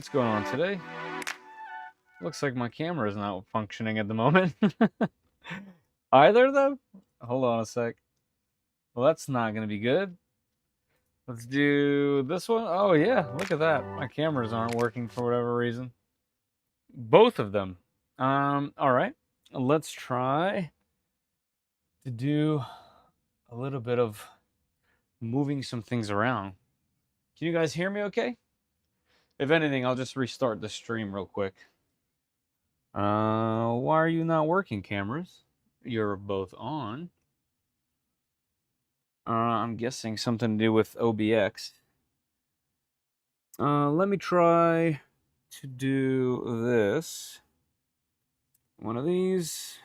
What's going on today? Looks like my camera is not functioning at the moment. Either of them? Hold on a sec. Well, that's not going to be good. Let's do this one. Oh, yeah, look at that. My cameras aren't working for whatever reason. Both of them. All right. Let's try to do a little bit of moving some things around. Can you guys hear me okay? If anything, I'll just restart the stream real quick. Why are you not working, cameras? You're both on. I'm guessing something to do with OBX. Let me try to do this. One of these.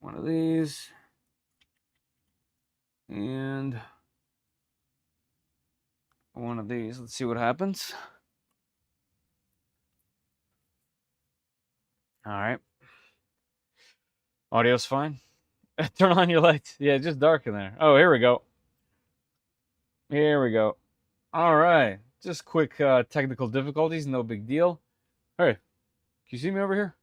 One of these. And one of these. Let's see what happens. All right. Audio's fine. Turn on your lights. Yeah, just dark in there. Oh, here we go. Here we go. All right. Just quick technical difficulties. No big deal. Hey, can you see me over here?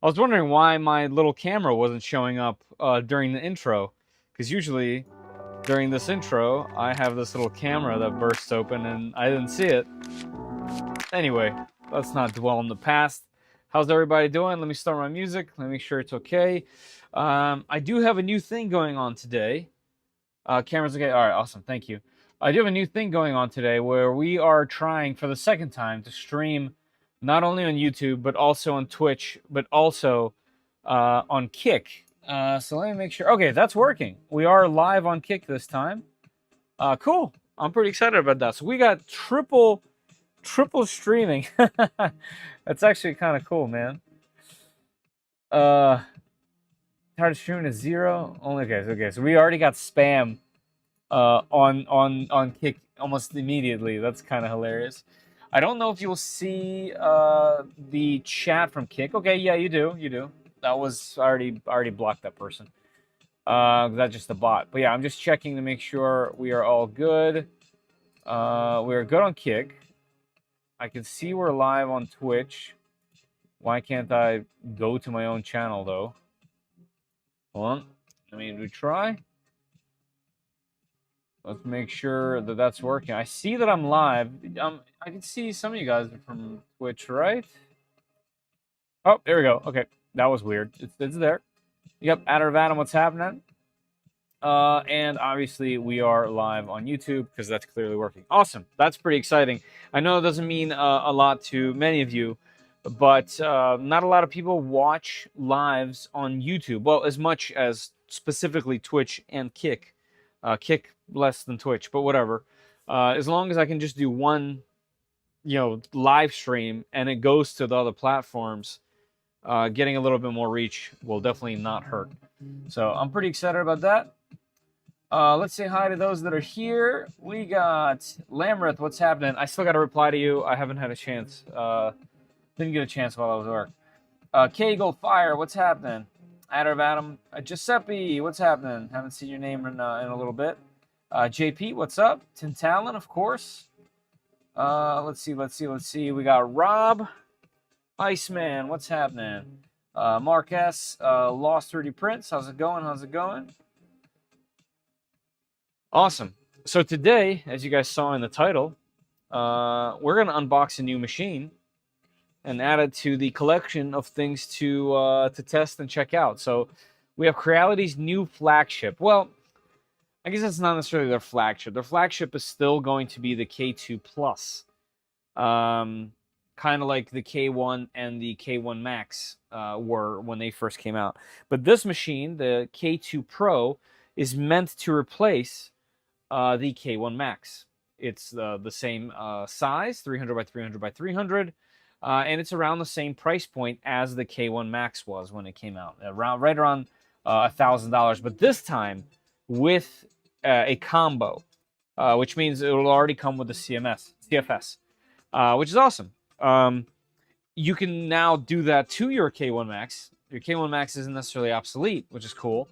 I was wondering why my little camera wasn't showing up during the intro. Because usually during this intro, I have this little camera that bursts open and I didn't see it. Anyway, let's not dwell on the past. How's everybody doing? Let me start my music. Let me make sure it's okay. I do have a new thing going on today. Camera's okay. All right, awesome. Thank you. I do have a new thing going on today where we are trying for the second time to stream not only on YouTube, but also on Twitch, but also on Kick. So let me make sure. Okay, that's working. We are live on Kick this time. Cool. I'm pretty excited about that. So we got triple streaming. That's actually kind of cool, man. Tired of streaming to 0. Only okay. So we already got spam on Kick almost immediately. That's kind of hilarious. I don't know if you'll see the chat from Kick. Okay, yeah, you do. That was already blocked that person. That's just a bot. But yeah, I'm just checking to make sure we are all good. We are good on Kick. I can see we're live on Twitch. Why can't I go to my own channel though? Hold on. I mean, we try. Let's make sure that that's working. I see that I'm live. I can see some of you guys are from Twitch, right? Oh, there we go. Okay, that was weird. It's there. Yep, Adam, what's happening? And obviously we are live on YouTube because that's clearly working. Awesome. That's pretty exciting. I know it doesn't mean a lot to many of you, but not a lot of people watch lives on YouTube. Well, as much as specifically Twitch and Kick. Kick less than Twitch, but whatever. As long as I can just do one, live stream and it goes to the other platforms, getting a little bit more reach will definitely not hurt. So I'm pretty excited about that. Let's say hi to those that are here. We got Lamreth. What's happening? I still got to reply to you. I haven't had a chance. Didn't get a chance while I was at work. Kegel Fire. What's happening? Adam. Giuseppe. What's happening? Haven't seen your name in a little bit. JP. What's up? Tintalon, of course. Let's see. We got Rob. Iceman. What's happening? Mark S. Lost 3D Prints. How's it going? Awesome. So today, as you guys saw in the title, we're going to unbox a new machine and add it to the collection of things to test and check out. So we have Creality's new flagship. Well, I guess that's not necessarily their flagship. Their flagship is still going to be the K2 Plus. Kind of like the K1 and the K1 Max were when they first came out. But this machine, the K2 Pro, is meant to replace the K1 Max. It's the same size, 300 by 300 by 300, and it's around the same price point as the K1 Max was when it came out, right around $1,000. But this time with a combo, which means it will already come with the CFS, which is awesome. You can now do that to your K1 Max. Your K1 Max isn't necessarily obsolete, which is cool.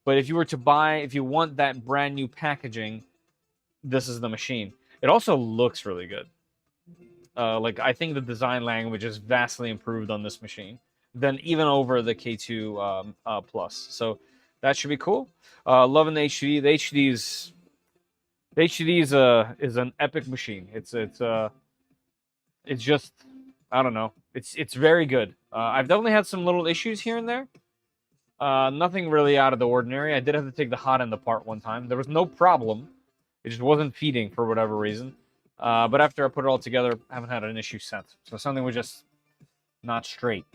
But if you want that brand new packaging, this is the machine. It also looks really good. Like, I think the design language is vastly improved on this machine than even over the K2 Plus. So that should be cool. Loving the HDD. The HDD is an epic machine. It's just, I don't know. It's very good. I've definitely had some little issues here and there. Nothing really out of the ordinary. I did have to take the hot end apart one time. There was no problem. It just wasn't feeding for whatever reason. But after I put it all together, I haven't had an issue since. So something was just not straight.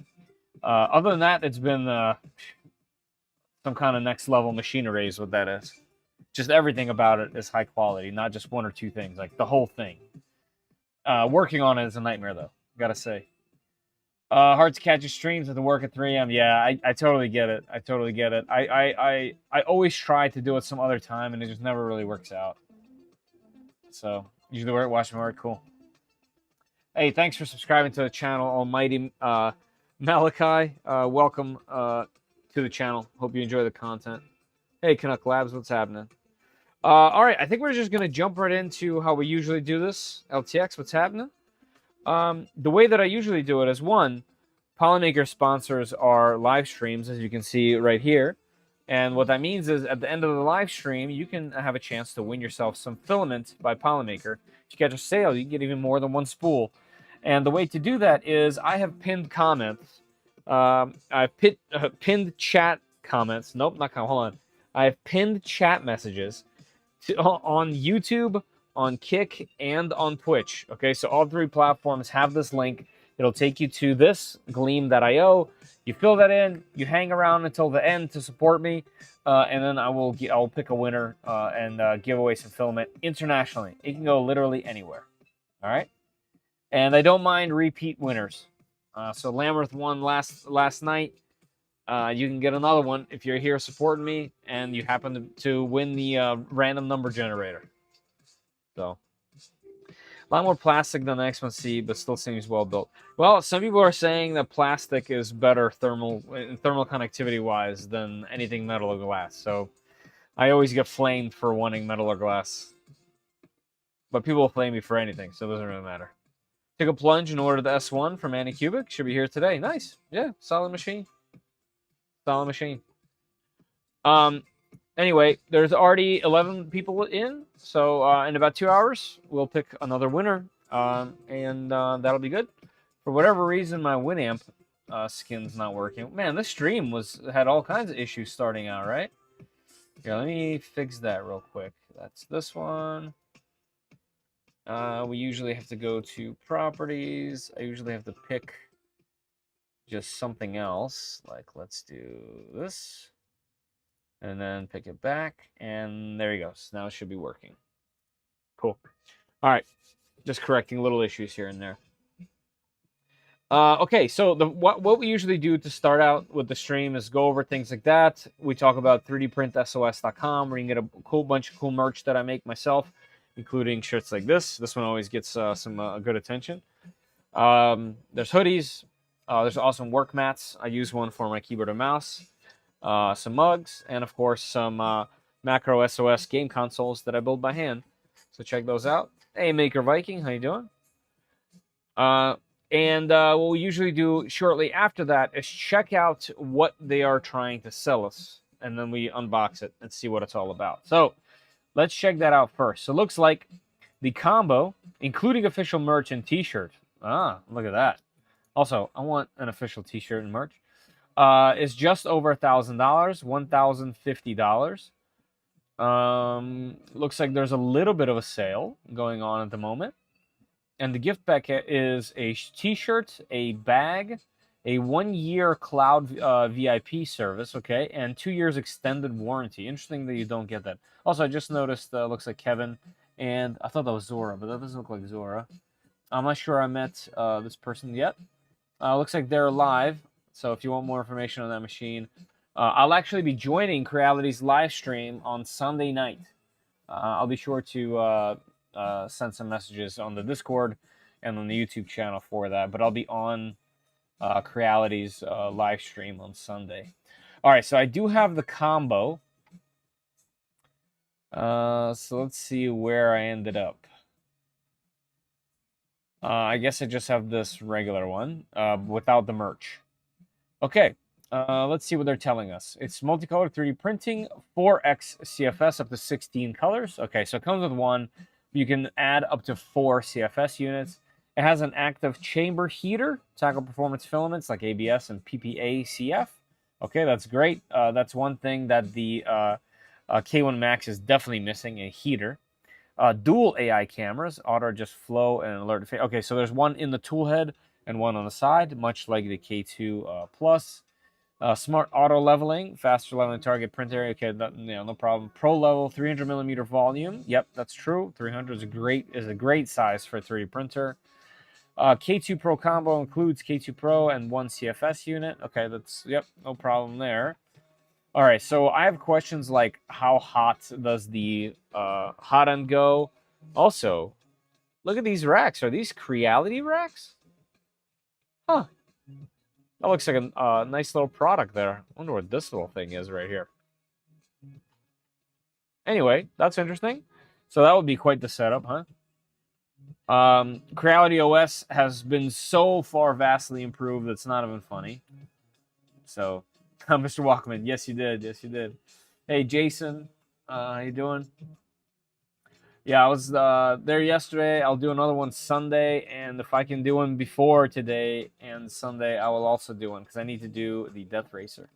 Other than that, it's been some kind of next level machinery is what that is. Just everything about it is high quality, not just one or two things, like the whole thing. Working on it is a nightmare, though, gotta say. Hard to catch your streams at the work at 3 a.m. Yeah, I totally get it. I totally get it. I always try to do it some other time, and it just never really works out. So, usually we're watching work. Cool. Hey, thanks for subscribing to the channel, Almighty Malachi. Welcome to the channel. Hope you enjoy the content. Hey, Canuck Labs, what's happening? All right, I think we're just going to jump right into how we usually do this. LTX, what's happening? The way that I usually do it is, one, Polymaker sponsors our live streams, as you can see right here. And what that means is at the end of the live stream, you can have a chance to win yourself some filament by Polymaker. If you catch a sale, you can get even more than one spool. And the way to do that is I have pinned comments. I've pinned chat comments. Nope, not comment. Hold on. I have pinned chat messages on YouTube, on Kick, and on Twitch. Okay, so all three platforms have this link. It'll take you to this gleam.io. You fill that in, you hang around until the end to support me, and then I'll pick a winner and give away some filament internationally. It can go literally anywhere. All right, and I don't mind repeat winners. So Lamberth won last night. You can get another one if you're here supporting me and you happen to win the random number generator. So, a lot more plastic than the X1C, but still seems well built. Well, some people are saying that plastic is better thermal connectivity wise than anything metal or glass. So, I always get flamed for wanting metal or glass, but people will flame me for anything, so it doesn't really matter. Took a plunge and ordered the S1 from Anycubic. Should be here today. Nice, yeah, solid machine. Solid machine. Anyway, there's already 11 people in, so in about 2 hours, we'll pick another winner, and that'll be good. For whatever reason, my Winamp skin's not working. Man, this stream had all kinds of issues starting out, right? Here, let me fix that real quick. That's this one. We usually have to go to properties. I usually have to pick just something else. Like, let's do this. And then pick it back, and there he goes. Now it should be working. Cool. All right, just correcting little issues here and there. Okay, so what we usually do to start out with the stream is go over things like that. We talk about 3dprintsos.com, where you can get a cool bunch of cool merch that I make myself, including shirts like this. This one always gets some good attention. There's hoodies. There's awesome work mats. I use one for my keyboard and mouse. Some mugs, and of course some Macro SOS game consoles that I build by hand. So check those out. Hey, Maker Viking, how you doing? And what we usually do shortly after that is check out what they are trying to sell us, and then we unbox it and see what it's all about. So let's check that out first. So it looks like the combo, including official merch and t-shirt. Ah, look at that. Also, I want an official t-shirt and merch. Is just over $1,000, $1,050. Looks like there's a little bit of a sale going on at the moment. And the gift packet is a t-shirt, a bag, a 1-year cloud VIP service, okay, and 2 years extended warranty. Interesting that you don't get that. Also, I just noticed, looks like Kevin, and I thought that was Zora, but that doesn't look like Zora. I'm not sure I met this person yet. Looks like they're live. So if you want more information on that machine, I'll actually be joining Creality's live stream on Sunday night. I'll be sure to send some messages on the Discord and on the YouTube channel for that. But I'll be on Creality's live stream on Sunday. All right, so I do have the combo. So let's see where I ended up. I guess I just have this regular one without the merch. Okay, let's see what they're telling us. It's multicolored 3D printing, 4x CFS up to 16 colors. Okay, so it comes with one. You can add up to 4 CFS units. It has an active chamber heater, tackle performance filaments like ABS and PPA-CF. Okay, that's great. That's one thing that the K1 Max is definitely missing, a heater. Dual AI cameras, auto adjust flow and alert. Okay, so there's one in the tool head and one on the side, much like the K2 Plus. Smart auto leveling, faster leveling target print area. Okay, no problem. Pro level, 300 millimeter volume. Yep, that's true. 300 is a great size for a 3D printer. K2 Pro combo includes K2 Pro and one CFS unit. Okay, yep, no problem there. All right, so I have questions like how hot does the hot end go? Also, look at these racks. Are these Creality racks? Huh. That looks like a nice little product there. I wonder what this little thing is right here. Anyway, that's interesting. So that would be quite the setup, huh? Creality OS has been so far vastly improved, it's not even funny. So, Mr. Walkman, yes you did, yes you did. Hey Jason, how you doing? Yeah, I was there yesterday. I'll do another one Sunday, and if I can do one before today and Sunday, I will also do one because I need to do the Death Racer.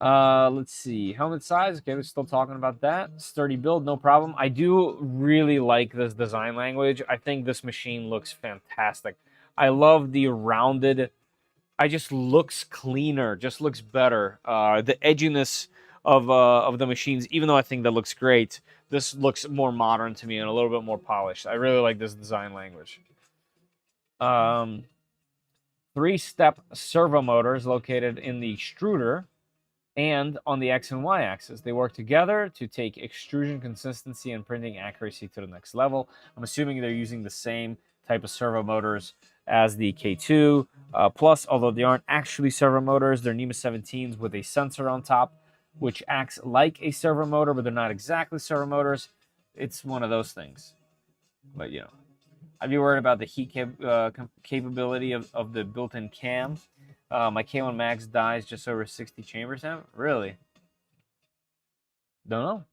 Let's see. Helmet size. Okay, we're still talking about that. Sturdy build, no problem. I do really like this design language. I think this machine looks fantastic. I love the rounded. I just looks cleaner. Just looks better. The edginess of the machines, even though I think that looks great, this looks more modern to me and a little bit more polished. I really like this design language. 3-step servo motors located in the extruder and on the X and Y axis. They work together to take extrusion consistency and printing accuracy to the next level. I'm assuming they're using the same type of servo motors as the K2 Plus, although they aren't actually servo motors. They're NEMA 17s with a sensor on top, which acts like a servo motor, but they're not exactly servo motors. It's one of those things. But, you know, I'd be worried about the heat capability of the built-in cam. My K1 Max dies just over 60 chambers now. Really? Don't know.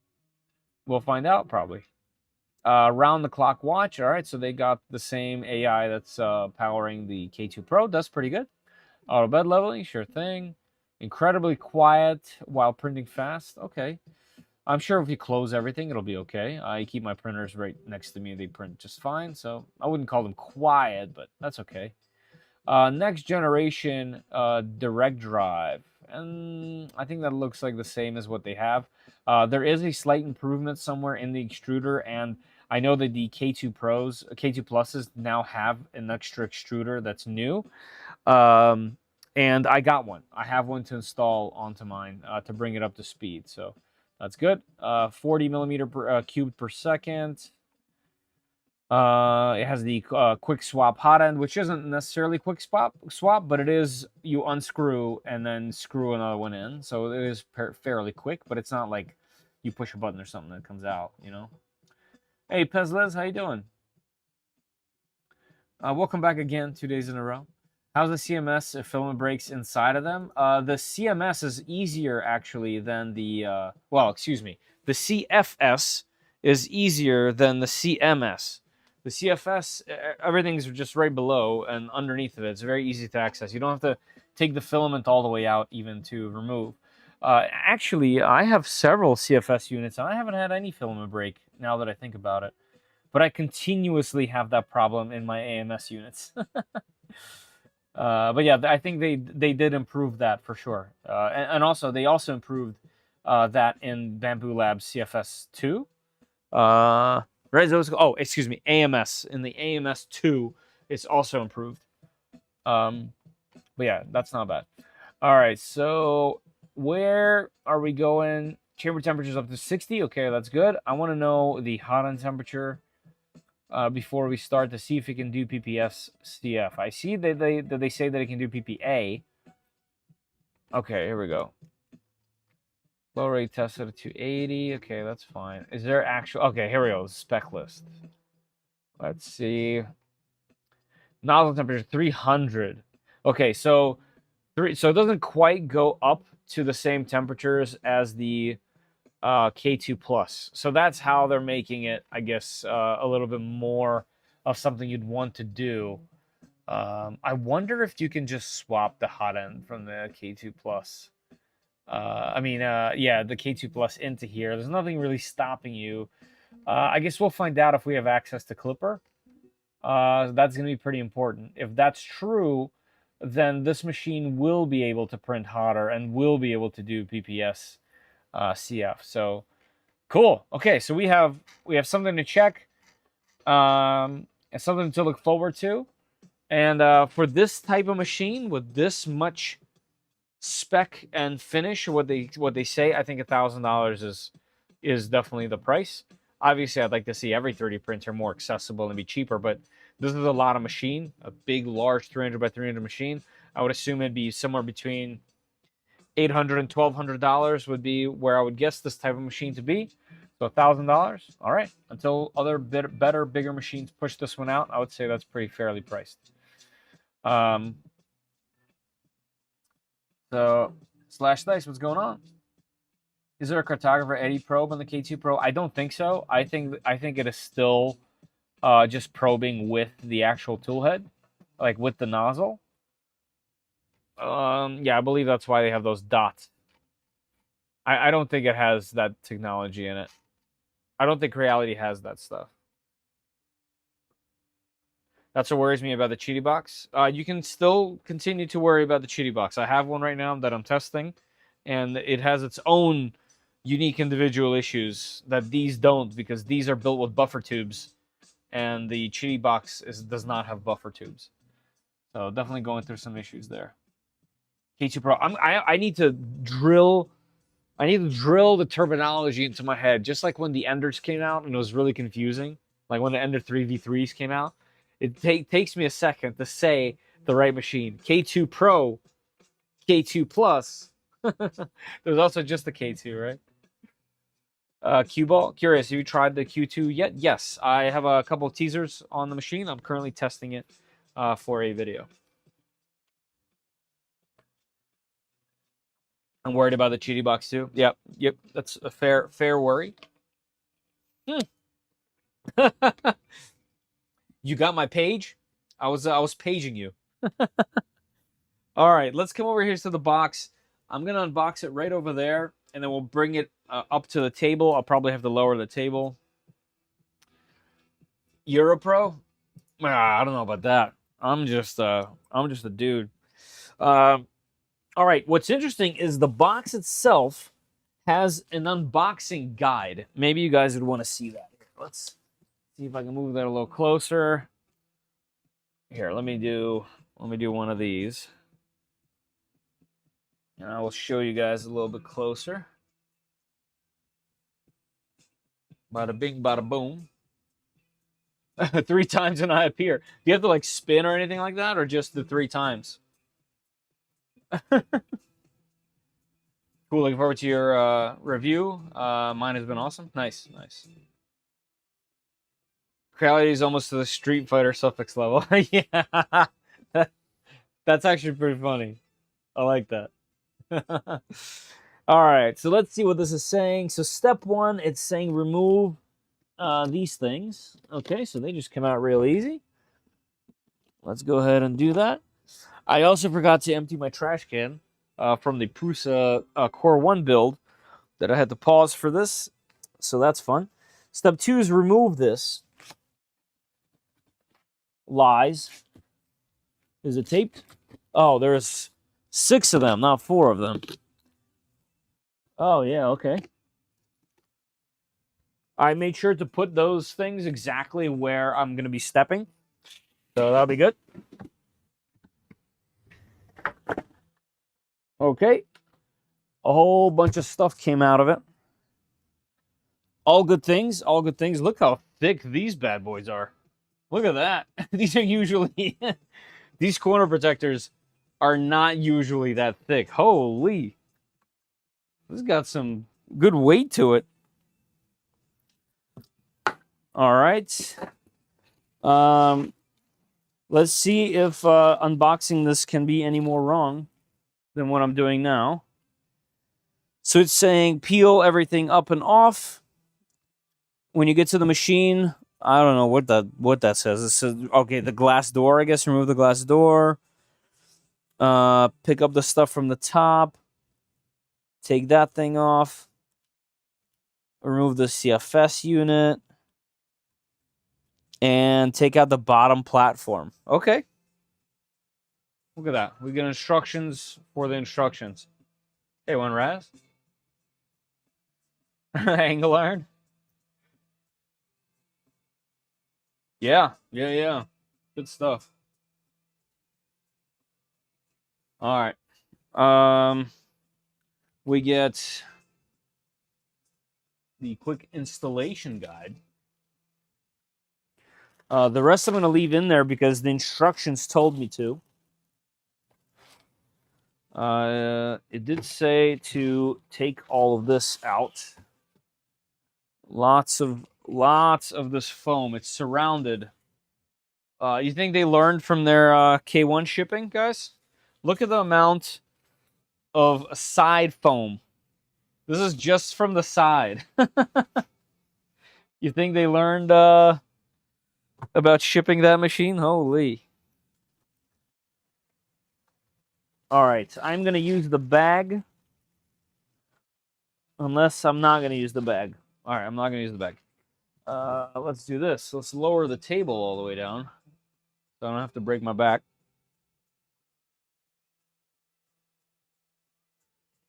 We'll find out probably. Round-the-clock watch. All right, so they got the same AI that's powering the K2 Pro. That's pretty good. Auto bed leveling, sure thing. Incredibly quiet while printing fast. Okay. I'm sure if you close everything, it'll be okay. I keep my printers right next to me. They print just fine, so I wouldn't call them quiet, but that's okay. Next generation direct drive. And I think that looks like the same as what they have. There is a slight improvement somewhere in the extruder, and I know that the K2 Pros, K2 Pluses now have an extra extruder that's new. And I got one. I have one to install onto mine to bring it up to speed. So that's good. 40 millimeter cubed per second. It has the quick swap hot end, which isn't necessarily quick swap, but it is you unscrew and then screw another one in. So it is fairly quick, but it's not like you push a button or something that comes out, you know? Hey, Pezliz, how you doing? Welcome back again, 2 days in a row. How's the CMS if filament breaks inside of them? The CMS is easier, actually, than the... well, excuse me. The CFS is easier than the CMS. The CFS, everything's just right below and underneath of it. It's very easy to access. You don't have to take the filament all the way out even to remove. Actually, I have several CFS units, and I haven't had any filament break now that I think about it. But I continuously have that problem in my AMS units. But yeah, I think they did improve that for sure. And also, they also improved that in Bamboo Labs CFS 2. Oh, excuse me, AMS. In the AMS 2, it's also improved. But yeah, that's not bad. All right, so where are we going? Chamber temperature's up to 60. Okay, that's good. I want to know the hot end temperature before we start to see if it can do PPS CF. I see that they say that it can do PPA. Okay, here we go. Flow rate tested at 280. Okay, that's fine. Is there actual... Okay, here we go. Spec list. Let's see. Nozzle temperature 300. Okay, so so it doesn't quite go up to the same temperatures as the K2 Plus. So that's how they're making it, I guess, a little bit more of something you'd want to do. I wonder if you can just swap the hot end from the K2 Plus. Yeah, the K2 Plus into here. There's nothing really stopping you. I guess we'll find out if we have access to Clipper. That's going to be pretty important. If that's true, then this machine will be able to print hotter and will be able to do PPS CF. So cool. Okay, so we have something to check, and something to look forward to. And for this type of machine with this much spec and finish, what they say, I think $1,000 is definitely the price. Obviously, I'd like to see every 3D printer more accessible and be cheaper, but this is a lot of machine, a big, large 300 by 300 machine. I would assume it'd be somewhere between $800 and $1,200 would be where I would guess this type of machine to be. So $1,000. All right. Until other better, bigger machines push this one out, I would say that's pretty fairly priced. So Slash Dice, what's going on? Is there a cartographer eddy probe on the K2 Pro? I don't think so. I think it is still just probing with the actual tool head, like with the nozzle. Yeah, I believe that's why they have those dots. I don't think it has that technology in it. I don't think Creality has that stuff. That's what worries me about the Cheaty box. You can still continue to worry about the Cheaty box. I have one right now that I'm testing, and it has its own unique individual issues that these don't, because these are built with buffer tubes, and the Cheaty box does not have buffer tubes. So definitely going through some issues there. K2 Pro. I need to drill. I need to drill the terminology into my head, just like when the Enders came out and it was really confusing. Like when the Ender 3v3s came out, it takes me a second to say the right machine. K2 Pro, K2 Plus. There's also just the K2, right? Q-Ball, curious, have you tried the Q2 yet? Yes, I have a couple of teasers on the machine. I'm currently testing it for a video. I'm worried about the Cheaty box too. Yep, that's a fair worry. You got my page? I was paging you. All right, let's come over here to the box. I'm gonna unbox it right over there, and then we'll bring it up to the table. I'll probably have to lower the table. Europro? I don't know about that. I'm just a dude. All right. What's interesting is the box itself has an unboxing guide. Maybe you guys would want to see that. Let's see if I can move that a little closer. Here, let me do one of these. And I will show you guys a little bit closer. Bada bing, bada boom. 3 times and I appear. Do you have to like spin or anything like that, or just the 3 times? Cool. Looking forward to your review. Mine has been awesome. Nice. Creality is almost to the Street Fighter suffix level. Yeah. That's actually pretty funny. I like that. All right, so let's see what this is saying. So step 1, it's saying remove these things. Okay, so they just come out real easy. Let's go ahead and do that. I also forgot to empty my trash can from the Prusa Core 1 build that I had to pause for this. So that's fun. Step 2 is remove this. Lies. Is it taped? Oh, there's 6 of them, not 4 of them. Oh, yeah, okay. I made sure to put those things exactly where I'm going to be stepping. So that'll be good. Okay. A whole bunch of stuff came out of it. All good things, all good things. Look how thick these bad boys are. Look at that. These are usually... These corner protectors are not usually that thick. Holy. This has got some good weight to it. All right. Let's see if unboxing this can be any more wrong than what I'm doing now. So it's saying peel everything up and off. When you get to the machine, I don't know what that says. It says, okay, the glass door, I guess. Remove the glass door. Pick up the stuff from the top. Take that thing off. Remove the CFS unit. And take out the bottom platform. Okay. Look at that. We get instructions for the instructions. Hey, one Raz. Angle iron. Yeah. Good stuff. All right. We get the quick installation guide. The rest I'm going to leave in there because the instructions told me to. It did say to take all of this out. Lots of this foam. It's surrounded. You think they learned from their K1 shipping, guys? Look at the amount of side foam. This is just from the side. You think they learned about shipping that machine? Holy. All right, I'm going to use the bag. Unless I'm not going to use the bag. All right, I'm not going to use the bag. Let's do this. Let's lower the table all the way down so I don't have to break my back.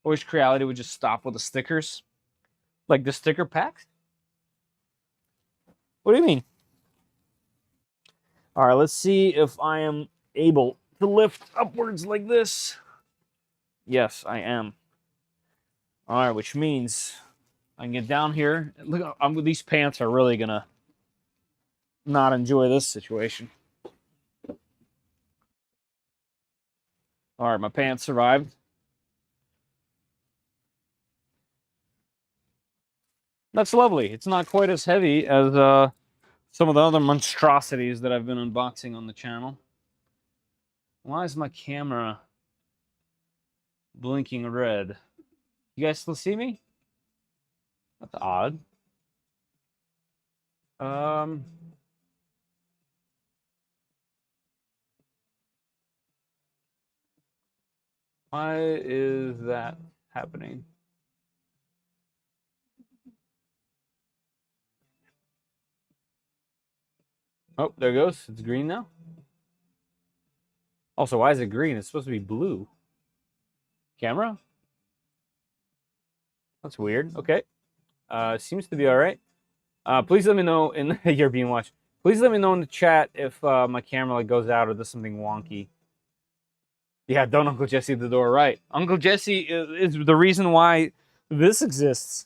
I wish Creality would just stop with the stickers. Like the sticker packs? What do you mean? All right, let's see if I am able to lift upwards like this. Yes, I am. All right, which means I can get down here. Look, these pants are really going to not enjoy this situation. All right, my pants survived. That's lovely. It's not quite as heavy as some of the other monstrosities that I've been unboxing on the channel. Why is my camera blinking red? You guys still see me? That's odd. Why is that happening? Oh, there it goes. It's green now. Also, why is it green? It's supposed to be blue. Camera? That's weird. Okay. Seems to be all right. Please let me know in the you're being watched. Please let me know in the chat if my camera like goes out or does something wonky. Yeah, don't Uncle Jesse the door right. Uncle Jesse is the reason why this exists.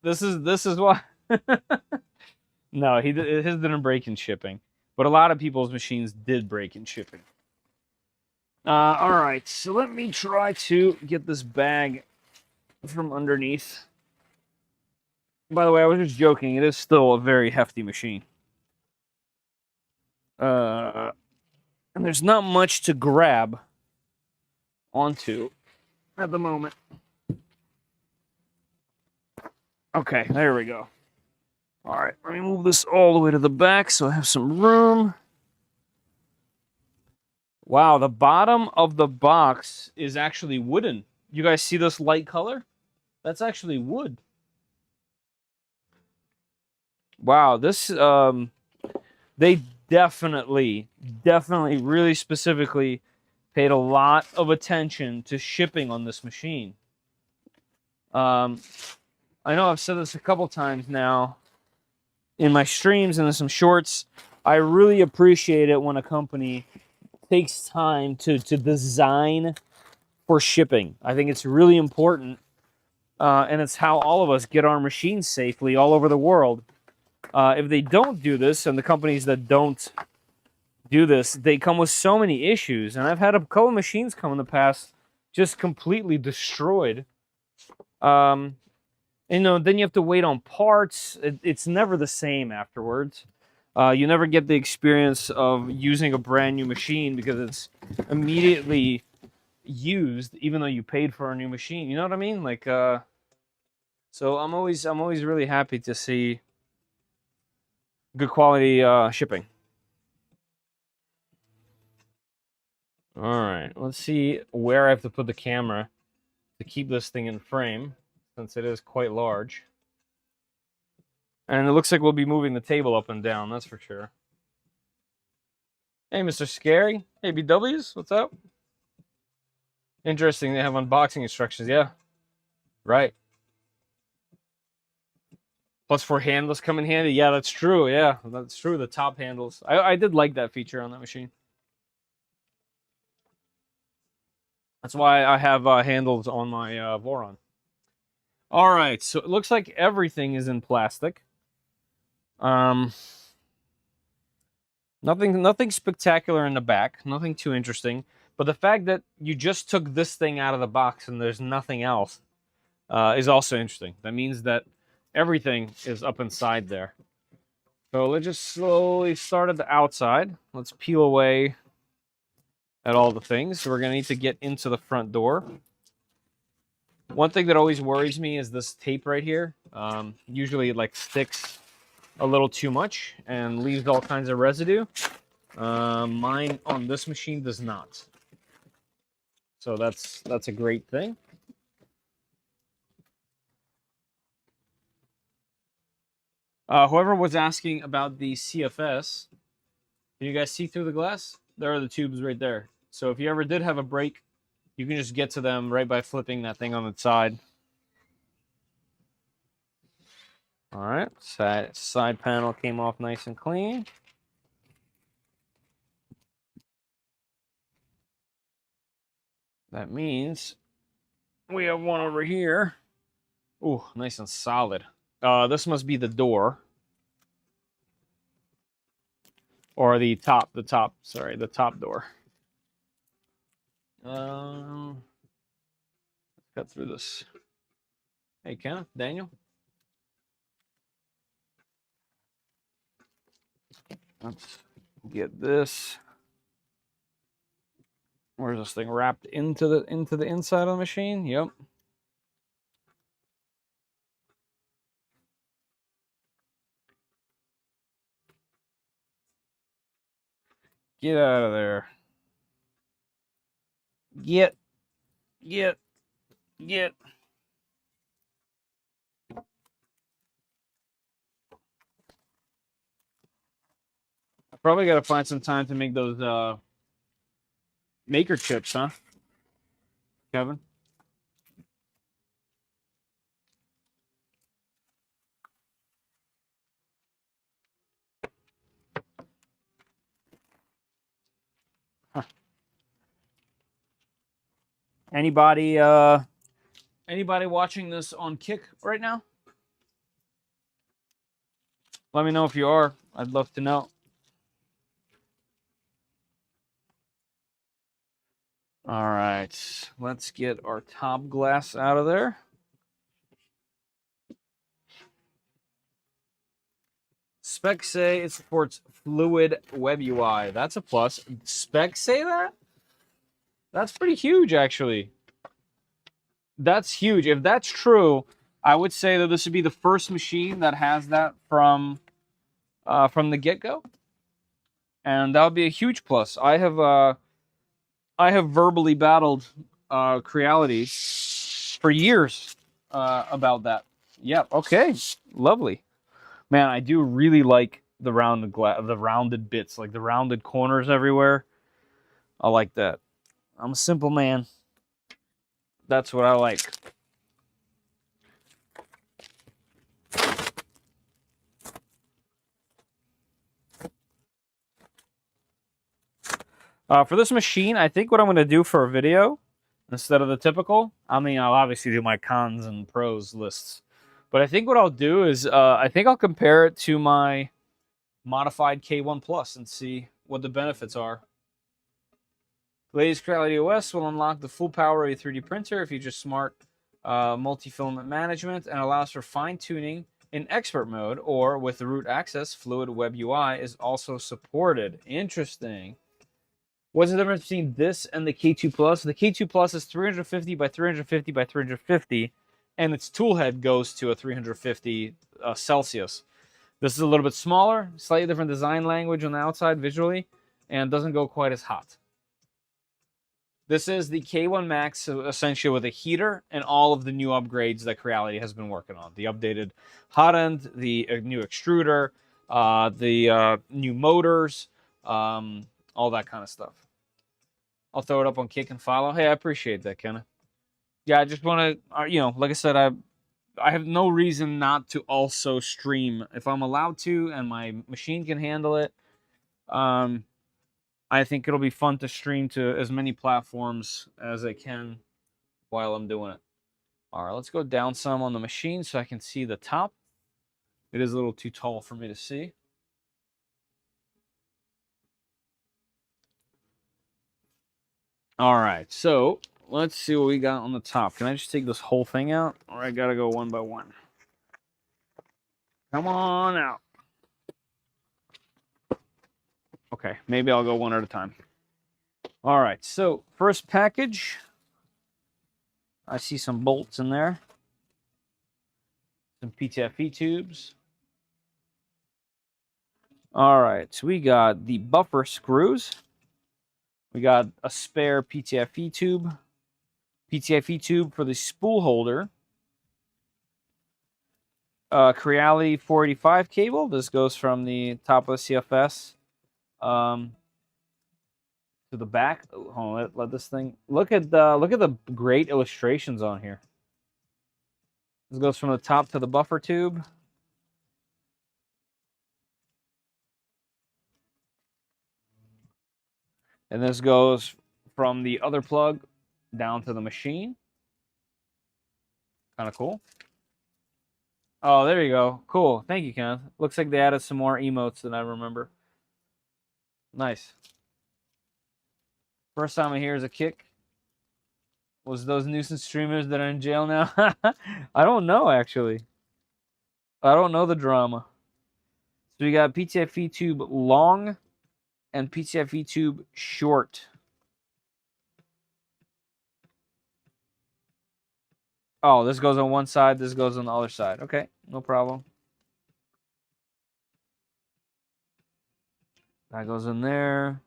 This is why. No, his didn't break in shipping, but a lot of people's machines did break in shipping. All right, so let me try to get this bag from underneath. By the way, I was just joking. It is still a very hefty machine. And there's not much to grab onto at the moment. Okay, there we go. All right, let me move this all the way to the back so I have some room. Wow, the bottom of the box is actually wooden. You guys see this light color? That's actually wood. Wow, this, they definitely, really specifically paid a lot of attention to shipping on this machine. I know I've said this a couple times now in my streams and in some shorts. I really appreciate it when a company takes time to design for shipping. I think it's really important, and it's how all of us get our machines safely all over the world. If they don't do this, and the companies that don't do this, they come with so many issues. And I've had a couple of machines come in the past just completely destroyed. You know, then you have to wait on parts. It's never the same afterwards. You never get the experience of using a brand new machine because it's immediately used, even though you paid for a new machine. You know what I mean? Like, so I'm always really happy to see good quality shipping. All right, let's see where I have to put the camera to keep this thing in frame, since it is quite large. And it looks like we'll be moving the table up and down, that's for sure. Hey, Mr. Scary. Hey, BWs, what's up? Interesting, they have unboxing instructions, yeah. Right. Plus 4 handles come in handy. Yeah, that's true, yeah. That's true, the top handles. I did like that feature on that machine. That's why I have handles on my Voron. All right, so it looks like everything is in plastic. Nothing spectacular in the back, nothing too interesting. But the fact that you just took this thing out of the box and there's nothing else is also interesting. That means that everything is up inside there. So let's just slowly start at the outside. Let's peel away at all the things. So we're going to need to get into the front door. One thing that always worries me is this tape right here. Usually it like sticks a little too much and leaves all kinds of residue. Mine on this machine does not. So that's a great thing. Whoever was asking about the CFS, can you guys see through the glass? There are the tubes right there. So if you ever did have a break, you can just get to them right by flipping that thing on its side. All right, side panel came off nice and clean. That means we have one over here. Ooh, nice and solid. This must be the door. Or the top door. Let's cut through this. Hey, Kenneth, Daniel. Let's get this. Where's this thing wrapped into the inside of the machine? Yep. Get out of there. Get. I probably got to find some time to make those maker chips, huh? Kevin? Huh. Anybody watching this on Kick right now? Let me know if you are. I'd love to know. All right, let's get our top glass out of there. Specs say it supports fluid web UI. That's a plus. Specs say that? That's pretty huge, actually. That's huge. If that's true, I would say that this would be the first machine that has that from the get-go, and that would be a huge plus. I have verbally battled Creality for years about that. Yep. Okay. Lovely. Man, I do really like the rounded bits, like the rounded corners everywhere. I like that. I'm a simple man. That's what I like. For this machine, I think what I'm going to do for a video, instead of the typical, I mean, I'll obviously do my cons and pros lists. But I think what I'll do is, I think I'll compare it to my modified K1 Plus and see what the benefits are. The latest Creality OS will unlock the full power of a 3D printer, features smart multi-filament management, and allows for fine-tuning In expert mode or with root access, Fluid Web UI is also supported. Interesting. What's the difference between this and the K2 Plus? The K2 Plus is 350 by 350 by 350, and its tool head goes to a 350 Celsius. This is a little bit smaller, slightly different design language on the outside visually, and doesn't go quite as hot. This is the K1 Max, essentially with a heater and all of the new upgrades that Creality has been working on. The updated hot end, the new extruder, the new motors, all that kind of stuff. I'll throw it up on Kick and Follow. Hey, I appreciate that, Kenneth. Yeah, I just want to, like I said, I have no reason not to also stream if I'm allowed to and my machine can handle it. I think it'll be fun to stream to as many platforms as I can while I'm doing it. All right, let's go down some on the machine so I can see the top. It is a little too tall for me to see. All right, so let's see what we got on the top. Can I just take this whole thing out, or I gotta go one by one? Come on out. Okay, maybe I'll go one at a time. All right, so first package. I see some bolts in there. Some PTFE tubes. All right, so we got the buffer screws. We got a spare PTFE tube. PTFE tube for the spool holder. Creality 485 cable. This goes from the top of the CFS to the back. Hold on, let this thing look at the great illustrations on here. This goes from the top to the buffer tube. And this goes from the other plug down to the machine. Kind of cool. Oh, there you go. Cool. Thank you, Kenneth. Looks like they added some more emotes than I remember. Nice. First time I hear is a Kick. Was those nuisance streamers that are in jail now? I don't know, actually. I don't know the drama. So we got PTFE tube long and PTFE tube short. Oh, this goes on one side, this goes on the other side. Okay, no problem. That goes in there.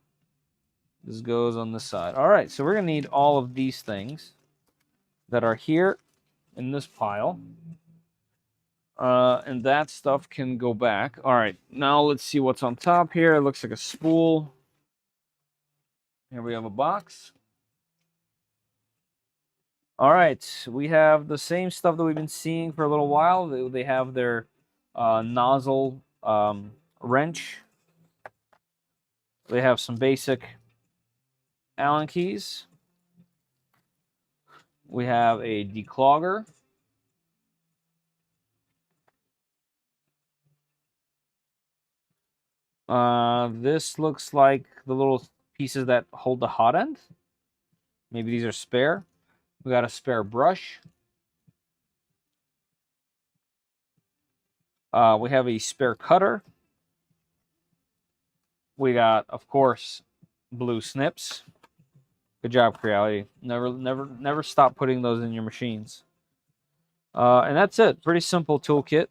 This goes on this side. All right, so we're going to need all of these things that are here in this pile. And that stuff can go back. All right, now let's see what's on top here. It looks like a spool. Here we have a box. All right, we have the same stuff that we've been seeing for a little while. They have their nozzle wrench. They have some basic Allen keys. We have a declogger. This looks like the little pieces that hold the hot end. Maybe these are spare. We got a spare brush. We have a spare cutter. We got, of course, blue snips. Good job, Creality. Never stop putting those in your machines. And that's it. Pretty simple toolkit.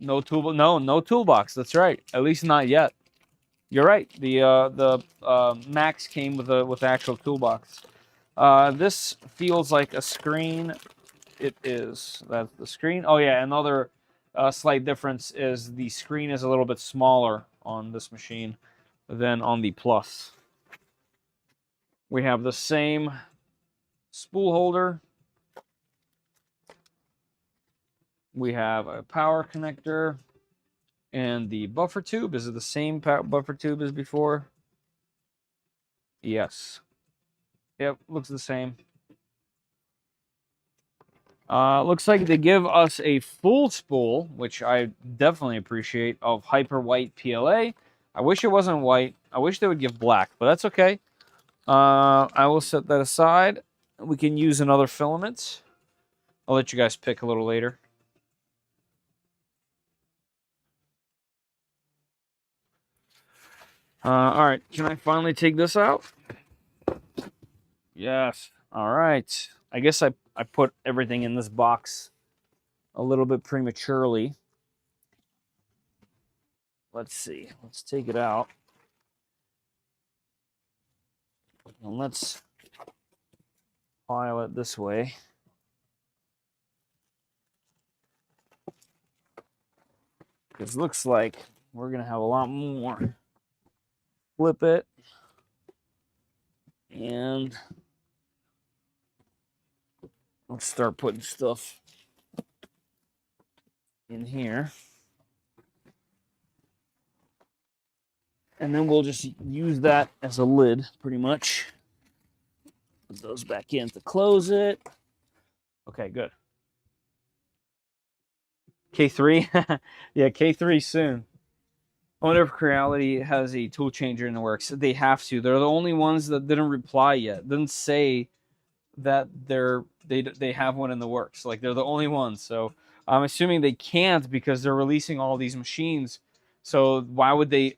No toolbox. That's right. At least not yet. You're right. The Max came with the actual toolbox. This feels like a screen. It is. That's the screen. Oh yeah, another slight difference is the screen is a little bit smaller on this machine than on the Plus. We have the same spool holder. We have a power connector and the buffer tube. Is it the same buffer tube as before? Yes. Yep, looks the same. Looks like they give us a full spool, which I definitely appreciate, of hyper white PLA. I wish it wasn't white. I wish they would give black, but that's okay. I will set that aside. We can use another filament. I'll let you guys pick a little later. All right, can I finally take this out? Yes. All right. I guess I put everything in this box a little bit prematurely. Let's see. Let's take it out. And let's pile it this way. Because it looks like we're going to have a lot more. Flip it. And let's start putting stuff in here. And then we'll just use that as a lid, pretty much. Put those back in to close it. Okay, good. K3? Yeah, K3 soon. I wonder if Creality has a tool changer in the works. They have to. They're the only ones that didn't reply yet. Didn't say that they have one in the works. Like, they're the only ones. So I'm assuming they can't because they're releasing all these machines. So why would they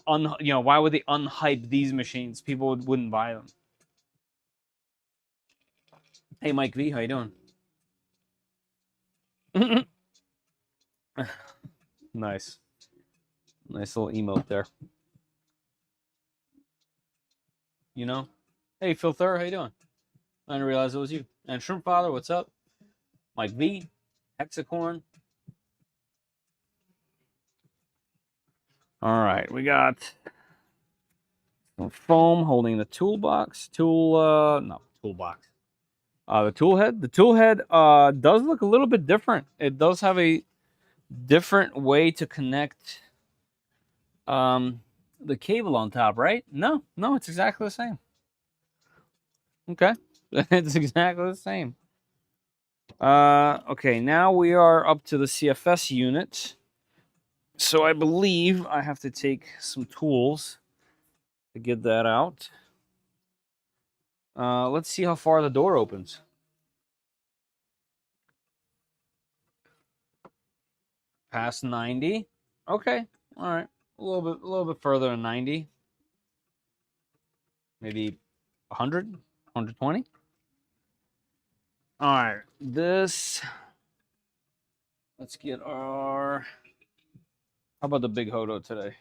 why would they unhype these machines? People wouldn't buy them. Hey, Mike V, how you doing? Nice. Nice little emote there. You know? Hey, Phil Thur, how you doing? I didn't realize it was you. And Shrimp Father, what's up? Mike V, Hexacorn. All right, we got some foam holding the toolbox. The tool head. The tool head does look a little bit different. It does have a different way to connect the cable on top, right? No, it's exactly the same. Okay. It's exactly the same. Okay, now we are up to the CFS unit. So I believe I have to take some tools to get that out. Let's see how far the door opens. Past 90. Okay. All right. A little bit further than 90. Maybe 100, 120. All right. This. Let's get our. How about the big Hodo today?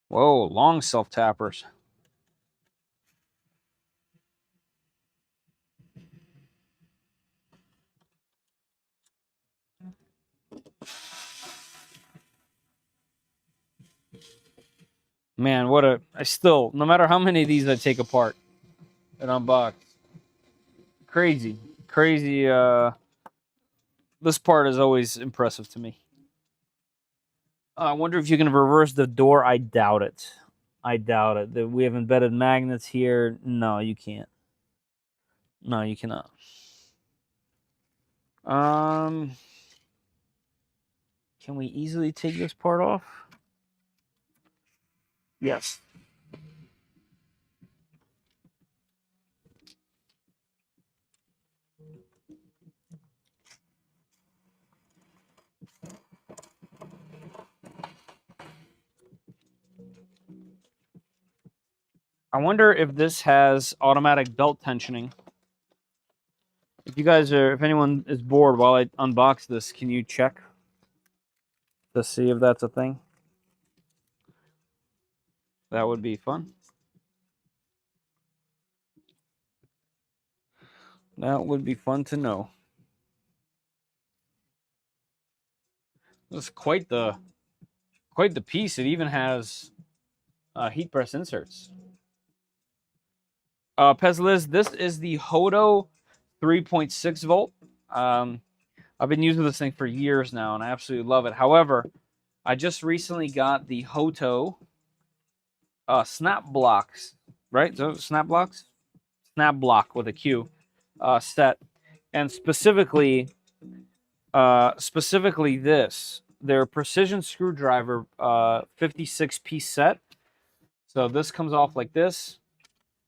Whoa, long self tappers. Man, no matter how many of these I take apart and unbox, crazy. This part is always impressive to me. I wonder if you can reverse the door. I doubt it. That we have embedded magnets here. No, you can't. No, you cannot. Can we easily take this part off? Yes. I wonder if this has automatic belt tensioning. If anyone is bored while I unbox this, can you check to see if that's a thing? That would be fun. That would be fun to know. This is quite the piece. It even has heat press inserts. Pezliz, this is the Hodo 3.6 volt. I've been using this thing for years now, and I absolutely love it. However, I just recently got the Hoto snap blocks, right? So snap blocks, snap block with a Q set, and specifically this, their precision screwdriver 56 piece set. So this comes off like this.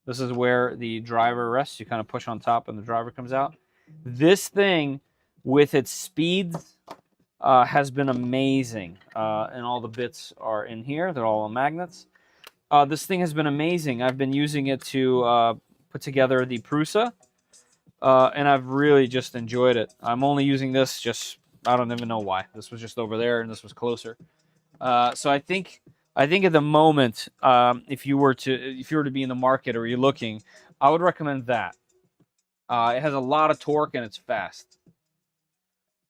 This is where the driver rests. You kind of push on top and the driver comes out. This thing with its speeds has been amazing. And all the bits are in here. They're all on magnets. This thing has been amazing. I've been using it to put together the Prusa. And I've really just enjoyed it. I'm only using this just, I don't even know why. This was just over there and this was closer. So I think at the moment, if you were to be in the market or you're looking, I would recommend that. It has a lot of torque and it's fast.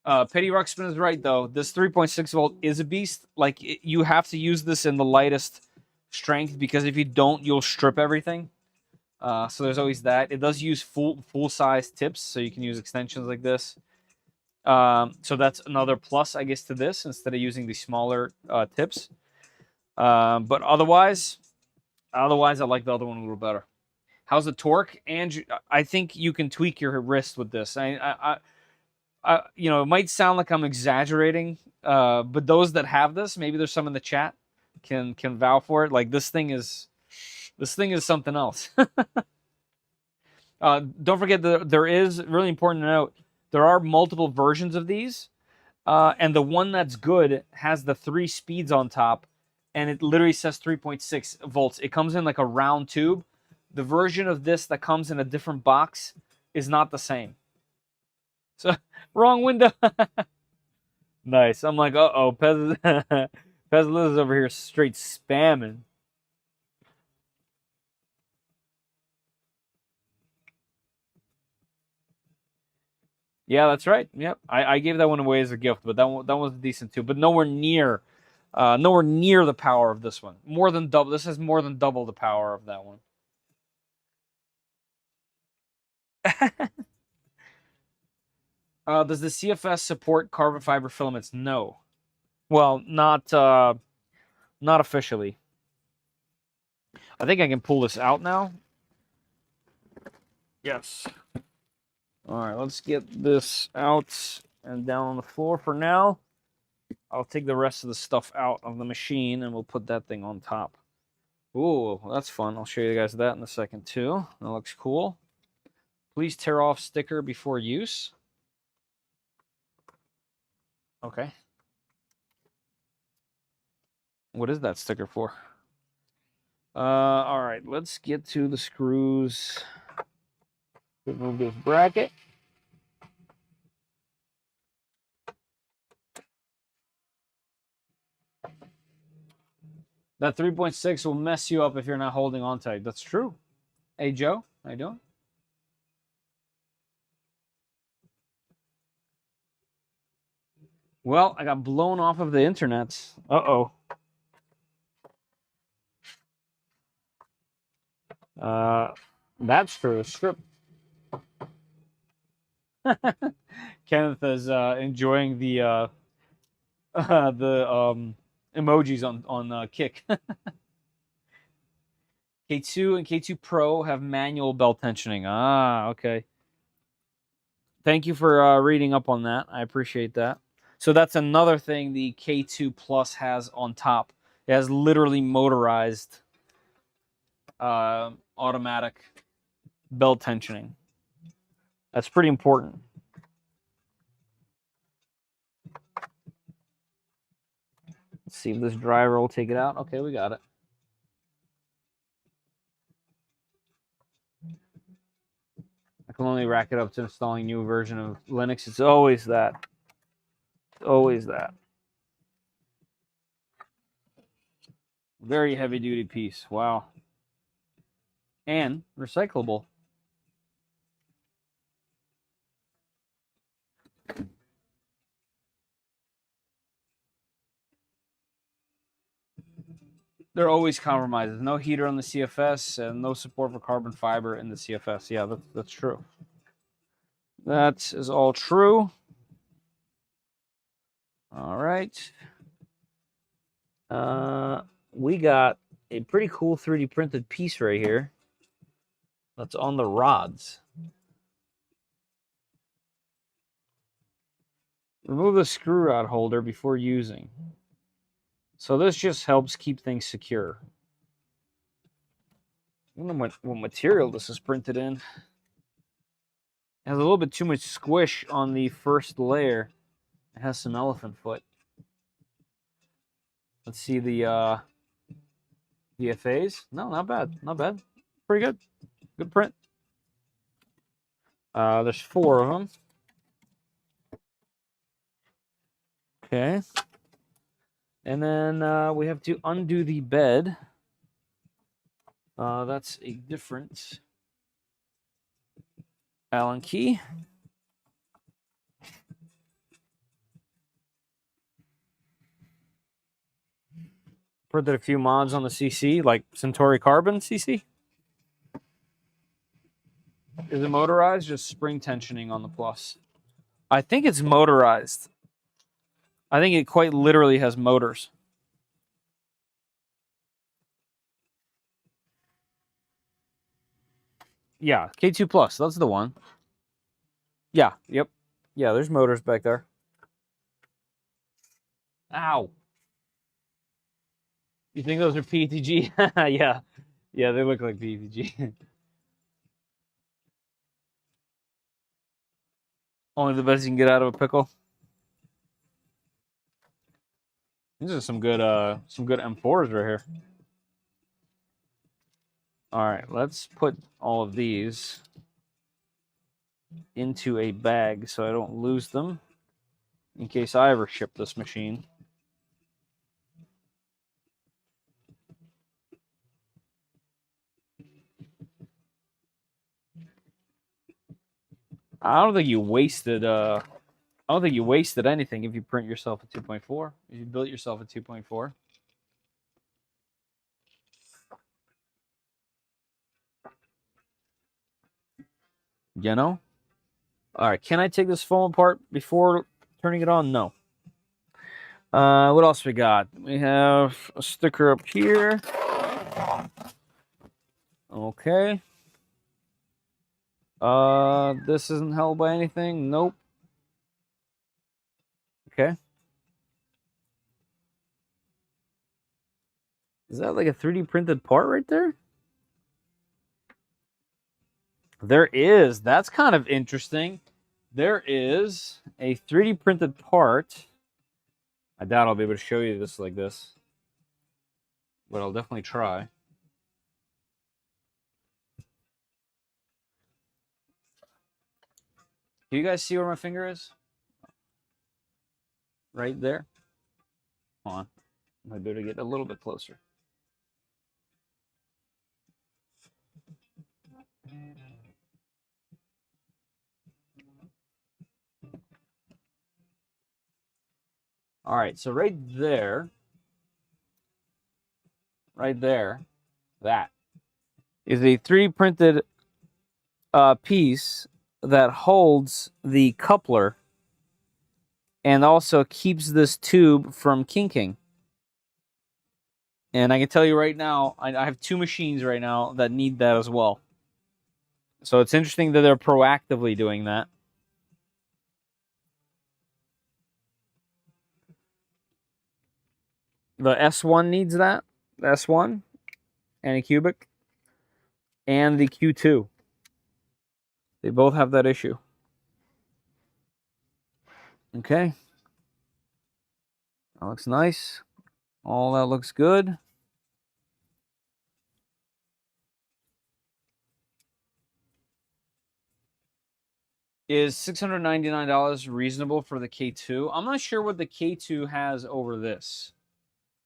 Petty Ruxpin is right though. This 3.6 volt is a beast. Like you have to use this in the lightest strength because if you don't, you'll strip everything. So there's always that. It does use full size tips, so you can use extensions like this. So that's another plus, I guess, to this instead of using the smaller tips. But otherwise, I like the other one a little better. How's the torque? And I think you can tweak your wrist with this. I you know, it might sound like I'm exaggerating, but those that have this, maybe there's some in the chat, can vouch for it. Like this thing is something else. Don't forget that there is, really important to note, there are multiple versions of these, and the one that's good has the 3 speeds on top, and it literally says 3.6 volts. It comes in like a round tube. The version of this that comes in a different box is not the same. So, wrong window. Nice. I'm like, uh-oh, Pez is over here straight spamming. Yeah, that's right. Yep, I gave that one away as a gift, but that was decent too. But nowhere near the power of this one. More than double. This has more than double the power of that one. Does the CFS support carbon fiber filaments? No. Well, not officially. I think I can pull this out now. Yes. All right, let's get this out and down on the floor for now. I'll take the rest of the stuff out of the machine and we'll put that thing on top. Ooh, that's fun. I'll show you guys that in a second too. That looks cool. Please tear off sticker before use. Okay. What is that sticker for? All right, let's get to the screws. Remove this bracket. That 3.6 will mess you up if you're not holding on tight. That's true. Hey, Joe, how you doing? Well, I got blown off of the internet. Uh-oh. That's true. Strip. Kenneth is enjoying the emojis on Kick. K2 and K2 Pro have manual belt tensioning. Ah, okay. Thank you for reading up on that. I appreciate that. So that's another thing the K2 Plus has on top. It has literally motorized automatic belt tensioning. That's pretty important. Let's see if this driver will take it out. Okay, we got it. I can only rack it up to installing new version of Linux. It's always that. It's always that. Very heavy duty piece. Wow. And recyclable. There are always compromises. No heater on the CFS and no support for carbon fiber in the CFS. Yeah, that's true. That is all true. All right. We got a pretty cool 3D printed piece right here that's on the rods. Remove the screw rod holder before using. So this just helps keep things secure. I don't know what material this is printed in. It has a little bit too much squish on the first layer. It has some elephant foot. Let's see the VFAs. No, not bad. Not bad. Pretty good. Good print. There's 4 of them. Okay. And then we have to undo the bed. That's a different Allen key. Printed a few mods on the CC, like Centauri Carbon CC. Is it motorized? Just spring tensioning on the plus. I think it's motorized. I think it quite literally has motors. Yeah, K2 Plus. That's the one. Yeah, yep. Yeah, there's motors back there. Ow. You think those are PETG? Yeah. Yeah, they look like PETG. Only the best you can get out of a pickle. These are some good M4s right here. All right, let's put all of these into a bag so I don't lose them in case I ever ship this machine. I don't think you wasted anything if you print yourself a 2.4. If you built yourself a 2.4. You know? All right, can I take this foam apart before turning it on? No. What else we got? We have a sticker up here. Okay. This isn't held by anything. Nope. Okay. Is that like a 3D printed part right there? There is. That's kind of interesting. There is a 3D printed part. I doubt I'll be able to show you this like this, but I'll definitely try. Do you guys see where my finger is? Right there. Hold on. I might be able to get a little bit closer. All right, so right there, that is a 3D printed piece that holds the coupler and also keeps this tube from kinking. And I can tell you right now, I have 2 machines right now that need that as well. So it's interesting that they're proactively doing that. The S1 needs that. The S1, Anycubic, and the Q2. They both have that issue. Okay. That looks nice. All that looks good. Is $699 reasonable for the K2? I'm not sure what the K2 has over this.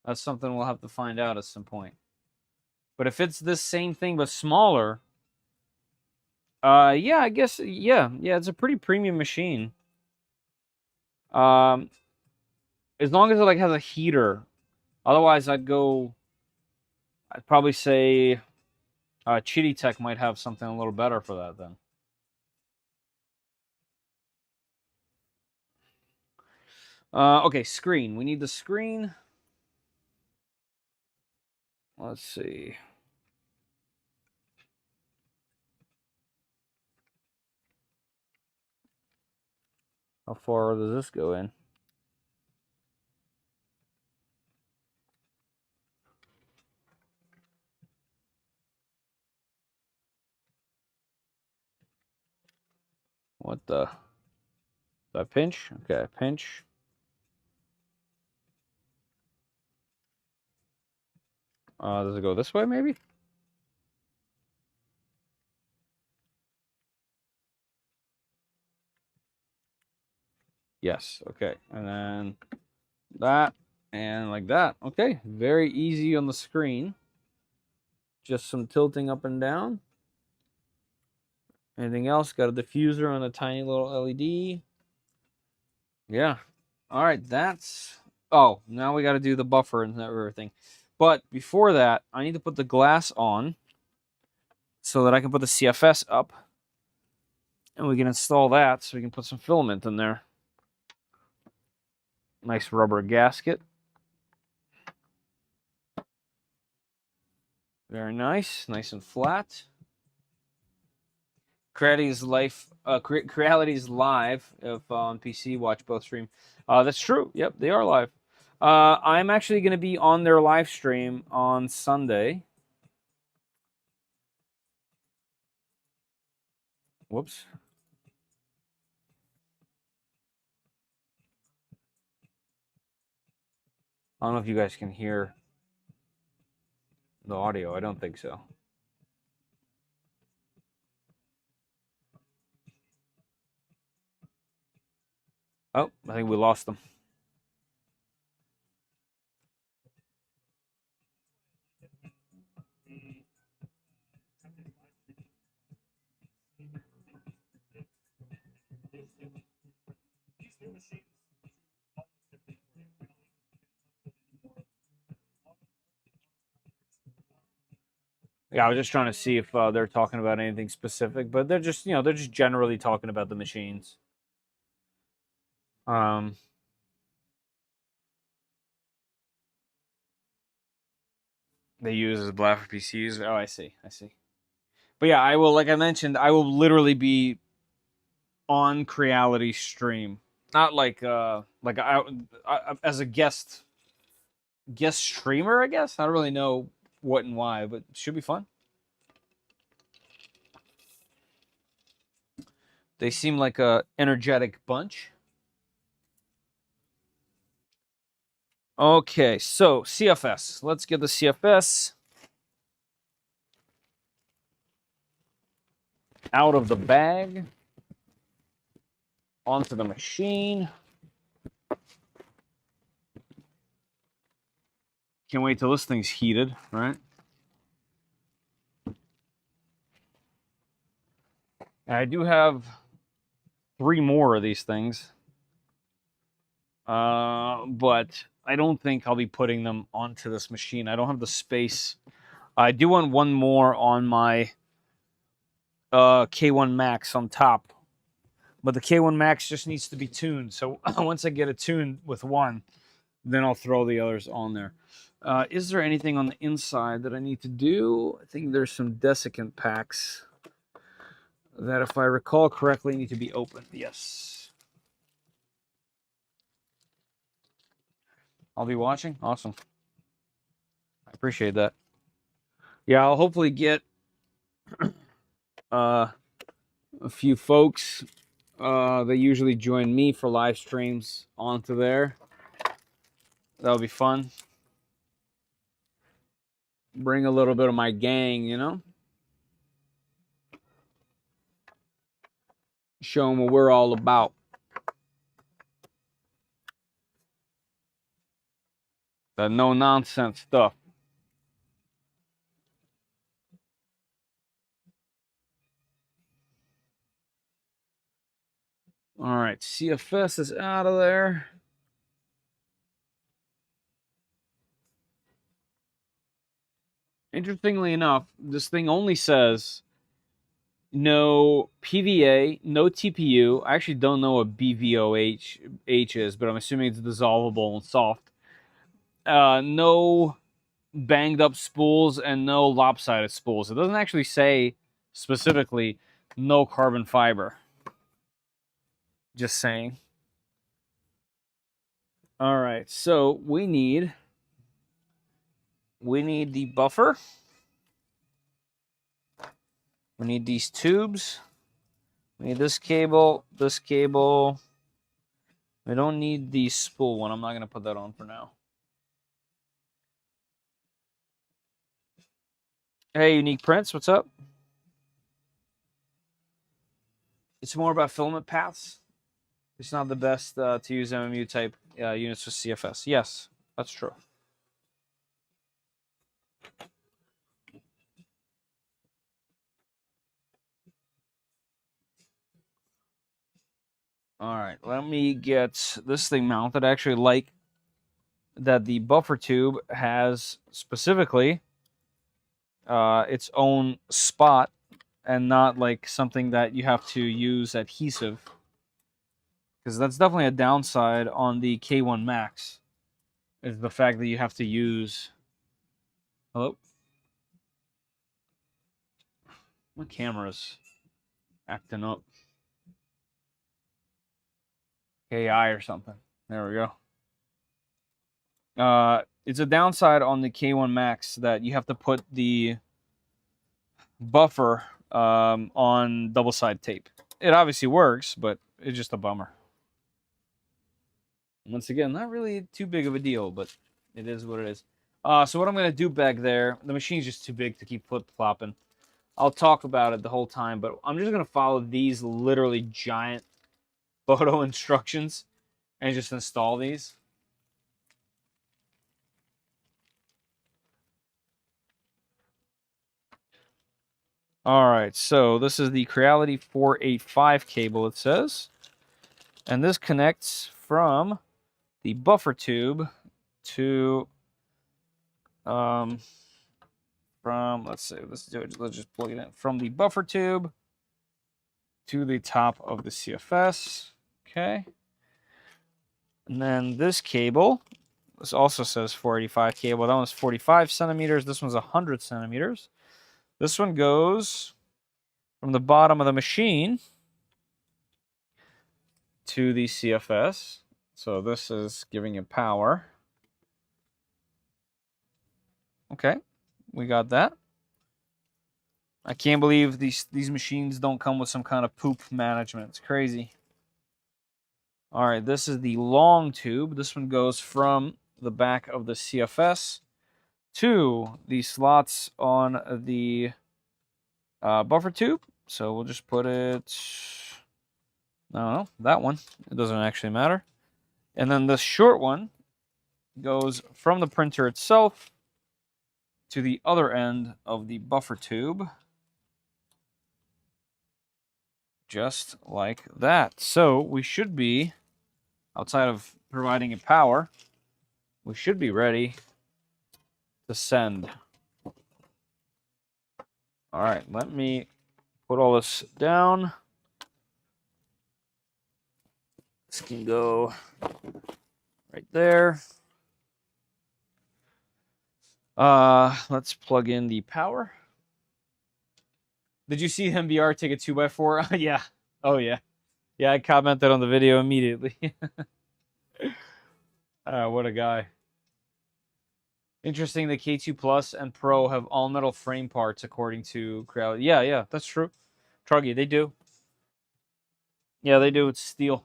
That's something we'll have to find out at some point. But if it's this same thing but smaller, yeah, I guess, yeah, it's a pretty premium machine. As long as it like has a heater. Otherwise, I'd probably say Chitty Tech might have something a little better for that then. Okay, screen. We need the screen. Let's see. How far does this go in? What the? Did I pinch? Okay, pinch. Does it go this way, maybe? Yes, okay. And then that, and like that. Okay, very easy on the screen. Just some tilting up and down. Anything else? Got a diffuser on a tiny little LED. Yeah. All right, that's... Oh, now we got to do the buffer and everything. But before that, I need to put the glass on so that I can put the CFS up. And we can install that so we can put some filament in there. Nice rubber gasket. Very nice. Nice and flat. Creality's live if on PC. Watch both stream. That's true. Yep, they are live. I'm actually going to be on their live stream on Sunday. Whoops. I don't know if you guys can hear the audio. I don't think so. Oh, I think we lost them. Yeah, I was just trying to see if they're talking about anything specific, but they're just, they're just generally talking about the machines. They use as Blaffer PCs. Oh, I see. But yeah, I will, like I mentioned, I will literally be on Creality stream, not like as a guest streamer, I guess. I don't really know what and why, but it should be fun. They seem like a energetic bunch. Okay, so CFS. Let's get the CFS out of the bag onto the machine. Can't wait till this thing's heated, right? I do have 3 more of these things. But I don't think I'll be putting them onto this machine. I don't have the space. I do want one more on my K1 Max on top. But the K1 Max just needs to be tuned. So once I get it tuned with one, then I'll throw the others on there. Is there anything on the inside that I need to do? I think there's some desiccant packs that, if I recall correctly, need to be opened. Yes. I'll be watching. Awesome. I appreciate that. Yeah, I'll hopefully get a few folks that usually join me for live streams onto there. That'll be fun. Bring a little bit of my gang, Show them what we're all about. The no-nonsense stuff. All right, CFS is out of there. Interestingly enough, this thing only says no PVA, no TPU. I actually don't know what BVOH is, but I'm assuming it's dissolvable and soft. No banged up spools and no lopsided spools. It doesn't actually say specifically no carbon fiber. Just saying. All right, so we need the buffer. We need these tubes. We need this cable, this cable. We don't need the spool one. I'm not going to put that on for now. Hey, Unique Prince, what's up? It's more about filament paths. It's not the best to use MMU type units with CFS. Yes, that's true. All right, let me get this thing mounted. I actually like that the buffer tube has specifically its own spot and not like something that you have to use adhesive, because that's definitely a downside on the K1 Max, is the fact that you have to use... Hello? My camera's acting up. AI or something. There we go. It's a downside on the K1 Max that you have to put the buffer on double-side tape. It obviously works, but it's just a bummer. Once again, not really too big of a deal, but it is what it is. So what I'm going to do back there, the machine's just too big to keep flip-flopping. I'll talk about it the whole time, but I'm just going to follow these literally giant photo instructions and just install these. All right, so this is the Creality 485 cable, it says. And this connects from the buffer tube to, let's just plug it in. From the buffer tube to the top of the CFS, okay? And then this cable, this also says 485 cable. That one's 45 centimeters. This one's 100 centimeters. This one goes from the bottom of the machine to the CFS. So this is giving it power. Okay, we got that. I can't believe these machines don't come with some kind of poop management. It's crazy. All right, this is the long tube. This one goes from the back of the CFS to the slots on the buffer tube. So we'll just put it, no, that one. It doesn't actually matter. And then the short one goes from the printer itself to the other end of the buffer tube. Just like that. So we should be, outside of providing it power, we should be ready to send. All right, let me put all this down. This can go right there. Let's plug in the power. Did you see him VR take a 2x4? Yeah. Oh, yeah. Yeah, I commented on the video immediately. What a guy. Interesting, the K2 Plus and Pro have all-metal frame parts, according to Creality. Yeah, that's true. Truggy, they do. Yeah, they do. It's steel.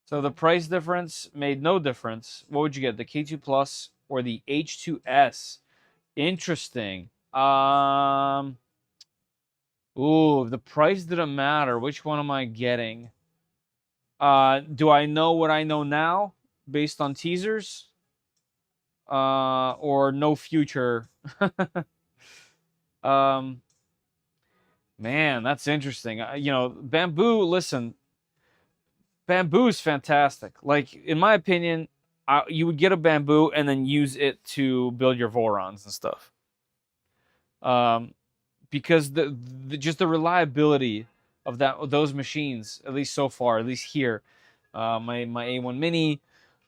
So the price difference made no difference. What would you get, the K2 Plus or the H2S? Interesting. Ooh, the price didn't matter. Which one am I getting? Do I know what I know now based on teasers? Or no future? Man, that's interesting. You know, bamboo, listen, bamboo is fantastic. Like, in my opinion, you would get a bamboo and then use it to build your Vorons and stuff. Because just the reliability of those machines, at least so far, at least here, my A1 Mini,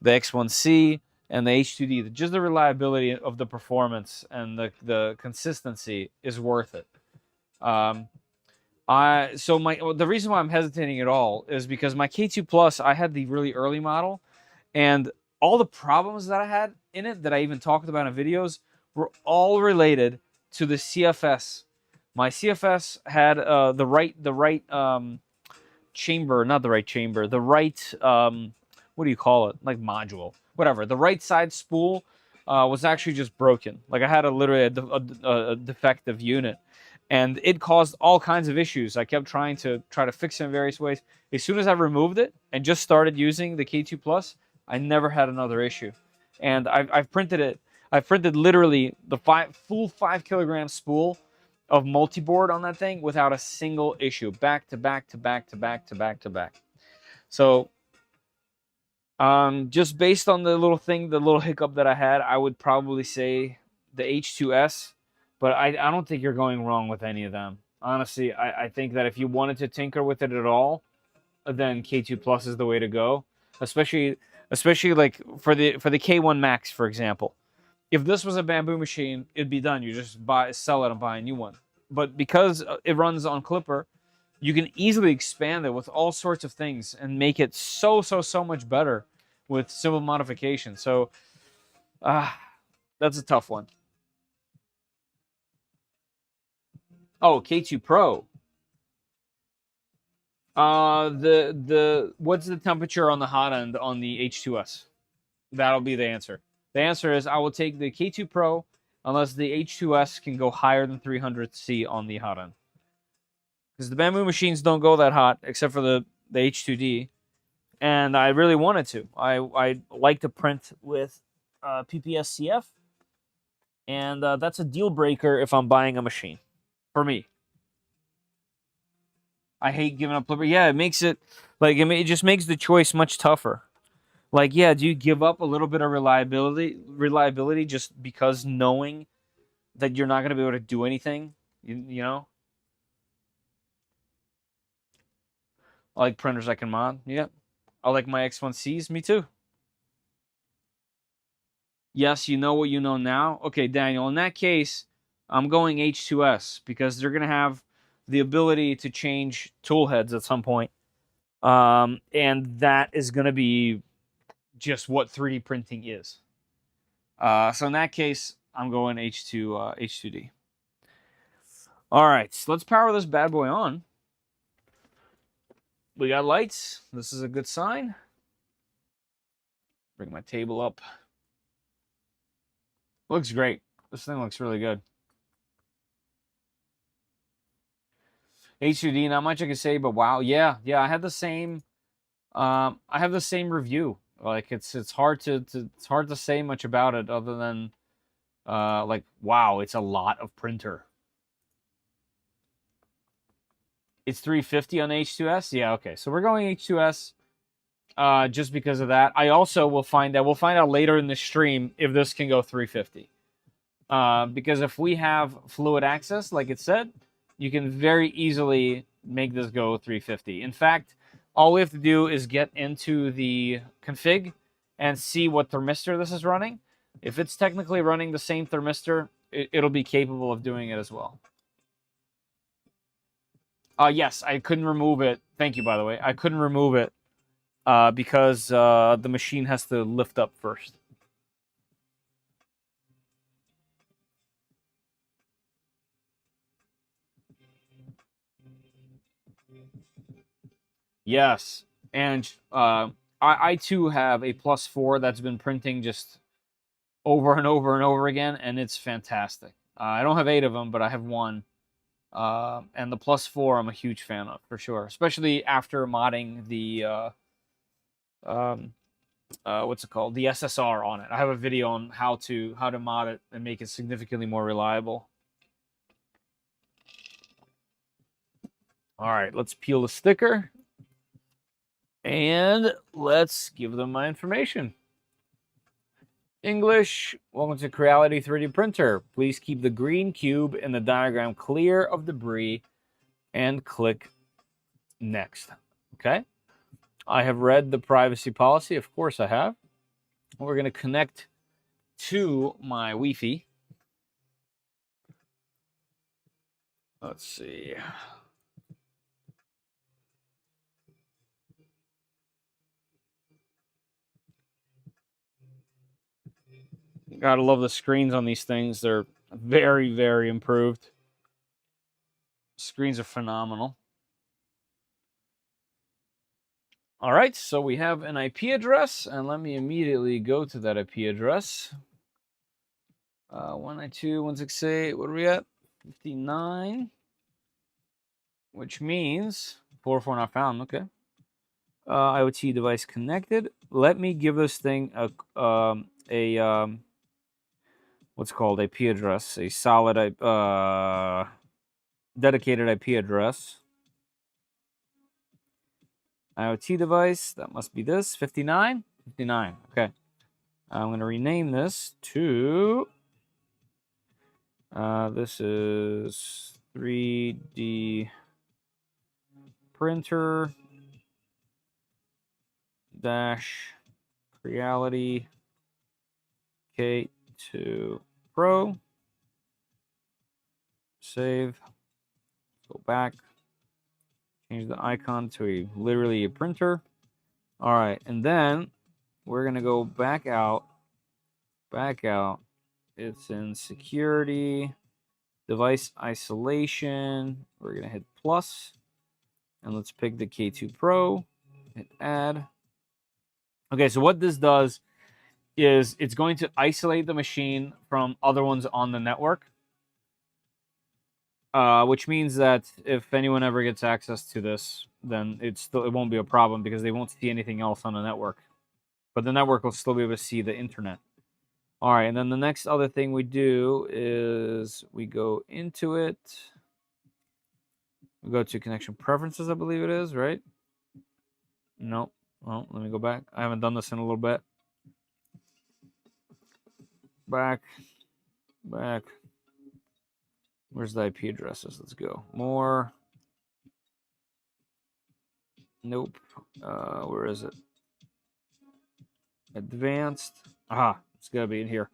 the X1C, and the H2D, just the reliability of the performance and the consistency is worth it. The reason why I'm hesitating at all is because my K2 Plus, I had the really early model, and all the problems that I had in it that I even talked about in videos were all related to the CFS. My CFS had the right chamber, not the right chamber, the right what do you call it? Like module, whatever. The right side spool was actually just broken. Like I had literally a defective unit, and it caused all kinds of issues. I kept trying to fix it in various ways. As soon as I removed it and just started using the K2 Plus, I never had another issue. And I've printed it. I've printed literally the full 5 kilogram spool of multi-board on that thing without a single issue, back to back to back to back to back to back. So just based on the little hiccup that I had, I would probably say the H2S, but I don't think you're going wrong with any of them. Honestly, I think that if you wanted to tinker with it at all, then K2 Plus is the way to go. Especially like for the K1 Max, for example. If this was a bamboo machine, it'd be done. You just sell it and buy a new one. But because it runs on Clipper, you can easily expand it with all sorts of things and make it so much better with simple modification. So that's a tough one. Oh, K2 Pro. What's the temperature on the hot end on the H2S? That'll be the answer. The answer is I will take the K2 Pro unless the H2S can go higher than 300 C on the hot end. Because the bamboo machines don't go that hot except for the H2D. And I really wanted to. I like to print with PPS-CF. And that's a deal breaker if I'm buying a machine. For me. I hate giving up Clipper. Yeah, it makes it like it just makes the choice much tougher. Like, yeah, do you give up a little bit of reliability just because knowing that you're not going to be able to do anything? You know? I like printers I can mod. Yeah. I like my X1Cs. Me too. Yes, you know what you know now. Okay, Daniel, in that case, I'm going H2S because they're going to have the ability to change tool heads at some point. And that is going to be just what 3D printing is. So in that case, I'm going H2D. All right, so let's power this bad boy on. We got lights. This is a good sign. Bring my table up. Looks great. This thing looks really good. H2D, not much I can say, but wow, yeah, I had the same. I have the same review. Like it's hard to say much about it other than like wow, it's a lot of printer. It's 350 on H2S. Yeah, okay. So we're going H2S just because of that. I also will find out. We'll find out later in the stream if this can go 350. Because if we have fluid access, like it said, you can very easily make this go 350. In fact, all we have to do is get into the config and see what thermistor this is running. If it's technically running the same thermistor, it'll be capable of doing it as well. Yes, I couldn't remove it. Thank you, by the way. I couldn't remove it because the machine has to lift up first. Yes, and I too have a +4 that's been printing just over and over and over again, and it's fantastic. I don't have 8 of them, but I have 1. And the +4 I'm a huge fan of, for sure. Especially after modding the, what's it called? The SSR on it. I have a video on how to mod it and make it significantly more reliable. All right, let's peel the sticker. And let's give them my information. English, welcome to Creality 3D Printer. Please keep the green cube in the diagram clear of debris and click Next. Okay. I have read the privacy policy. Of course I have. We're going to connect to my Wi-Fi. Let's see. Gotta love the screens on these things. They're very, very improved. Screens are phenomenal. All right, so we have an IP address, and let me immediately go to that IP address. 192.168, what are we at? 59, which means 404 not found, okay. IoT device connected. Let me give this thing a what's called IP address, a solid dedicated IP address. IoT device, that must be this, 59? 59, okay. I'm going to rename this to, this is 3D printer dash Creality K2 Pro. Save. Go back. Change the icon to literally a printer. All right, and then we're gonna go back out. Back out. It's in security, device isolation. We're gonna hit plus, and let's pick the K2 Pro. Hit add. Okay, so what this does is it's going to isolate the machine from other ones on the network, which means that if anyone ever gets access to this, then it won't be a problem because they won't see anything else on the network. But the network will still be able to see the internet. All right, and then the next other thing we do is we go into it. We go to connection preferences, I believe it is, right? No. Well, let me go back. I haven't done this in a little bit. Back. Where's the IP addresses? Let's go. More. Nope. Where is it? Advanced. Aha, it's gotta be in here.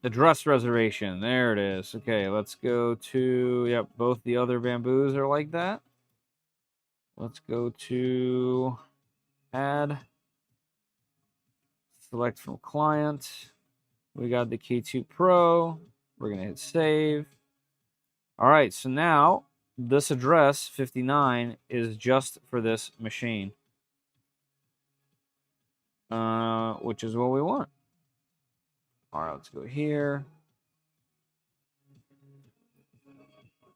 Address reservation. There it is. Okay, let's go to, yep, both the other bamboos are like that. Let's go to add. Select from client. We got the K2 Pro. We're going to hit save. All right, so now this address, 59, is just for this machine, which is what we want. All right, let's go here.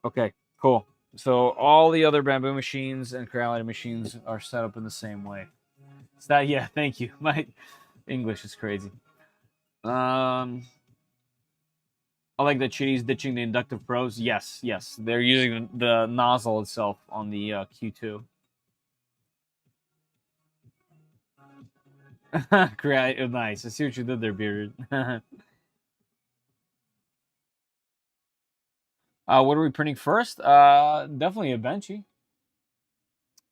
Okay, cool. So all the other bamboo machines and Creality machines are set up in the same way. Is that, yeah, thank you. My English is crazy. I like that Chitty's ditching the inductive pros. Yes. They're using the nozzle itself on the Q2. Great, nice. I see what you did there, Beard. What are we printing first? Definitely a Benchy.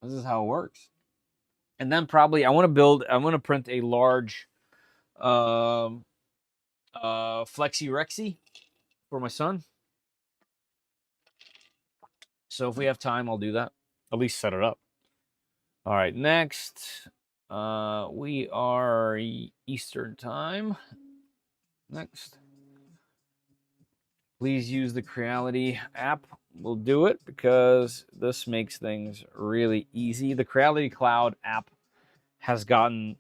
This is how it works. And then probably I want to print a large Flexi Rexy for my son. So if we have time, I'll do that. At least set it up. All right, next. We are Eastern time. Next. Please use the Creality app. We'll do it because this makes things really easy. The Creality Cloud app has gotten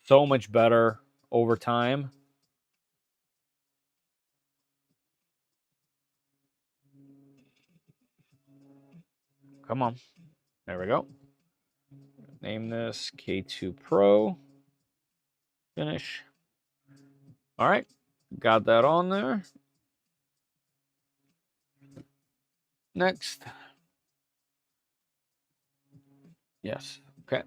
so much better over time. Come on. There we go. Name this K2 Pro. Finish. All right. Got that on there. Next. Yes. Okay.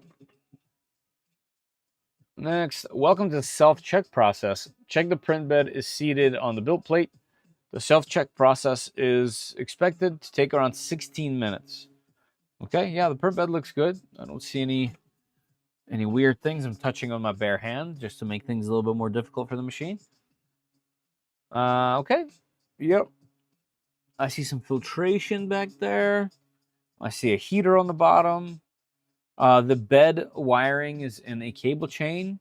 Next, welcome to the self-check process. Check the print bed is seated on the build plate. The self-check process is expected to take around 16 minutes. Okay, yeah, the print bed looks good. I don't see any Any weird things? I'm touching on my bare hand just to make things a little bit more difficult for the machine. Okay. Yep. I see some filtration back there. I see a heater on the bottom. The bed wiring is in a cable chain.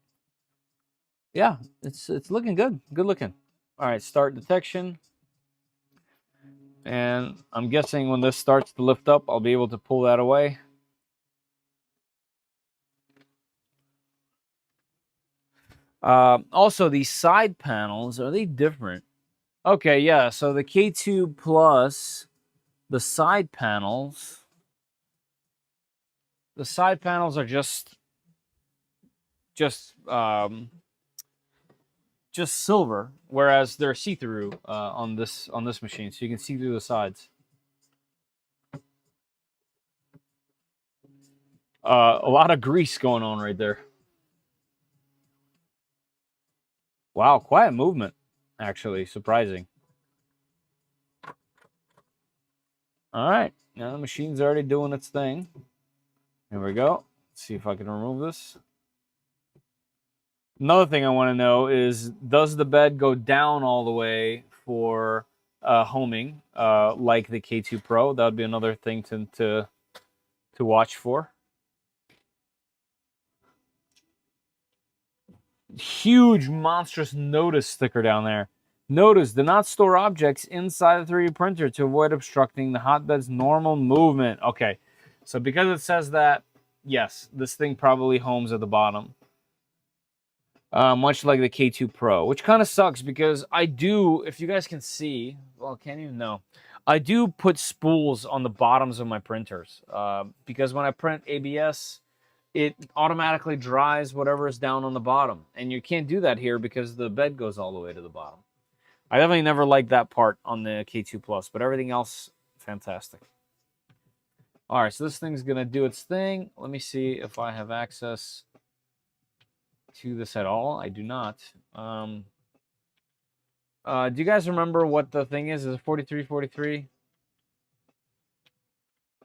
Yeah, it's looking good. Good looking. All right, start detection. And I'm guessing when this starts to lift up, I'll be able to pull that away. Also, these side panels, are they different? Okay, yeah, so the K2 Plus, the side panels are just silver, whereas they're see-through on this machine, so you can see through the sides. A lot of grease going on right there. Wow, quiet movement, actually, surprising. All right, now the machine's already doing its thing. Here we go. Let's see if I can remove this. Another thing I want to know is, does the bed go down all the way for homing, like the K2 Pro? That would be another thing to watch for. Huge, monstrous notice sticker down there. Notice, do not store objects inside the 3D printer to avoid obstructing the hotbed's normal movement. Okay, so because it says that, yes, this thing probably homes at the bottom. Much like the K2 Pro, which kind of sucks because I do, if you guys can see, well, can't even know. I do put spools on the bottoms of my printers because when I print ABS, it automatically dries whatever is down on the bottom. And you can't do that here because the bed goes all the way to the bottom. I definitely never liked that part on the K2 Plus, but everything else, fantastic. All right, so this thing's going to do its thing. Let me see if I have access to this at all. I do not. Do you guys remember what the thing is? Is it 4343?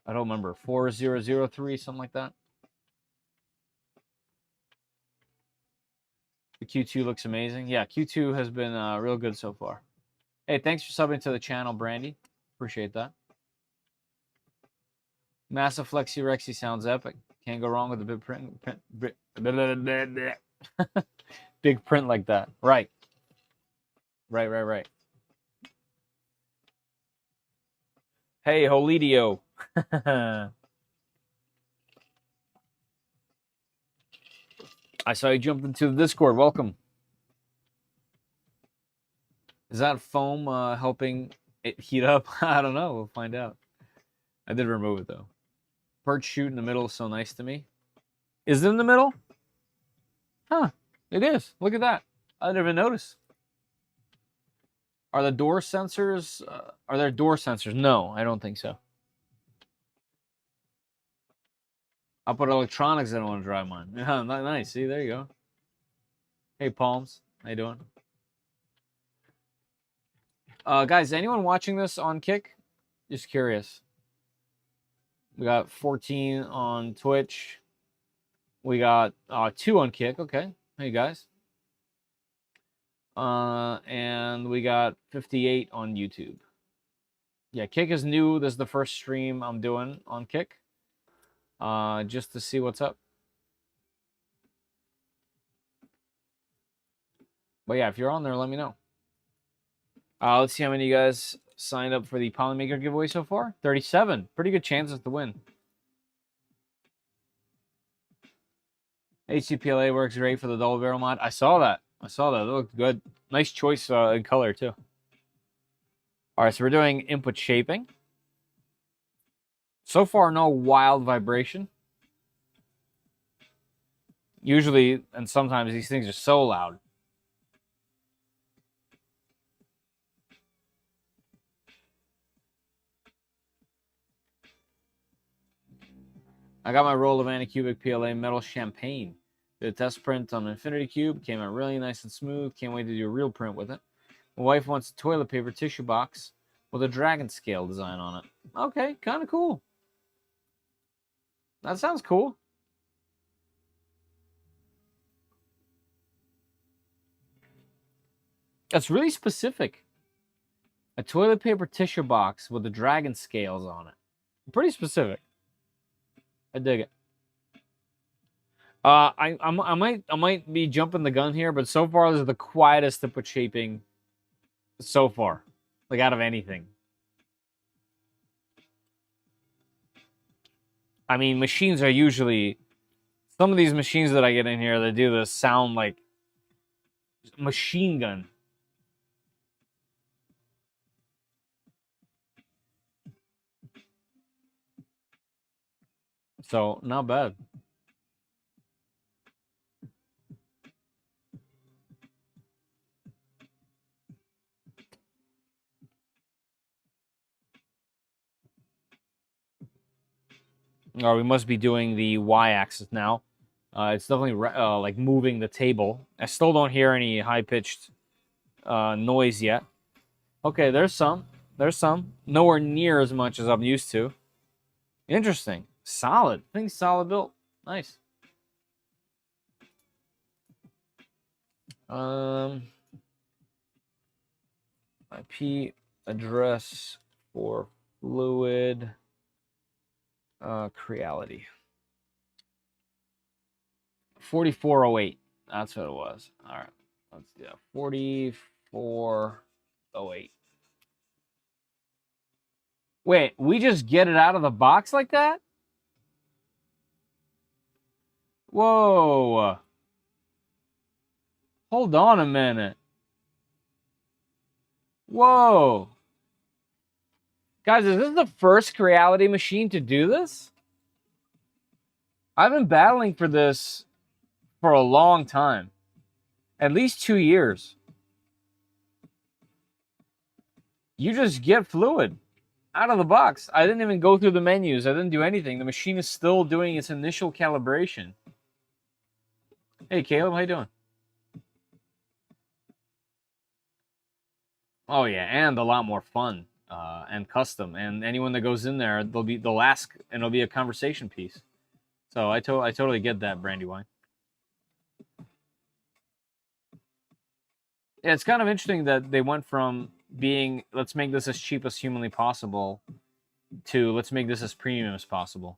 I don't remember. 4003, something like that. The Q2 looks amazing. Yeah, Q2 has been real good so far. Hey, thanks for subbing to the channel, Brandy. Appreciate that. Massive Flexi Rexy sounds epic. Can't go wrong with a big print. Big print like that. Right. Right. Hey, Holidio. I saw you jumped into the Discord. Welcome. Is that foam helping it heat up? I don't know. We'll find out. I did remove it, though. Perch shoot in the middle is so nice to me. Is it in the middle? Huh. It is. Look at that. I didn't even notice. Are the door sensors... are there door sensors? No, I don't think so. I'll put electronics. I don't want to drive mine. Yeah, nice. See, there you go. Hey, Palms. How you doing? Guys, anyone watching this on Kick? Just curious. We got 14 on Twitch. We got 2 on Kick. Okay. Hey, guys. And we got 58 on YouTube. Yeah, Kick is new. This is the first stream I'm doing on Kick. Just to see what's up. But yeah, if you're on there, let me know. Let's see how many of you guys signed up for the Polymaker giveaway so far. 37. Pretty good chances to win. HCPLA works great for the double barrel mod. I saw that. It looked good. Nice choice in color, too. All right, so we're doing input shaping. So far, no wild vibration. Usually, and sometimes these things are so loud. I got my roll of Anycubic PLA metal champagne. Did a test print on Infinity Cube. Came out really nice and smooth. Can't wait to do a real print with it. My wife wants a toilet paper tissue box with a dragon scale design on it. Okay, kind of cool. That sounds cool. That's really specific. A toilet paper tissue box with the dragon scales on it. Pretty specific. I dig it. I might be jumping the gun here, but so far this is the quietest input shaping so far, like out of anything. I mean, machines are usually, some of these machines that I get in here that do this sound like machine gun. So not bad. Or we must be doing the y-axis now. It's definitely like moving the table. I still don't hear any high-pitched noise yet. Okay, there's some. There's some. Nowhere near as much as I'm used to. Interesting. Solid. I think solid built. Nice. IP address for fluid Creality. 4408. That's what it was. All right. Let's do that. 4408. Wait, we just get it out of the box like that? Whoa. Hold on a minute. Whoa. Guys, is this the first Creality machine to do this? I've been battling for this for a long time. At least 2 years. You just get fluid out of the box. I didn't even go through the menus. I didn't do anything. The machine is still doing its initial calibration. Hey, Caleb, how you doing? Oh, yeah, and a lot more fun and custom. And anyone that goes in there, they'll ask, and it'll be a conversation piece. So I totally get that, Brandywine. Yeah, it's kind of interesting that they went from being, let's make this as cheap as humanly possible, to let's make this as premium as possible.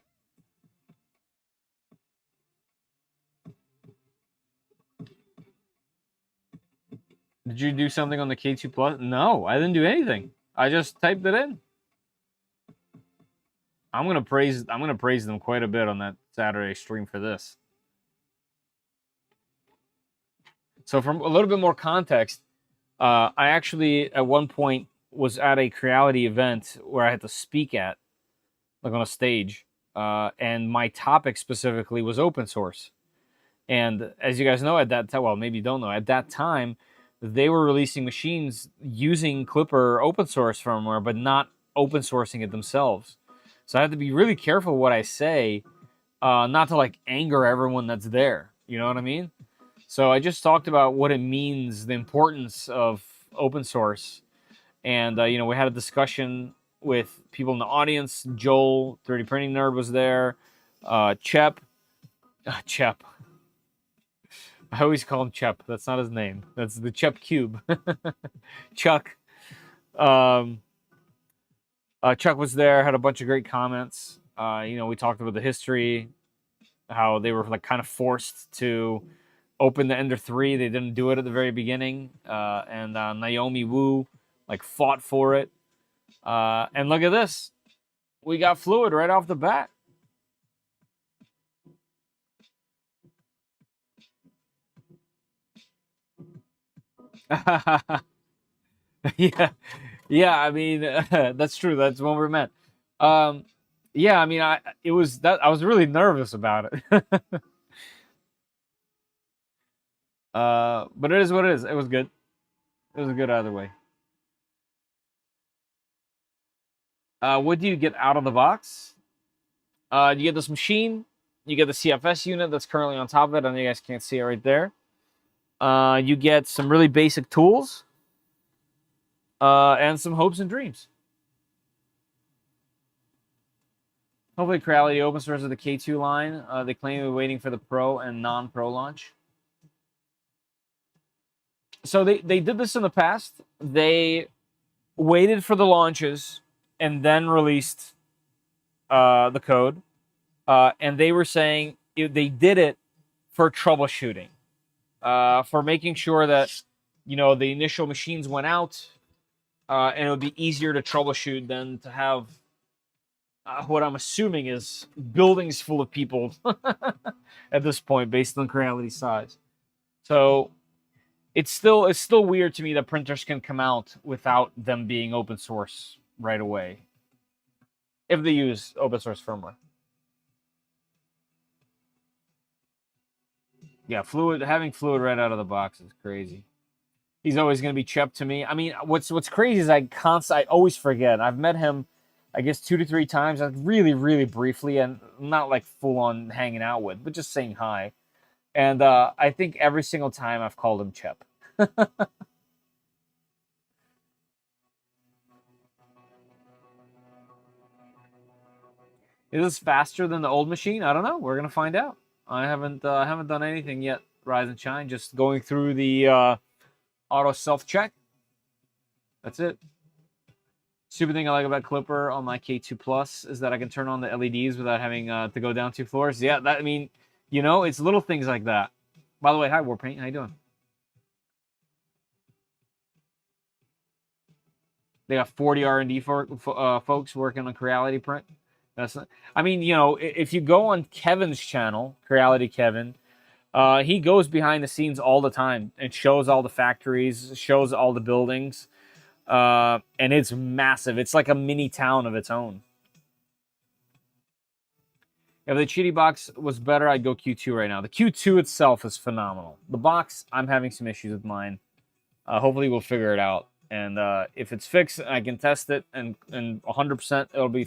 Did you do something on the K2 Plus? No, I didn't do anything. I just typed it in. I'm gonna praise them quite a bit on that Saturday stream for this. So from a little bit more context, I actually at one point was at a Creality event where I had to speak at, like on a stage, and my topic specifically was open source. And as you guys know, at that time, well, maybe you don't know, at that time, they were releasing machines using Clipper open source firmware, but not open sourcing it themselves. So I have to be really careful what I say, not to like anger everyone that's there. You know what I mean? So I just talked about what it means, the importance of open source. And, you know, we had a discussion with people in the audience. Joel, 3D Printing Nerd, was there. Chep. Chep. I always call him Chep. That's not his name. That's the Chep Cube. Chuck. Chuck was there, had a bunch of great comments. You know, we talked about the history, how they were like kind of forced to open the Ender 3. They didn't do it at the very beginning. And Naomi Wu like fought for it. And look at this. We got fluid right off the bat. Yeah. I mean, that's true. That's when we're met. Yeah. I mean, I was really nervous about it. But it is what it is. It was good. It was good either way. What do you get out of the box? You get this machine. You get the CFS unit that's currently on top of it. I know you guys can't see it right there. You get some really basic tools. And some hopes and dreams. Hopefully Creality open sources the K2 line. They claim they're waiting for the Pro and non-Pro launch. So they did this in the past. They waited for the launches and then released the code. And they were saying they did it for troubleshooting, for making sure that, you know, the initial machines went out, and it would be easier to troubleshoot than to have what I'm assuming is buildings full of people at this point, based on Creality size. So it's still weird to me that printers can come out without them being open source right away, if they use open source firmware. Yeah, having fluid right out of the box is crazy. He's always going to be Chep to me. I mean, what's crazy is I always forget. I've met him, I guess, 2 to 3 times, really, really briefly, and not like full on hanging out with, but just saying hi. And I think every single time I've called him Chep. Is this faster than the old machine? I don't know. We're gonna find out. I haven't done anything yet. Rise and shine. Just going through the auto self check. That's it. Super thing I like about Clipper on my K2 Plus is that I can turn on the LEDs without having to go down 2 floors. Yeah, I mean, you know, it's little things like that. By the way, hi Warpaint, how you doing? They got 40 R&D folks working on Creality print. That's not, I mean, you know, if you go on Kevin's channel, Creality Kevin, he goes behind the scenes all the time and shows all the factories, shows all the buildings, and it's massive. It's like a mini town of its own. If the Cheaty box was better, I'd go Q2 right now. The Q2 itself is phenomenal. The box, I'm having some issues with mine. Hopefully we'll figure it out. And if it's fixed, I can test it, and 100% it'll be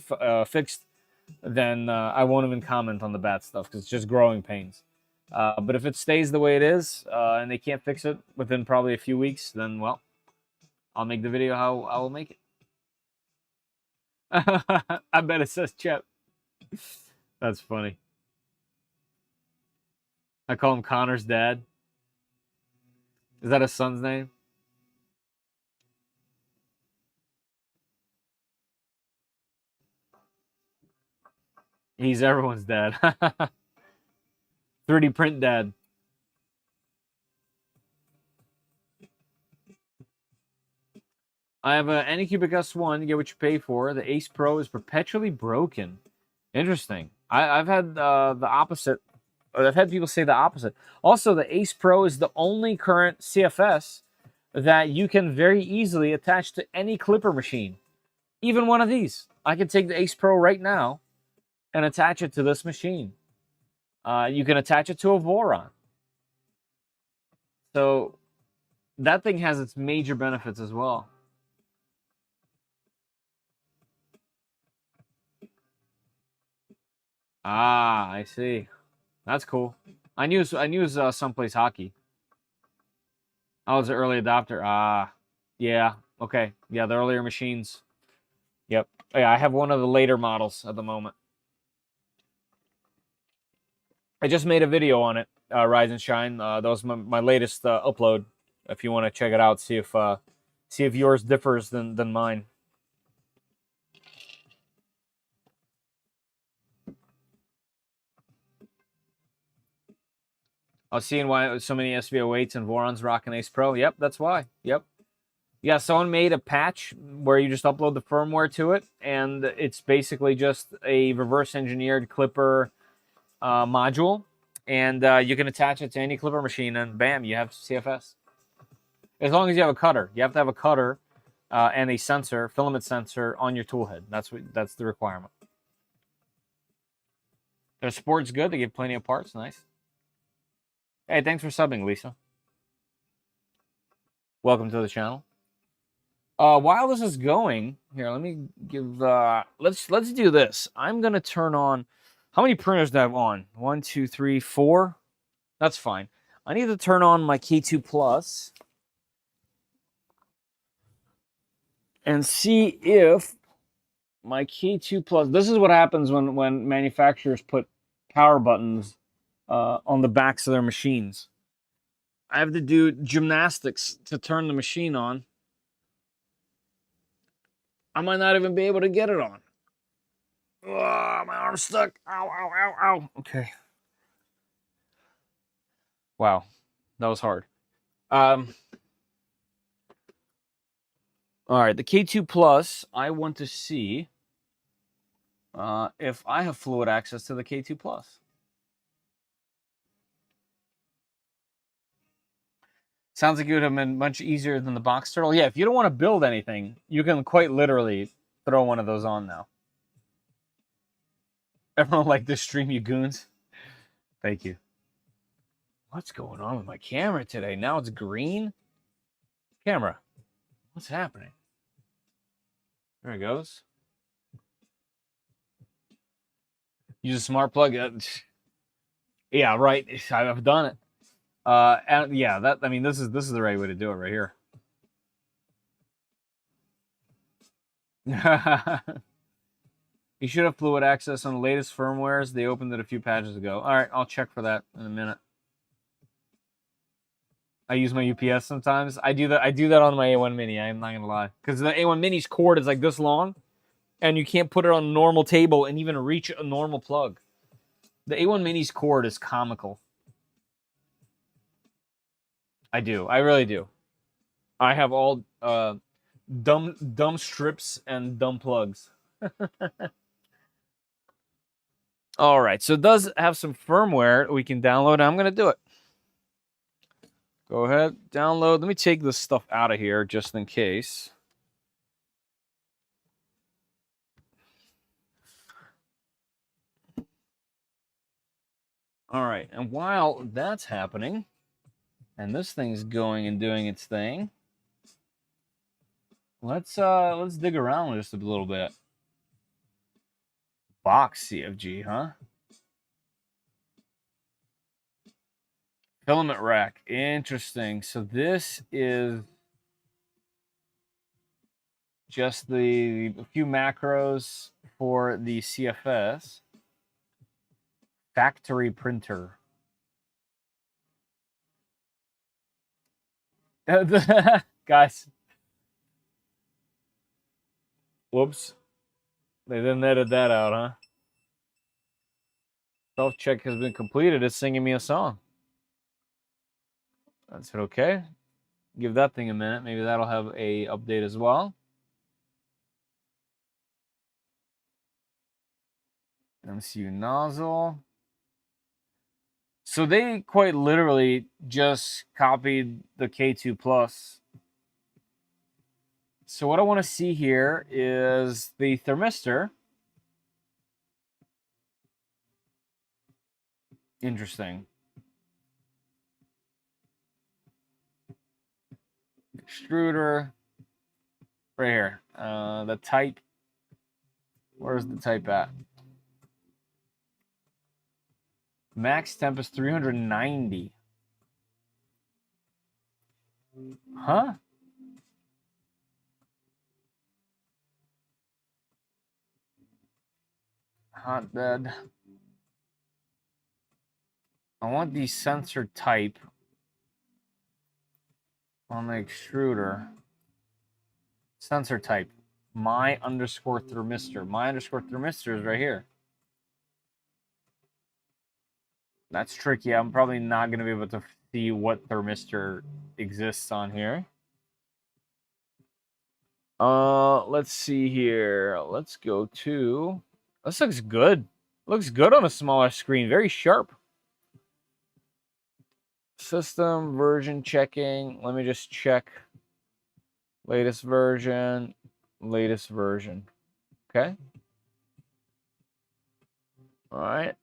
fixed, then I won't even comment on the bad stuff because it's just growing pains. But if it stays the way it is, and they can't fix it within probably a few weeks, then, well, I'll make the video how I will make it. I bet it says Chep. That's funny. I call him Connor's dad. Is that his son's name? He's everyone's dad. 3D print dad. I have an Anycubic S1. You get what you pay for. The Ace Pro is perpetually broken. Interesting. I've had the opposite. I've had people say the opposite. Also, the Ace Pro is the only current CFS that you can very easily attach to any Clipper machine. Even one of these. I can take the Ace Pro right now and attach it to this machine. You can attach it to a Voron. So that thing has its major benefits as well. Ah, I see. That's cool. I knew it was someplace hockey. I was an early adopter. Ah, yeah. Okay. Yeah, the earlier machines. Yep. Yeah, I have one of the later models at the moment. I just made a video on it, Rise and Shine. That was my latest upload. If you want to check it out, see if yours differs than mine. I was seeing why so many SV08s and Vorons rocking Ace Pro. Yep, that's why. Yep. Yeah, someone made a patch where you just upload the firmware to it, and it's basically just a reverse-engineered Clipper module, and you can attach it to any Clipper machine, and bam, you have CFS. As long as you have a cutter. You have to have a cutter and a sensor, filament sensor, on your toolhead. That's the requirement. Their support's good. They give plenty of parts. Nice. Hey, thanks for subbing, Lisa. Welcome to the channel. While this is going, here, let me give. Let's do this. I'm gonna turn on. How many printers do I have on? 1, 2, 3, 4. That's fine. I need to turn on my K2 Plus and see if my K2 Plus. This is what happens when manufacturers put power buttons on the backs of their machines. I have to do gymnastics to turn the machine on. I might not even be able to get it on. Oh, my arm's stuck. Ow, ow, ow, ow. Okay. Wow. That was hard. All right, the K2 Plus, I want to see if I have fluid access to the K2 Plus. Sounds like it would have been much easier than the box turtle. Yeah, if you don't want to build anything, you can quite literally throw one of those on now. Everyone like this stream, you goons. Thank you. What's going on with my camera today? Now it's green. Camera, what's happening? There it goes. Use a smart plug. Yeah, right. I've done it. And yeah, that I mean, this is the right way to do it right here. You should have fluid access on the latest firmwares. They opened it a few patches ago. All right, I'll check for that in a minute. I use my UPS sometimes. I do that on my A1 Mini. I'm not gonna lie, because the A1 Mini's cord is like this long, and you can't put it on a normal table and even reach a normal plug. The A1 Mini's cord is comical. I do. I really do. I have all dumb strips and dumb plugs. All right, so it does have some firmware we can download. I'm going to do it. Go ahead, download. Let me take this stuff out of here just in case. All right, and while that's happening, and this thing's going and doing its thing, let's dig around just a little bit. Box CFG, huh? Filament rack, interesting. So this is just a few macros for the CFS. Factory printer. Guys. Whoops. They didn't edit that out, huh? Self-check has been completed. It's singing me a song. That's it, okay. Give that thing a minute. Maybe that'll have a update as well. MCU nozzle. So they quite literally just copied the K2 Plus. So what I want to see here is the thermistor. Interesting. Extruder. Right here. The type. Where's the type at? Max temp is 390. Huh? Hotbed. I want the sensor type on the extruder. Sensor type. My underscore thermistor. My underscore thermistor is right here. That's tricky. I'm probably not going to be able to see what thermistor exists on here. Let's see here. Let's go to... This looks good. Looks good on a smaller screen. Very sharp. System version checking. Let me just check. Latest version. Latest version. Okay. All right.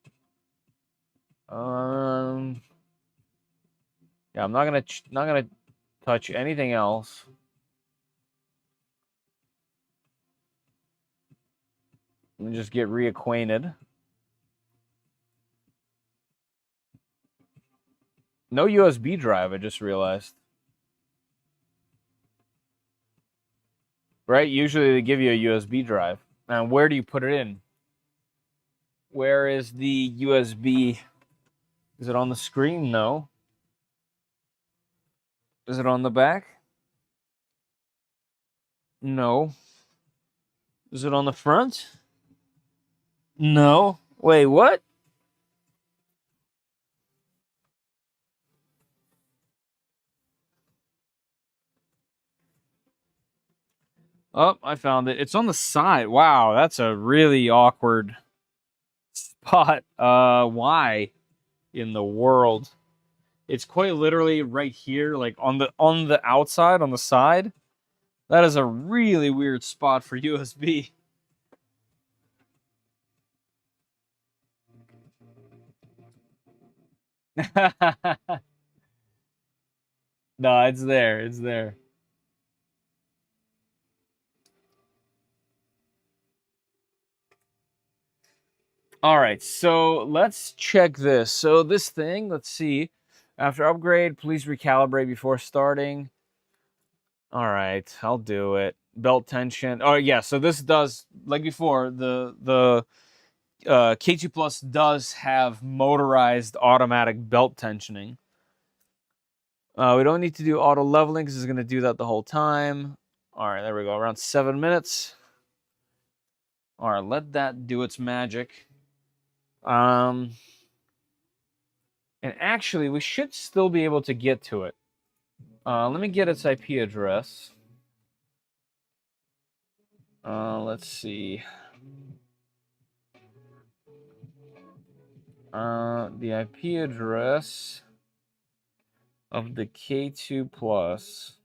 Yeah, I'm not gonna touch anything else. Let me just get reacquainted. No USB drive, I just realized. Right? Usually they give you a USB drive. And where do you put it in? Where is the USB? Is it on the screen? No. Is it on the back? No. Is it on the front? No. Wait, what? Oh, I found it. It's on the side. Wow, that's a really awkward spot. Why in the world? It's quite literally right here, like on the outside, on the side. That is a really weird spot for USB. No, it's there. It's there. All right, so let's check this. So this thing, let's see. After upgrade, please recalibrate before starting. All right, I'll do it. Belt tension. Oh yeah, so this does, like before, the K2 Plus does have motorized automatic belt tensioning. We don't need to do auto leveling because it's going to do that the whole time. All right, there we go. Around 7 minutes. All right, let that do its magic. And actually, we should still be able to get to it. Let me get its IP address. Let's see. The IP address of the K2 Plus.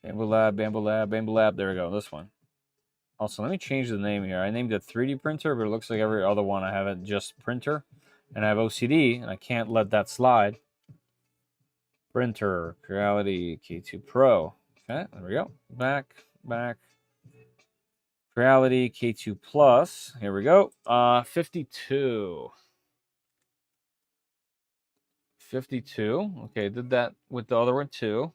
Bamboo Lab, Bamboo Lab, Bamboo Lab. There we go. This one. Also, let me change the name here. I named it 3D printer, but it looks like every other one I have it just printer. And I have OCD, and I can't let that slide. Printer, Creality K2 Pro. Okay, there we go. Back. Creality K2 Plus. Here we go. 52. 52. Okay, did that with the other one too.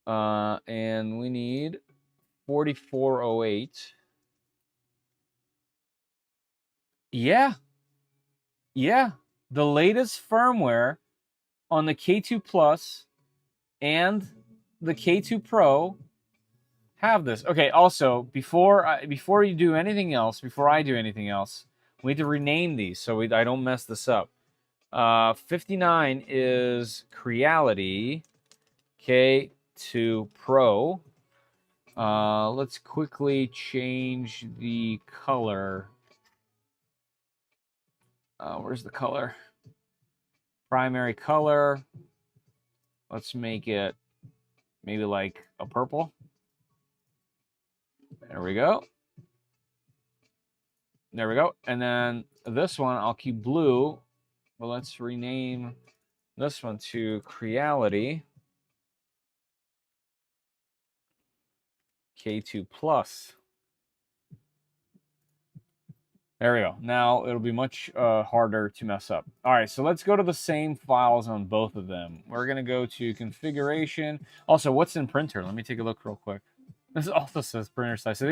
And we need 4408. Yeah. The latest firmware on the K2 Plus and the K2 Pro have this. Okay, also, before you do anything else, before I do anything else, we need to rename these so I don't mess this up. 59 is Creality K2 Pro. Let's quickly change the color. Where's the color? Primary color. Let's make it maybe like a purple. There we go. There we go. And then this one, I'll keep blue. But let's rename this one to Creality K2 Plus. There we go. Now it'll be much harder to mess up. All right, so let's go to the same files on both of them. We're going to go to configuration. Also, what's in printer? Let me take a look real quick. This also says printer size. So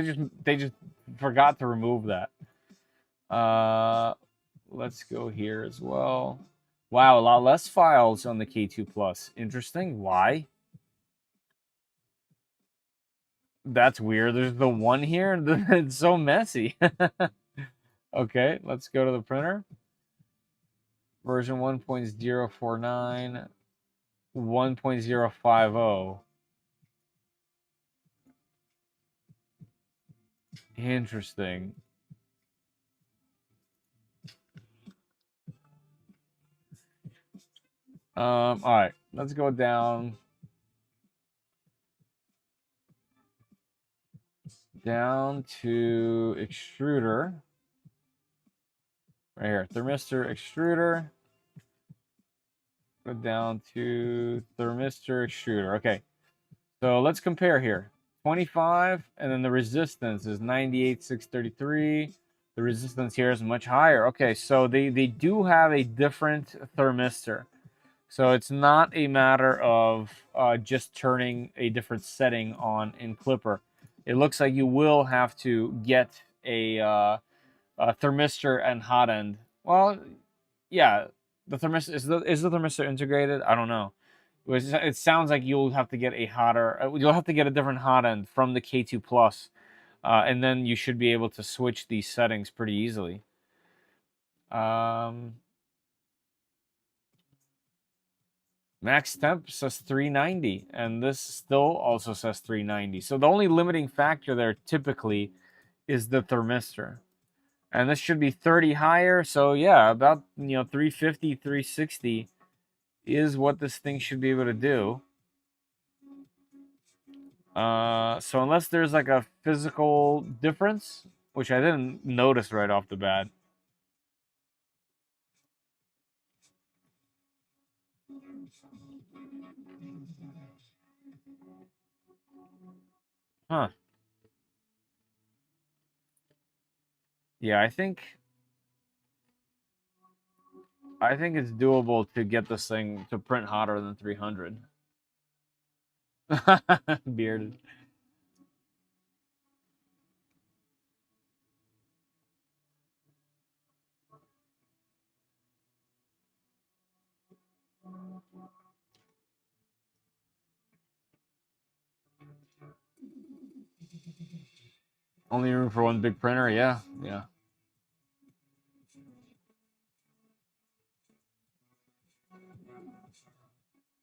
they just forgot to remove that. Let's go here as well. Wow, a lot less files on the K2 Plus. Interesting. Why? That's weird. There's the one here. It's so messy. Okay, let's go to the printer. Version 1.049, 1.050. Interesting. All right, let's go down to extruder. Right here, thermistor, extruder. Go down to thermistor, extruder. Okay, so let's compare here. 25, and then the resistance is 98,633. The resistance here is much higher. Okay, so they do have a different thermistor. So it's not a matter of just turning a different setting on in Clipper. It looks like you will have to get a thermistor and hot end. Well, yeah, the thermistor is the thermistor integrated? I don't know. It sounds like you'll have to get a hotter. You'll have to get a different hot end from the K2 Plus, and then you should be able to switch these settings pretty easily. Max temp says 390, and this still also says 390. So the only limiting factor there typically is the thermistor. And this should be 30 higher, so yeah, about 350, 360 is what this thing should be able to do. So unless there's like a physical difference, which I didn't notice right off the bat. Huh. Yeah, I think it's doable to get this thing to print hotter than 300. Bearded. Only room for one big printer, yeah.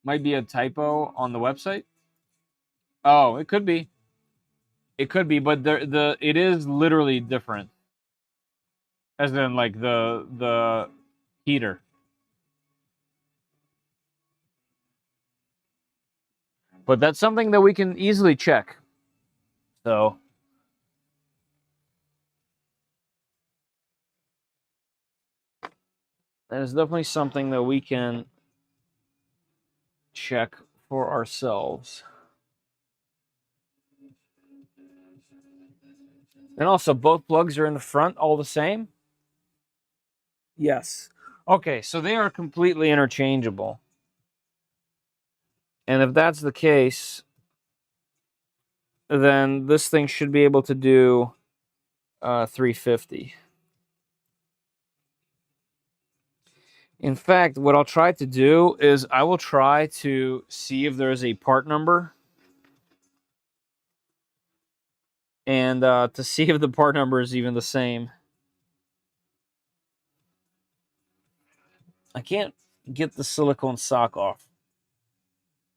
Might be a typo on the website. Oh, it could be. It could be, but it is literally different. As in like the heater. But that's something that we can easily check. So that is definitely something that we can check for ourselves. And also, both plugs are in the front all the same? Yes. Okay, so they are completely interchangeable. And if that's the case, then this thing should be able to do 350. In fact, what I'll try to do is I will try to see if there's a part number. And to see if the part number is even the same. I can't get the silicone sock off.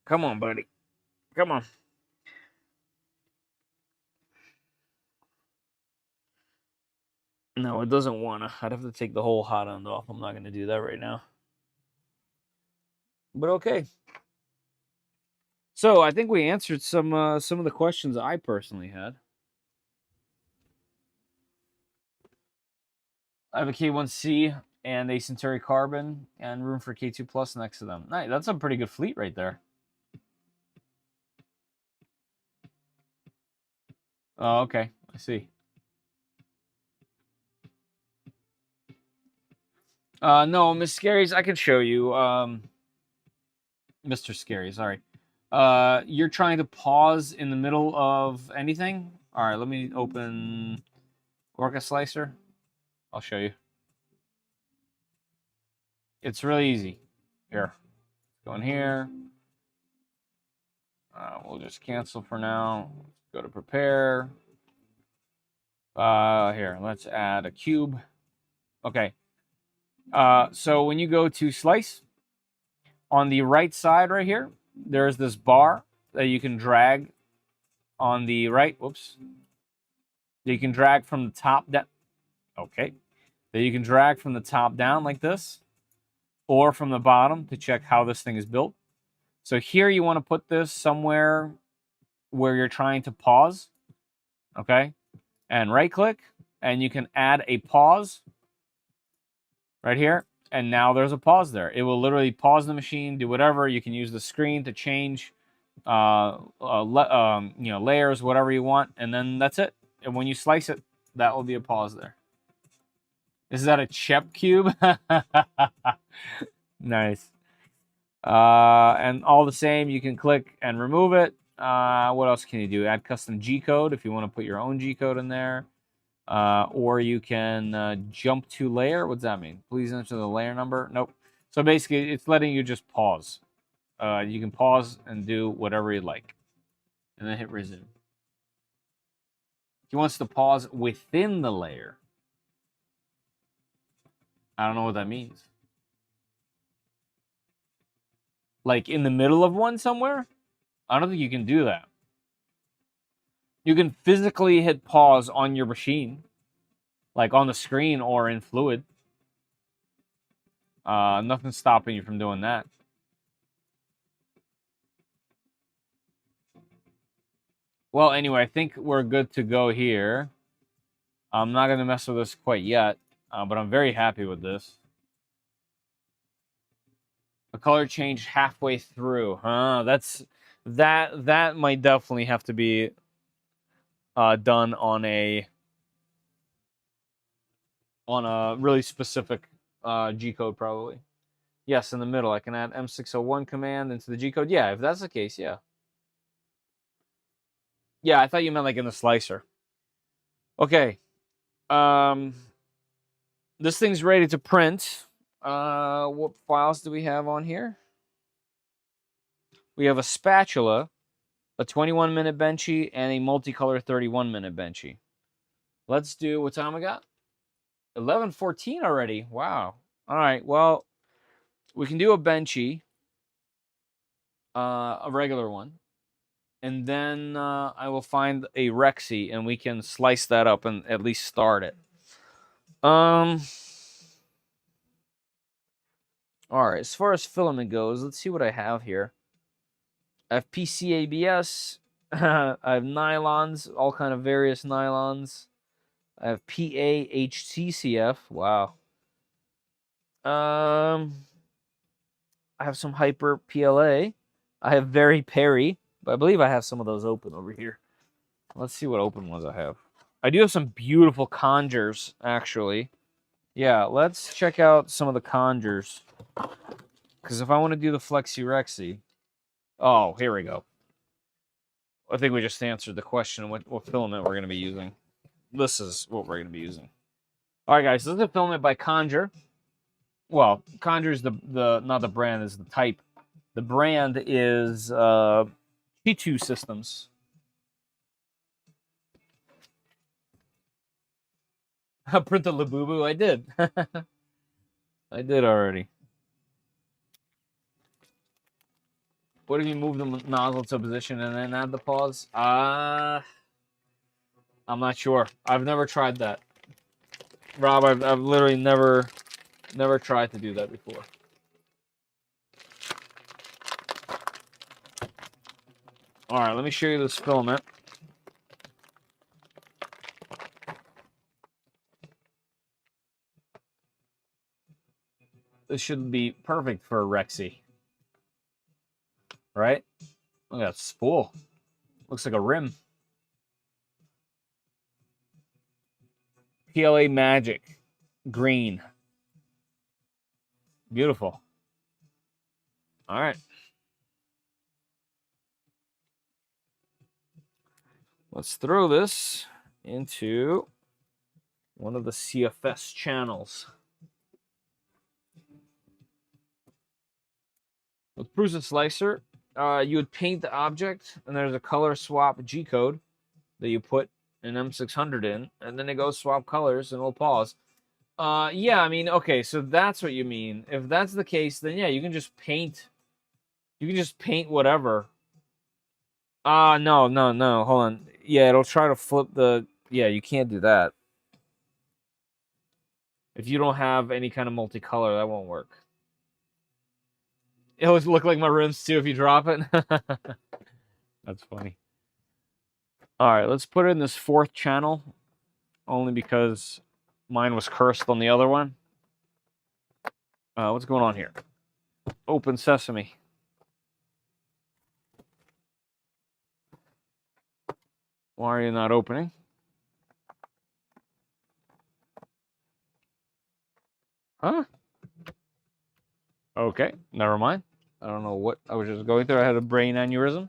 Come on, buddy. Come on. No, it doesn't want to. I'd have to take the whole hot end off. I'm not going to do that right now. But okay. So I think we answered some of the questions I personally had. I have a K1C and a Centauri Carbon and room for K2 Plus next to them. Nice. That's a pretty good fleet right there. Oh, okay. I see. No, Miss Scary's, I can show you. Mr. Scary, sorry. You're trying to pause in the middle of anything? All right, let me open Orca Slicer. I'll show you. It's really easy. Here. Go in here. We'll just cancel for now. Go to prepare. Here, let's add a cube. Okay. So when you go to slice, on the right side right here, there's this bar that you can drag on the right. Whoops. You can drag from the top down. Okay. That you can drag from the top down like this, or from the bottom to check how this thing is built. So here you want to put this somewhere where you're trying to pause. Okay. And right click, and you can add a pause right here. And now there's a pause there. It will literally pause the machine, do whatever. You can use the screen to change, layers, whatever you want, and then that's it. And when you slice it, that will be a pause there. Is that a Chep cube? Nice. And all the same, you can click and remove it. What else can you do? Add custom G code if you want to put your own G code in there. Or you can jump to layer. What's that mean? Please enter the layer number. Nope. So basically, it's letting you just pause. You can pause and do whatever you like, and then hit resume. He wants to pause within the layer. I don't know what that means. Like in the middle of one somewhere? I don't think you can do that. You can physically hit pause on your machine, like on the screen or in Fluid. Nothing's stopping you from doing that. Well, anyway, I think we're good to go here. I'm not going to mess with this quite yet, but I'm very happy with this. The color changed halfway through. That might definitely have to be done on a really specific G code, probably. Yes, in the middle. I can add M601 command into the G code. Yeah, if that's the case, yeah. Yeah, I thought you meant like in the slicer. Okay. This thing's ready to print. What files do we have on here? We have a spatula, a 21-minute benchy, and a multicolor 31-minute benchy. Let's do, what time we got? 11:14 already. Wow. All right, well, we can do a benchy, a regular one. And then I will find a Rexy, and we can slice that up and at least start it. All right, as far as filament goes, let's see what I have here. I have PCABS. I have nylons, all kind of various nylons. I have PAHCCF. Wow. I have some Hyper PLA. I have Very Perry, but I believe I have some of those open over here. Let's see what open ones I have. I do have some beautiful conjures, actually. Yeah, let's check out some of the conjures. Because if I want to do the Flexi Rexy... Oh, here we go. I think we just answered the question what filament we're going to be using. This is what we're going to be using. All right, guys, this is a filament by Conjure. Well, Conjure is not the brand, is the type. The brand is K2 Systems. I print the Labubu. I did. I did already. What if you move the nozzle to a position and then add the pause? I'm not sure. I've never tried that. Rob, I've literally never tried to do that before. All right, let me show you this filament. This should be perfect for a Rexy. Right? Look at that spool. Looks like a rim. PLA Magic. Green. Beautiful. All right. Let's throw this into one of the CFS channels. With Prusa Slicer, you would paint the object, and there's a color swap G code that you put an M600 in, and then it goes swap colors, and we'll pause. Yeah, I mean, okay, so that's what you mean. If that's the case, then yeah, you can just paint. You can just paint whatever. No, hold on. Yeah, it'll try to flip the... Yeah, you can't do that. If you don't have any kind of multicolor, that won't work. It always look like my rims too if you drop it. That's funny. All right, let's put it in this fourth channel, only because mine was cursed on the other one. What's going on here? Open sesame. Why are you not opening? Huh? Okay, never mind. I don't know what I was just going through. I had a brain aneurysm.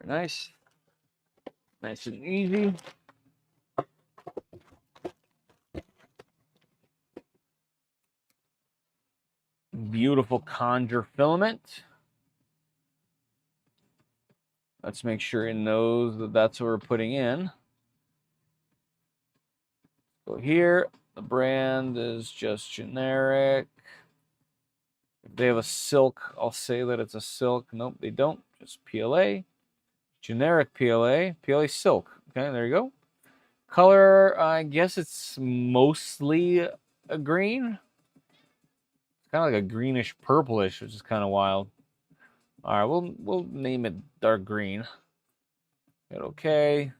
nice. Nice and easy. Beautiful conjure filament. Let's make sure it knows that that's what we're putting in. Go here. The brand is just generic. If they have a silk, I'll say that it's a silk. Nope, they don't. Just PLA. Generic PLA. PLA silk. Okay, there you go. Color, I guess it's mostly a green. It's kind of like a greenish purplish, which is kind of wild. All right, we'll name it dark green. Hit OK.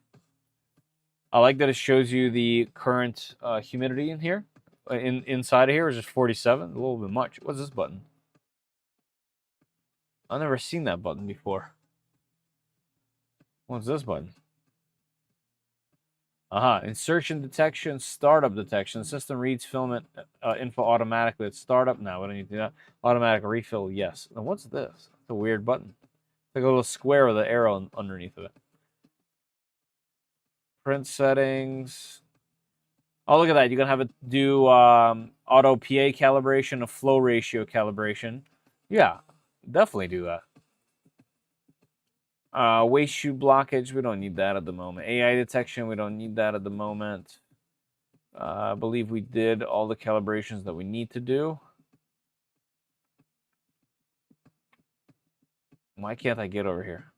I like that it shows you the current humidity in here. Inside of here is just 47, a little bit much. What's this button? I've never seen that button before. What's this button? Insertion detection, startup detection. The system reads filament info automatically at startup. No, we don't need to do that. Automatic refill, yes. Now, what's this? It's a weird button. It's like a little square with an arrow underneath of it. Print settings. Oh, look at that. You're going to have it do auto PA calibration, a flow ratio calibration. Yeah, definitely do that. Waste chute blockage, we don't need that at the moment. AI detection, we don't need that at the moment. I believe we did all the calibrations that we need to do. Why can't I get over here?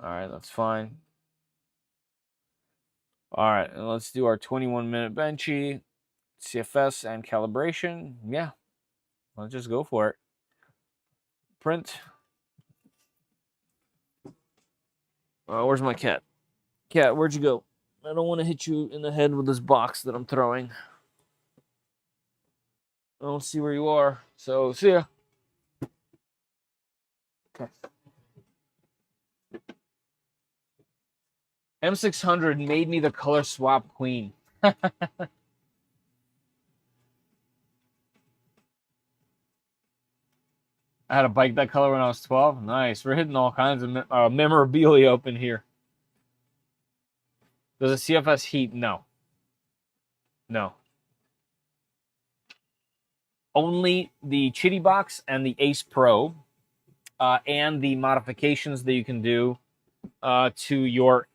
All right, that's fine. All right, and let's do our 21-minute benchy, CFS, and calibration. Yeah, let's just go for it. Print. Where's my cat? Cat, where'd you go? I don't want to hit you in the head with this box that I'm throwing. I don't see where you are, so see ya. Okay. M600 made me the color swap queen. I had a bike that color when I was 12. Nice. We're hitting all kinds of memorabilia up in here. Does a CFS heat? No. No. Only the Chitty Box and the Ace Pro and the modifications that you can do to your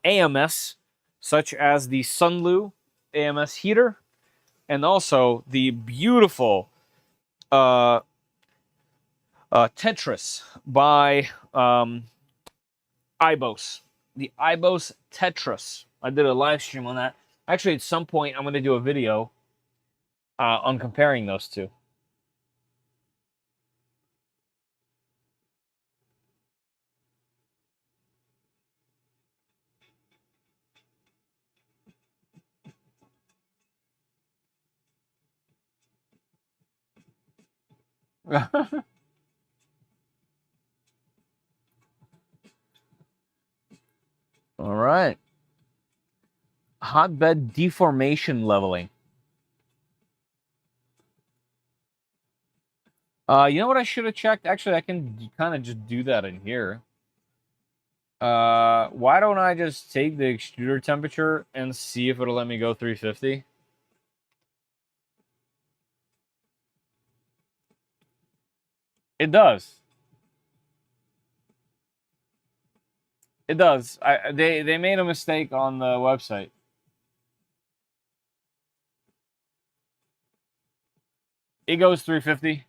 AMS, such as the Sunlu AMS heater, and also the beautiful Tetris by Ibos. The Ibos Tetris. I did a live stream on that. Actually, at some point, I'm going to do a video on comparing those two. All right. Hotbed deformation leveling. You know what I should have checked? Actually, I can kind of just do that in here. Why don't I just take the extruder temperature and see if it'll let me go 350? It does. It does. They made a mistake on the website. It goes 350.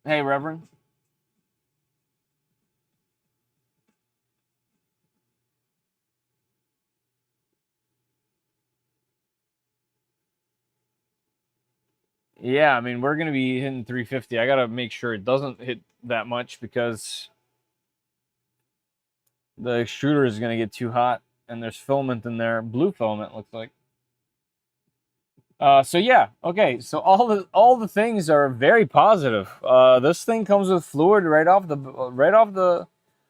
Hey, Reverend. Yeah, I mean, we're going to be hitting 350. I got to make sure it doesn't hit that much because the extruder is going to get too hot and there's filament in there. Blue filament looks like. So yeah, okay. So all the things are very positive. This thing comes with fluid right off the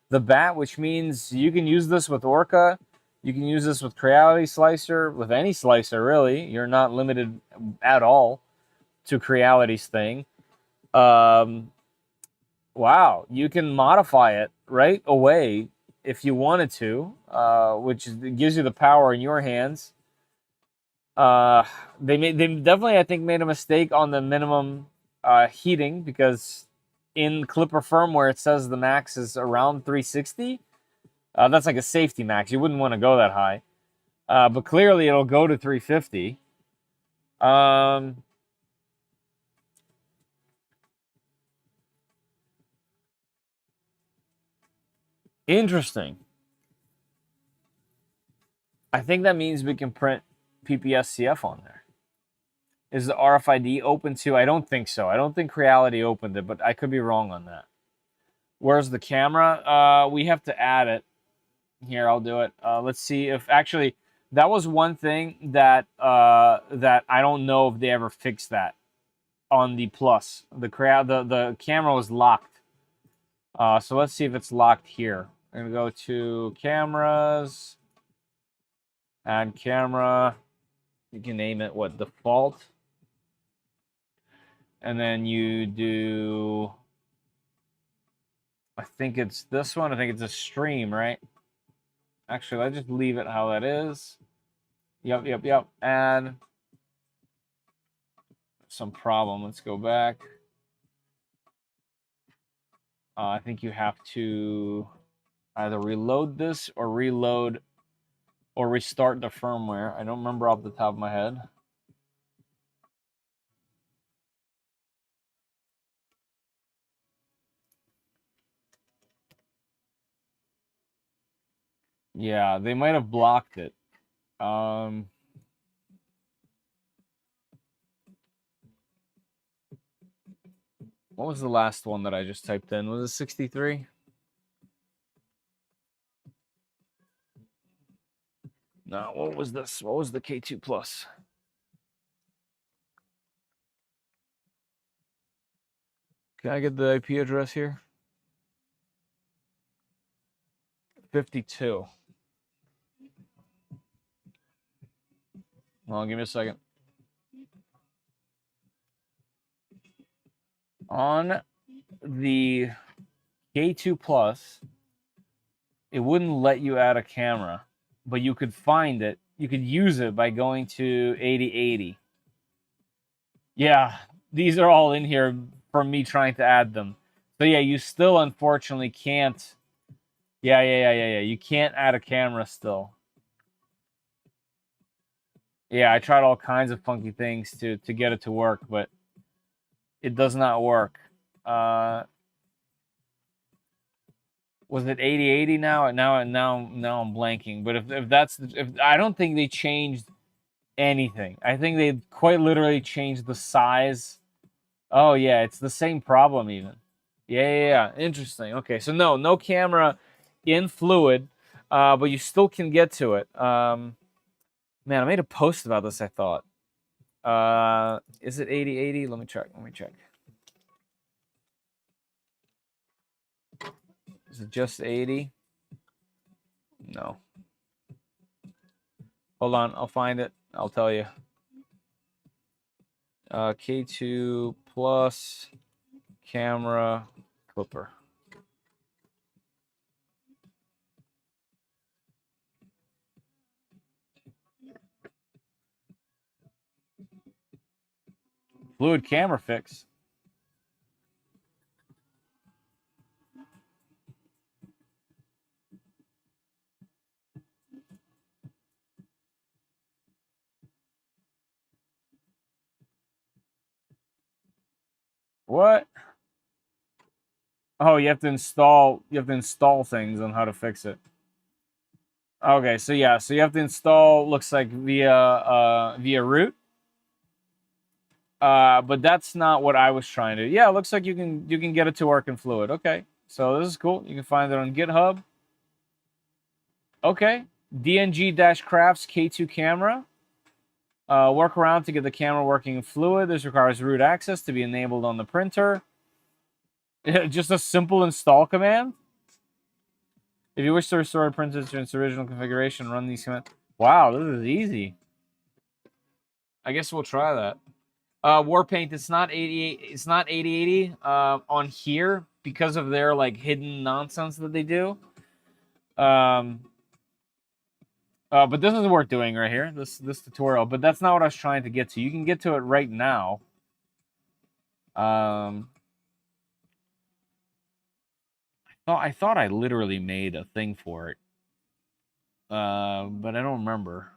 bat, which means you can use this with Orca. You can use this with Creality Slicer, with any slicer really. You're not limited at all to Creality's thing. Wow, you can modify it right away if you wanted to, it gives you the power in your hands. They definitely, I think, made a mistake on the minimum heating, because in Clipper firmware it says the max is around 360. That's like a safety max. You wouldn't want to go that high, but clearly it'll go to 350. Interesting. I think that means we can print PPS-CF on there. Is the RFID open too? I don't think so. I don't think Creality opened it, but I could be wrong on that. Where's the camera? We have to add it. Here, I'll do it. Let's see if actually that was one thing that that I don't know if they ever fixed that on the Plus. The camera was locked. So let's see if it's locked here. I'm gonna go to cameras, add camera. You can name it what, default, and then you do. I think it's this one. I think it's a stream, right? Actually, let's just leave it how that is. Yep. Add. Some problem. Let's go back. I think you have to either reload this or reload or restart the firmware. I don't remember off the top of my head. Yeah, they might have blocked it. What was the last one that I just typed in? Was it 63? No, what was this? What was the K2 Plus? Can I get the IP address here? 52. Well, give me a second. On the K2 Plus, it wouldn't let you add a camera, but you could find it. You could use it by going to 8080. Yeah, these are all in here from me trying to add them. So yeah, you still unfortunately can't. Yeah. You can't add a camera still. Yeah, I tried all kinds of funky things to get it to work, but it does not work. Was it 8080 now? Now I'm blanking. But if I don't think they changed anything. I think they quite literally changed the size. Oh yeah, it's the same problem even. Yeah. Interesting. Okay, so no camera in Fluid, but you still can get to it. Man, I made a post about this, I thought. Is it 8080? Let me check. Is it just 80? No. Hold on, I'll find it. I'll tell you. K2 Plus camera clipper. Fluid camera fix. What? Oh, you have to install things on how to fix it. Okay, so yeah, so you have to install, looks like via root. But that's not what I was trying to do. Yeah, it looks like you can get it to work in Fluid. Okay. So this is cool. You can find it on GitHub. Okay. DNG-crafts K2 camera. Workaround to get the camera working in Fluid. This requires root access to be enabled on the printer. Just a simple install command. If you wish to restore a printer to its original configuration, run these commands. Wow, this is easy. I guess we'll try that. Warpaint, it's not 88. It's not 8080 on here because of their like hidden nonsense that they do. But this is worth doing right here. This tutorial. But that's not what I was trying to get to. You can get to it right now. I thought I literally made a thing for it. But I don't remember.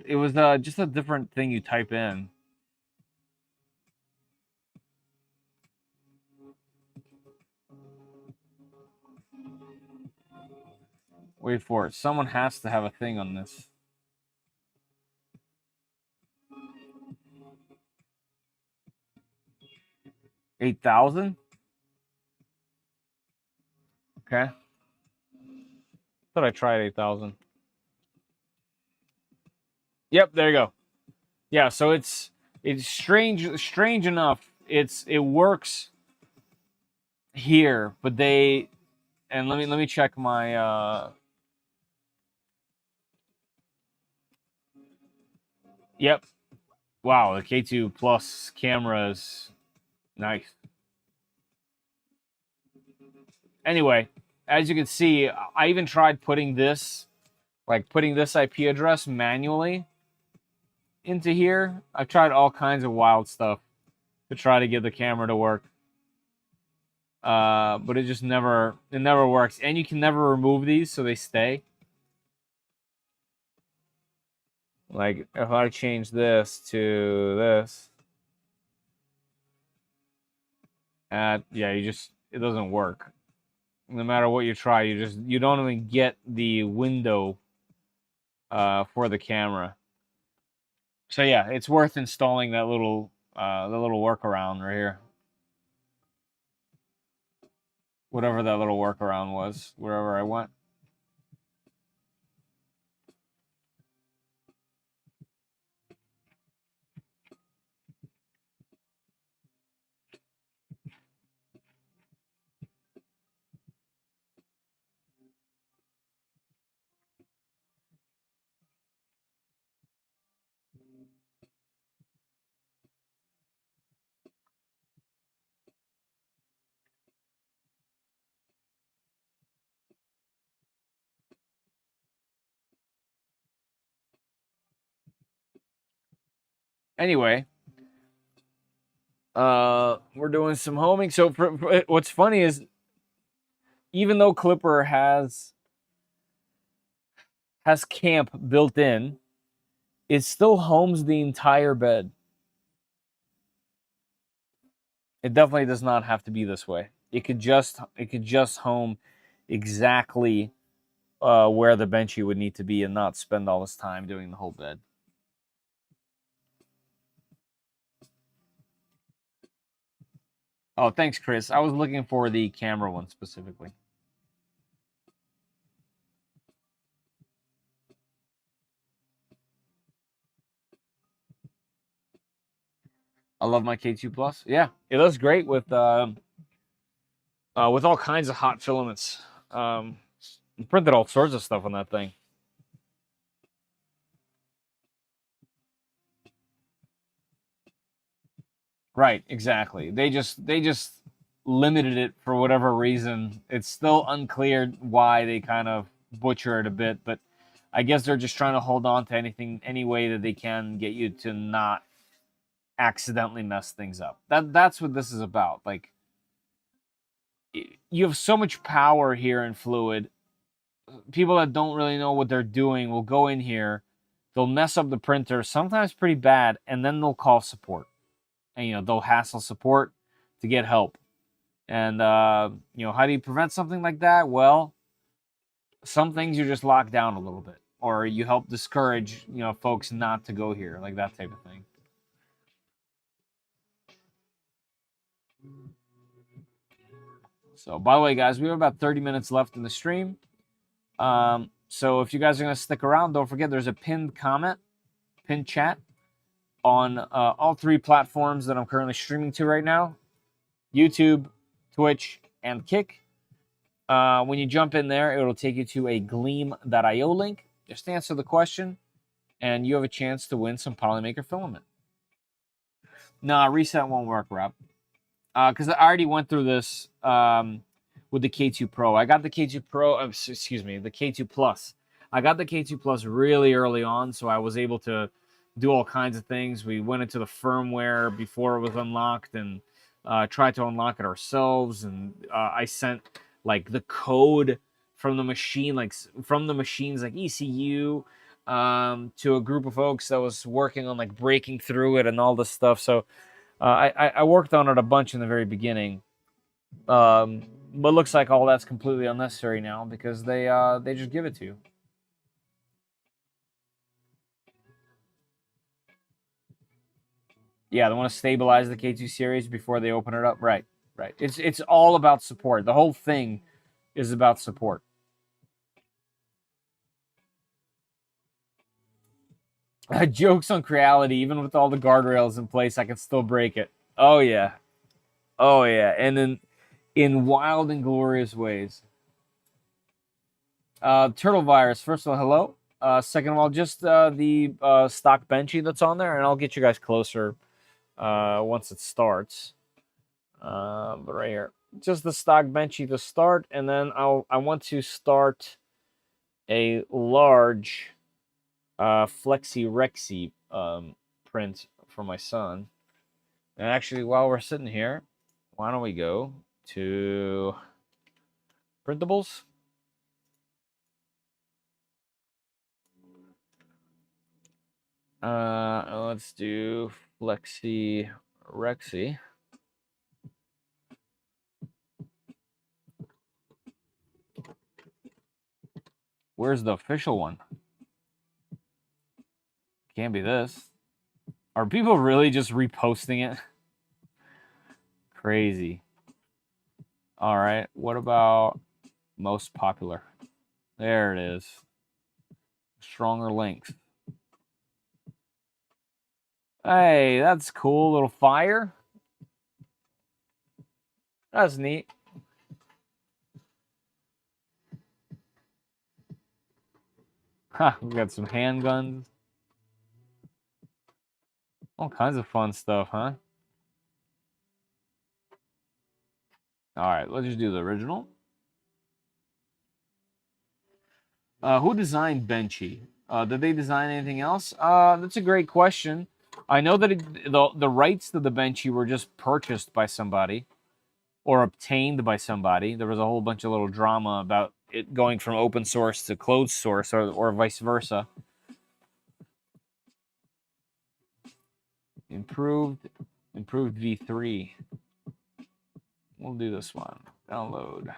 It was just a different thing you type in. Wait for it. Someone has to have a thing on this. $8,000? Okay. Thought I tried 8,000. Yep, there you go. Yeah, so it's strange enough. It works here, but they and let me check my yep. Wow, the K2 Plus camera is nice. Anyway, as you can see, I even tried putting this IP address manually into here. I've tried all kinds of wild stuff to try to get the camera to work. But it just never works. And you can never remove these, so they stay. Like, if I change this to this, yeah, it doesn't work. No matter what you try, you don't even get the window for the camera. So yeah, it's worth installing that little workaround right here. Whatever that little workaround was, wherever I went. Anyway, we're doing some homing. So what's funny is, even though Clipper has camp built in, it still homes the entire bed. It definitely does not have to be this way. It could just home exactly where the benchy would need to be and not spend all this time doing the whole bed. Oh, thanks, Chris. I was looking for the camera one specifically. I love my K2 Plus. Yeah, it does great with all kinds of hot filaments. Printed all sorts of stuff on that thing. Right, exactly. They just limited it for whatever reason. It's still unclear why they kind of butcher it a bit, but I guess they're just trying to hold on to any way that they can get you to not accidentally mess things up. That's what this is about. Like, you have so much power here in Fluid. People that don't really know what they're doing will go in here, they'll mess up the printer, sometimes pretty bad, and then they'll call support. And they'll hassle support to get help. And how do you prevent something like that? Well, some things you just lock down a little bit, or you help discourage folks not to go here, like that type of thing. So, by the way, guys, we have about 30 minutes left in the stream. So if you guys are going to stick around, don't forget there's a pinned comment, pinned chat on all three platforms that I'm currently streaming to right now: YouTube, Twitch, and Kick. When you jump in there, it'll take you to a gleam.io link. Just answer the question, and you have a chance to win some Polymaker filament. Nah, reset won't work, Rob. Because I already went through this with the K2 Pro. I got the K2 Pro, excuse me, the K2 Plus. I got the K2 Plus really early on, so I was able to do all kinds of things. We went into the firmware before it was unlocked and tried to unlock it ourselves. And I sent like the code from the machine, like from the machines like ECU to a group of folks that was working on like breaking through it and all this stuff. So I worked on it a bunch in the very beginning, but looks like all that's completely unnecessary now because they just give it to you. Yeah, they want to stabilize the K2 series before they open it up. Right, right. It's all about support. The whole thing is about support. Jokes on Creality, even with all the guardrails in place, I can still break it. Oh yeah, oh yeah, and then in wild and glorious ways. Turtle virus. First of all, hello. Second of all, just the stock benchy that's on there, and I'll get you guys closer once it starts. But right here, just the stock benchy to start, and then I want to start a large Flexi Rexy print for my son. And actually, while we're sitting here, why don't we go to printables? Let's do Flexi Rexy. Where's the official one? Can't be this. Are people really just reposting it? Crazy. All right. What about most popular? There it is. Stronger links. Hey, that's cool. Little fire. That's neat. Ha, we got some handguns. All kinds of fun stuff, huh? All right, let's just do the original. Who designed Benchy? Did they design anything else? That's a great question. I know that the rights to the Benchy were just purchased by somebody or obtained by somebody. There was a whole bunch of little drama about it going from open source to closed source or vice versa. Improved V3. We'll do this one. Download.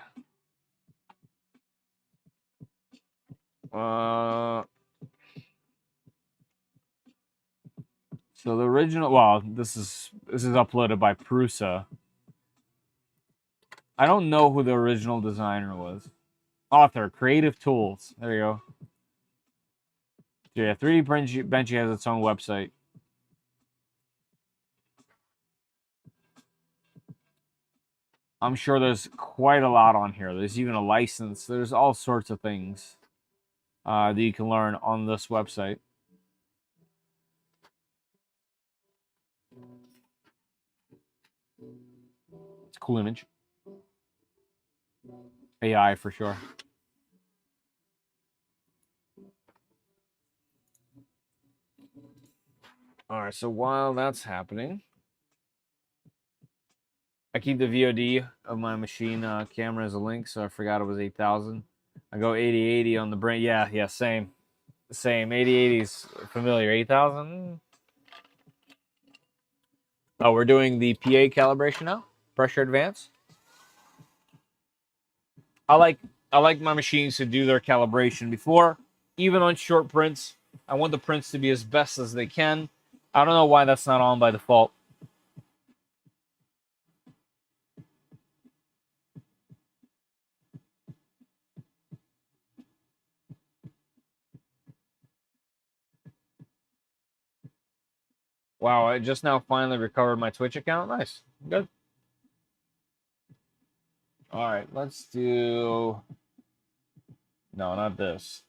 So the original, well, this is uploaded by Prusa. I don't know who the original designer was. Author, Creative Tools. There you go. So yeah, 3D Benchy has its own website. I'm sure there's quite a lot on here. There's even a license. There's all sorts of things that you can learn on this website. It's a cool image. AI for sure. All right, so while that's happening, I keep the VOD of my machine camera as a link, so I forgot it was 8,000. I go 8080 on the brain. Yeah, same. 8080 is familiar. 8,000. Oh, we're doing the PA calibration now. Pressure advance. I like my machines to do their calibration before, even on short prints. I want the prints to be as best as they can. I don't know why that's not on by default. Wow, I just now finally recovered my Twitch account. Nice. Good. All right, let's do... No, not this.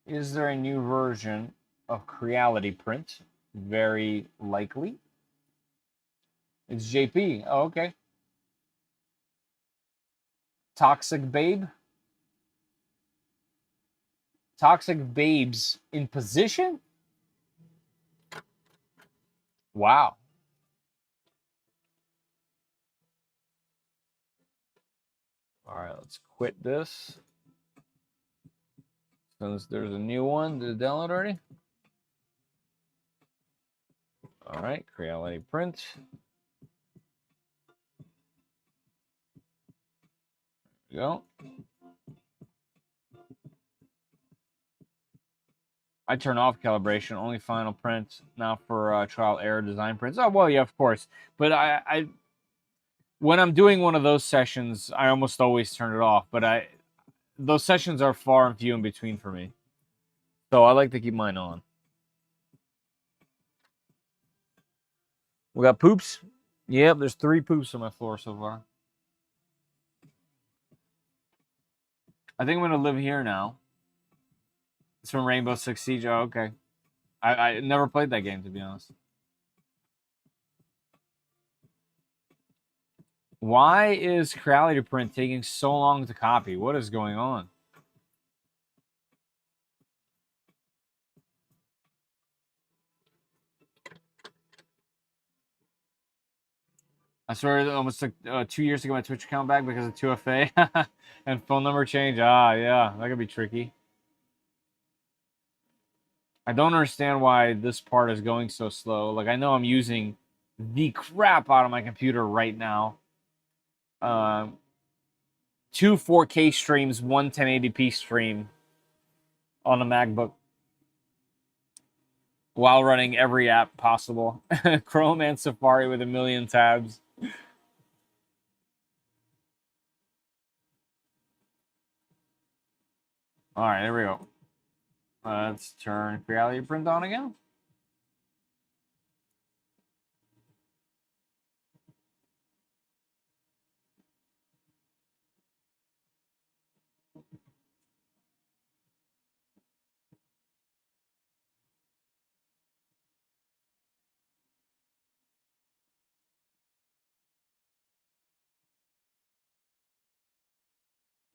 Is there a new version of Creality Print? Very likely. It's JP. Oh, okay. Toxic Babe. Toxic Babes in position? Wow. All right, let's quit this. Since there's a new one. Did it download already? All right, Creality Print. There we go. I turn off calibration, only final print, now for trial error design prints. Oh, well, yeah, of course. But I when I'm doing one of those sessions, I almost always turn it off. But those sessions are far and few in between for me. So I like to keep mine on. We got poops. Yep, there's 3 poops on my floor so far. I think I'm going to live here now. It's from Rainbow Six Siege. Oh, okay. I never played that game, to be honest. Why is Creality Print taking so long to copy? What is going on? I swear it almost took 2 years to get my Twitch account back because of 2FA and phone number change. Ah, yeah, that could be tricky. I don't understand why this part is going so slow. Like, I know I'm using the crap out of my computer right now. 2 4K streams, 1 1080p stream on a MacBook while running every app possible. Chrome and Safari with 1,000,000 tabs. All right, there we go. Let's turn Creality Print on again.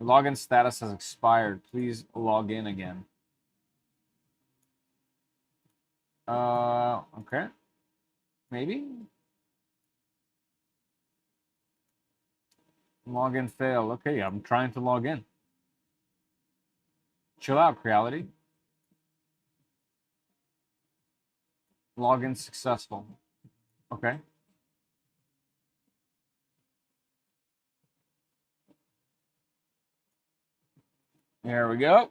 Login status has expired. Please log in again. Okay. Maybe? Login fail. Okay, I'm trying to log in. Chill out, Creality. Login successful. Okay. There we go.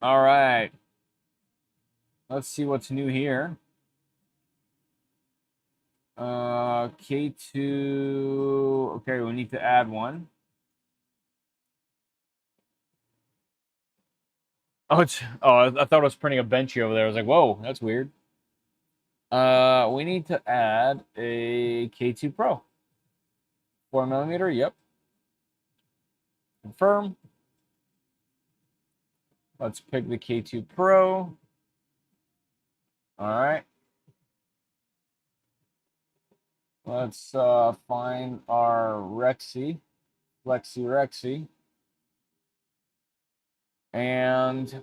All right. Let's see what's new here. K2. Okay, we need to add one. Oh, I thought it was printing a benchy over there. I was like, whoa, that's weird. We need to add a K2 Pro. 4mm, yep. Confirm. Let's pick the K2 Pro. All right. Let's find our Rexy. And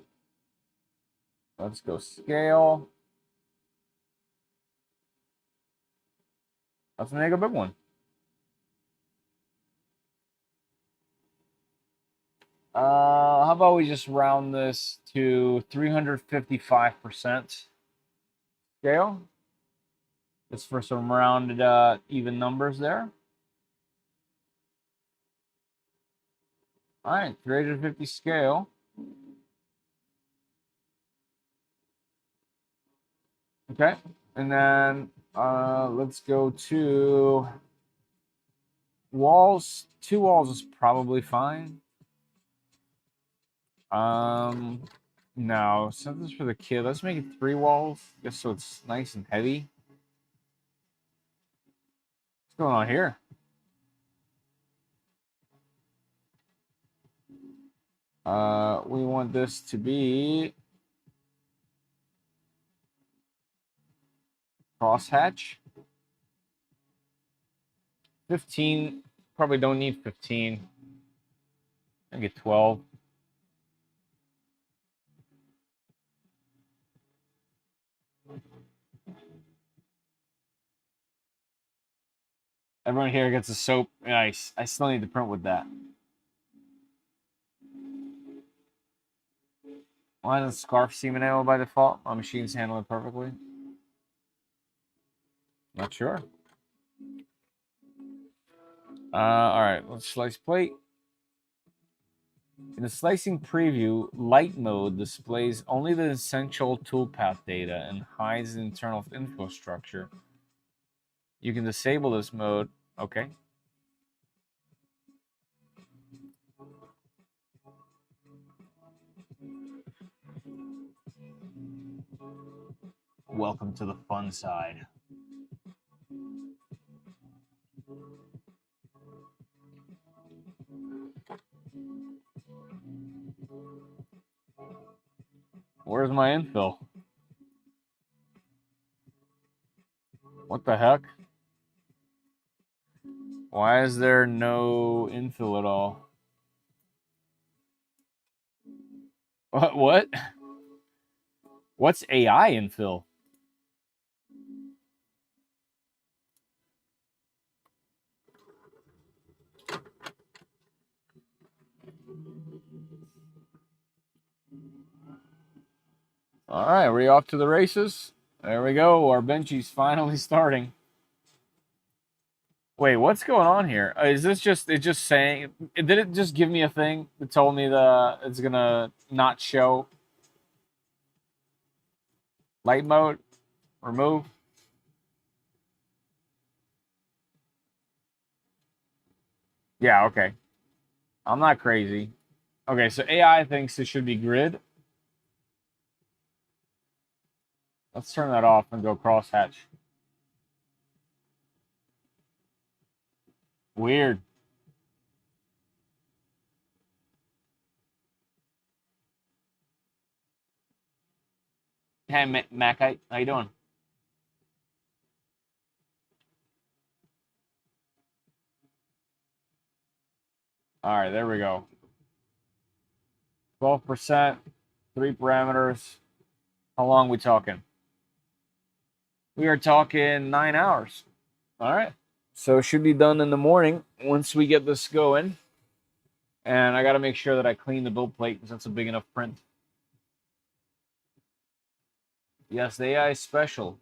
let's go scale. Let's make a big one. How about we just round this to 355% scale? Just for some rounded even numbers there. All right, 350 scale. Okay, and then let's go to walls. 2 walls is probably fine. No, since this is for the kid, let's make it 3 walls, just so it's nice and heavy. What's going on here? We want this to be crosshatch. 15. Probably don't need 15. I get 12. Everyone here gets a soap. Nice. I still need to print with that. Why does scarf seem enabled by default? My machines handle it perfectly. Not sure. All right, let's slice plate. In the slicing preview, light mode displays only the essential toolpath data and hides the internal infrastructure. You can disable this mode. Okay. Welcome to the fun side. Where's my infill? What the heck? Why is there no infill at all? What? What's AI infill? All right, we're off to the races. There we go. Our benchy's finally starting. Wait, what's going on here? Is this just it just saying? Did it just give me a thing that told me it's gonna not show light mode? Remove. Yeah, okay. I'm not crazy. Okay, so AI thinks it should be grid. Let's turn that off and go crosshatch. Weird. Hey, Mac, how you doing? All right, there we go. 12%, 3 parameters. How long we talking? We are talking 9 hours. All right. So it should be done in the morning once we get this going. And I got to make sure that I clean the build plate because that's a big enough print. Yes, the AI is special.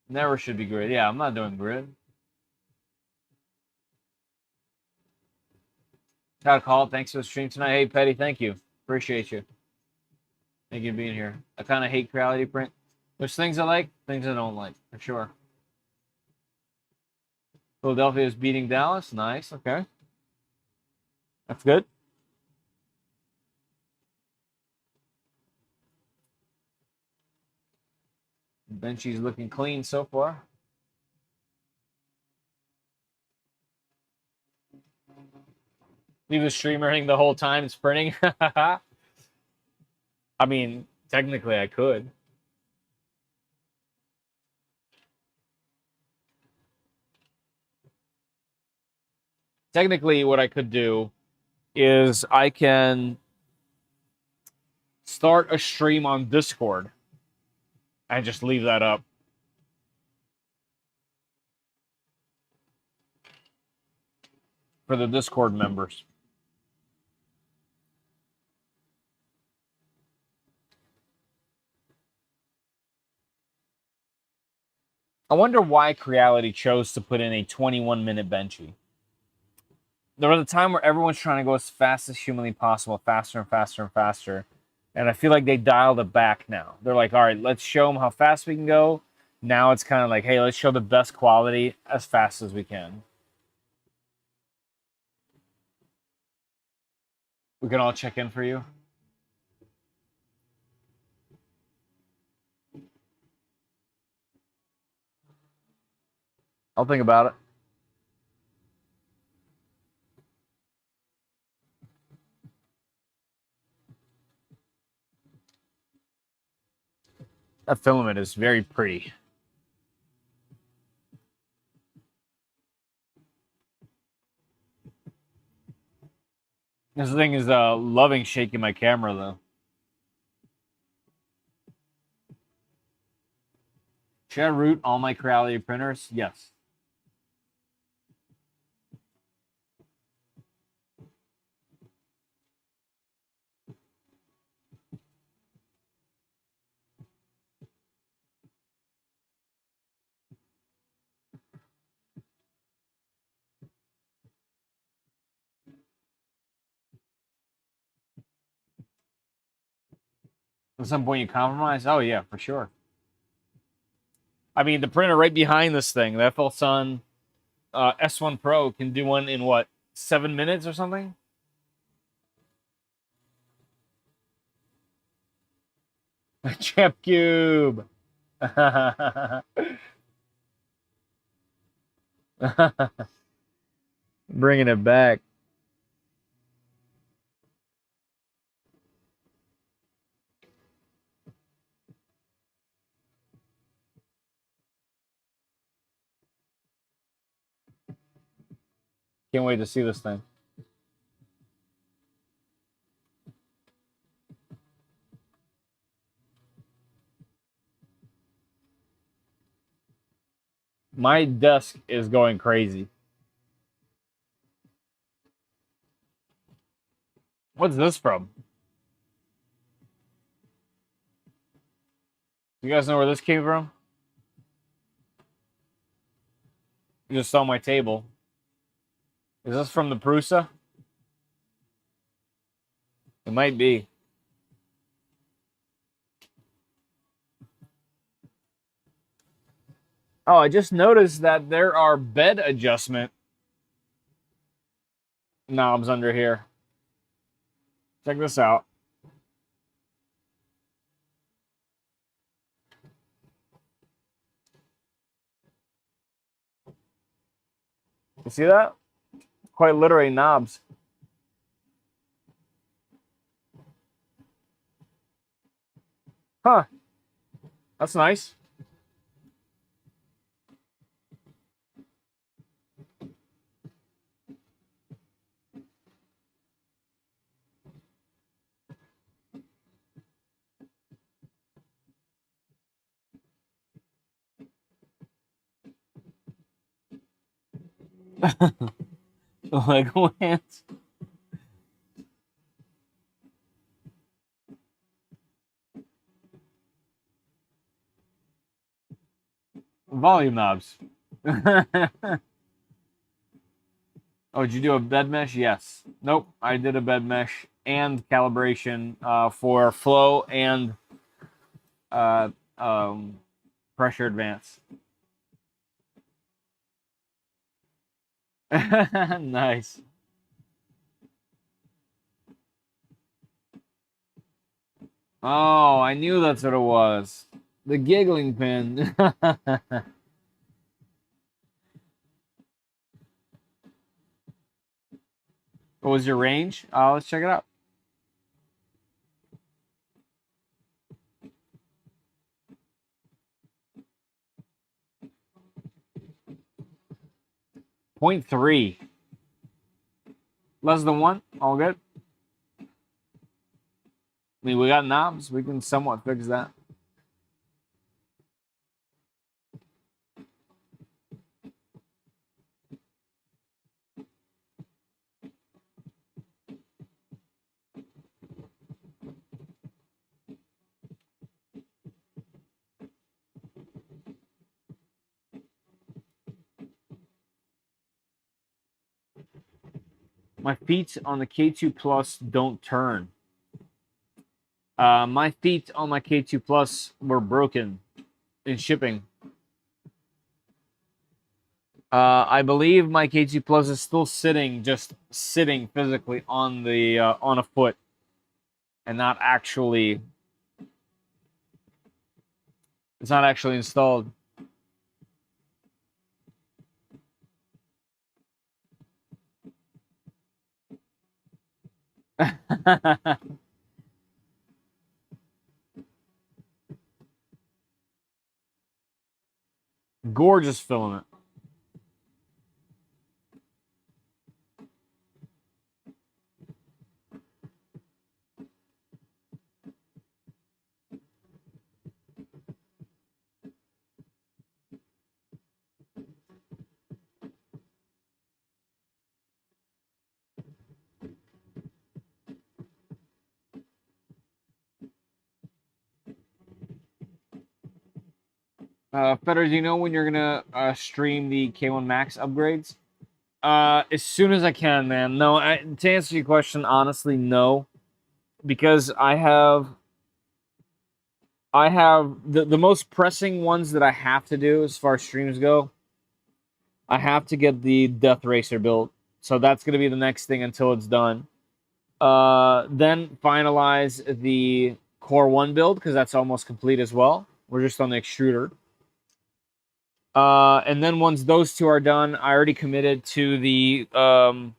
Never should be grid. Yeah, I'm not doing grid. Got a call. Thanks for the stream tonight. Hey, Petty, thank you. Appreciate you. Thank you for being here. I kind of hate Creality print. There's things I like, things I don't like, for sure. Philadelphia is beating Dallas. Nice. Okay. That's good. Benchy's looking clean so far. Leave the stream running the whole time it's printing. I mean, technically I could. Technically, what I could do is I can start a stream on Discord and just leave that up. For the Discord members. I wonder why Creality chose to put in a 21-minute benchy. There was a time where everyone's trying to go as fast as humanly possible, faster and faster and faster. And I feel like they dialed it back now. They're like, all right, let's show them how fast we can go. Now it's kind of like, hey, let's show the best quality as fast as we can. We can all check in for you. I'll think about it. That filament is very pretty. This thing is loving shaking my camera though. Should I root all my Creality printers? Yes. At some point you compromise? Oh yeah, for sure. I mean, the printer right behind this thing, the FL S1 Pro, can do one in what, 7 minutes or something? Champ Cube. Bringing it back. Can't wait to see this thing. My desk is going crazy. What's this from? You guys know where this came from? You just saw my table. Is this from the Prusa? It might be. Oh, I just noticed that there are bed adjustment knobs under here. Check this out. You see that? Quite literally knobs. Huh. That's nice. Lego hands. Volume knobs. Oh, did you do a bed mesh? Yes. Nope. I did a bed mesh and calibration for flow and uh, pressure advance. Nice. Oh, I knew that's what it was. The giggling pin. What was your range? Let's check it out. .3. Less than 1. All good. I mean, we got knobs. We can somewhat fix that. My feet on the K2 Plus don't turn. My feet on my K2 Plus were broken in shipping. I believe my K2 Plus is still sitting, just sitting physically on the on a foot, and not actually. It's not actually installed. Gorgeous filament. Feder, do you know when you're gonna stream the K1 Max upgrades? As soon as I can, man. No, to answer your question, honestly, no, because I have the most pressing ones that I have to do as far as streams go. I have to get the Death Racer built, so that's gonna be the next thing until it's done. Then finalize the Core 1 build because that's almost complete as well. We're just on the extruder. And then once those two are done, I already committed to the Sunlu.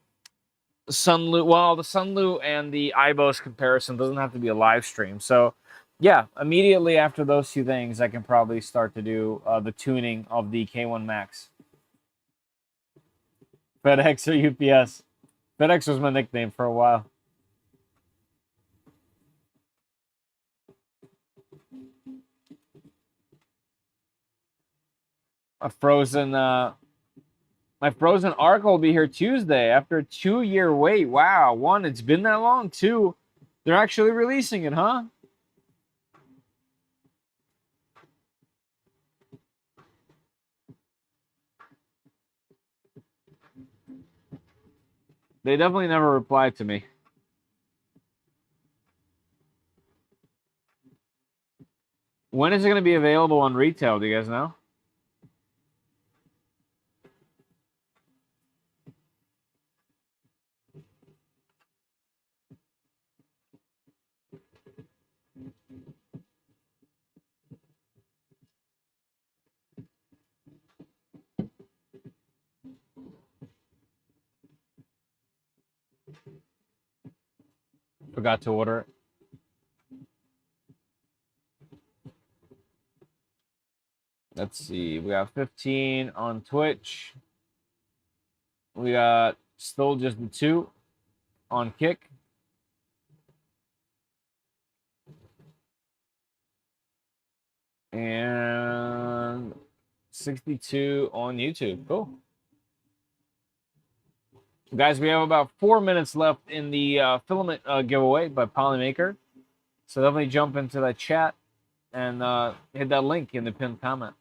Well, the Sunlu and the IBOS comparison doesn't have to be a live stream. So, yeah, immediately after those two things, I can probably start to do the tuning of the K1 Max. FedEx or UPS? FedEx was my nickname for a while. My Frozen Arc will be here Tuesday after a 2-year wait. Wow, 1, it's been that long. 2, they're actually releasing it, huh? They definitely never replied to me. When is it going to be available on retail? Do you guys know? Forgot to order it. Let's see. We got 15 on Twitch. We got still just the 2 on Kick. And 62 on YouTube. Cool. Guys, we have about 4 minutes left in the filament giveaway by Polymaker. So definitely jump into that chat and hit that link in the pinned comment.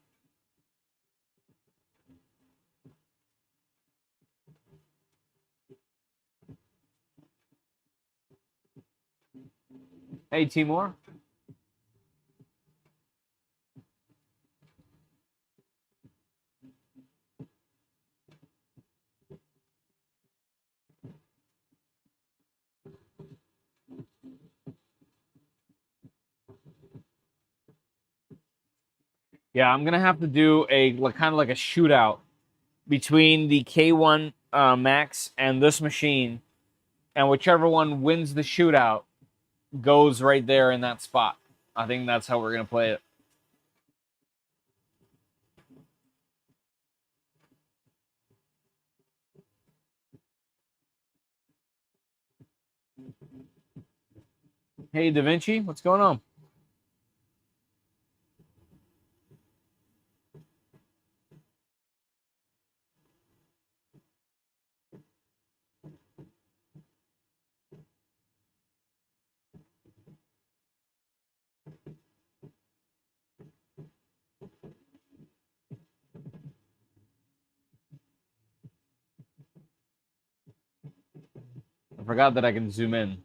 Hey, Timur. Yeah, I'm gonna have to do a kind of like a shootout between the K1 Max and this machine, and whichever one wins the shootout goes right there in that spot. I think that's how we're gonna play it. Hey, Da Vinci, what's going on? I forgot that I can zoom in.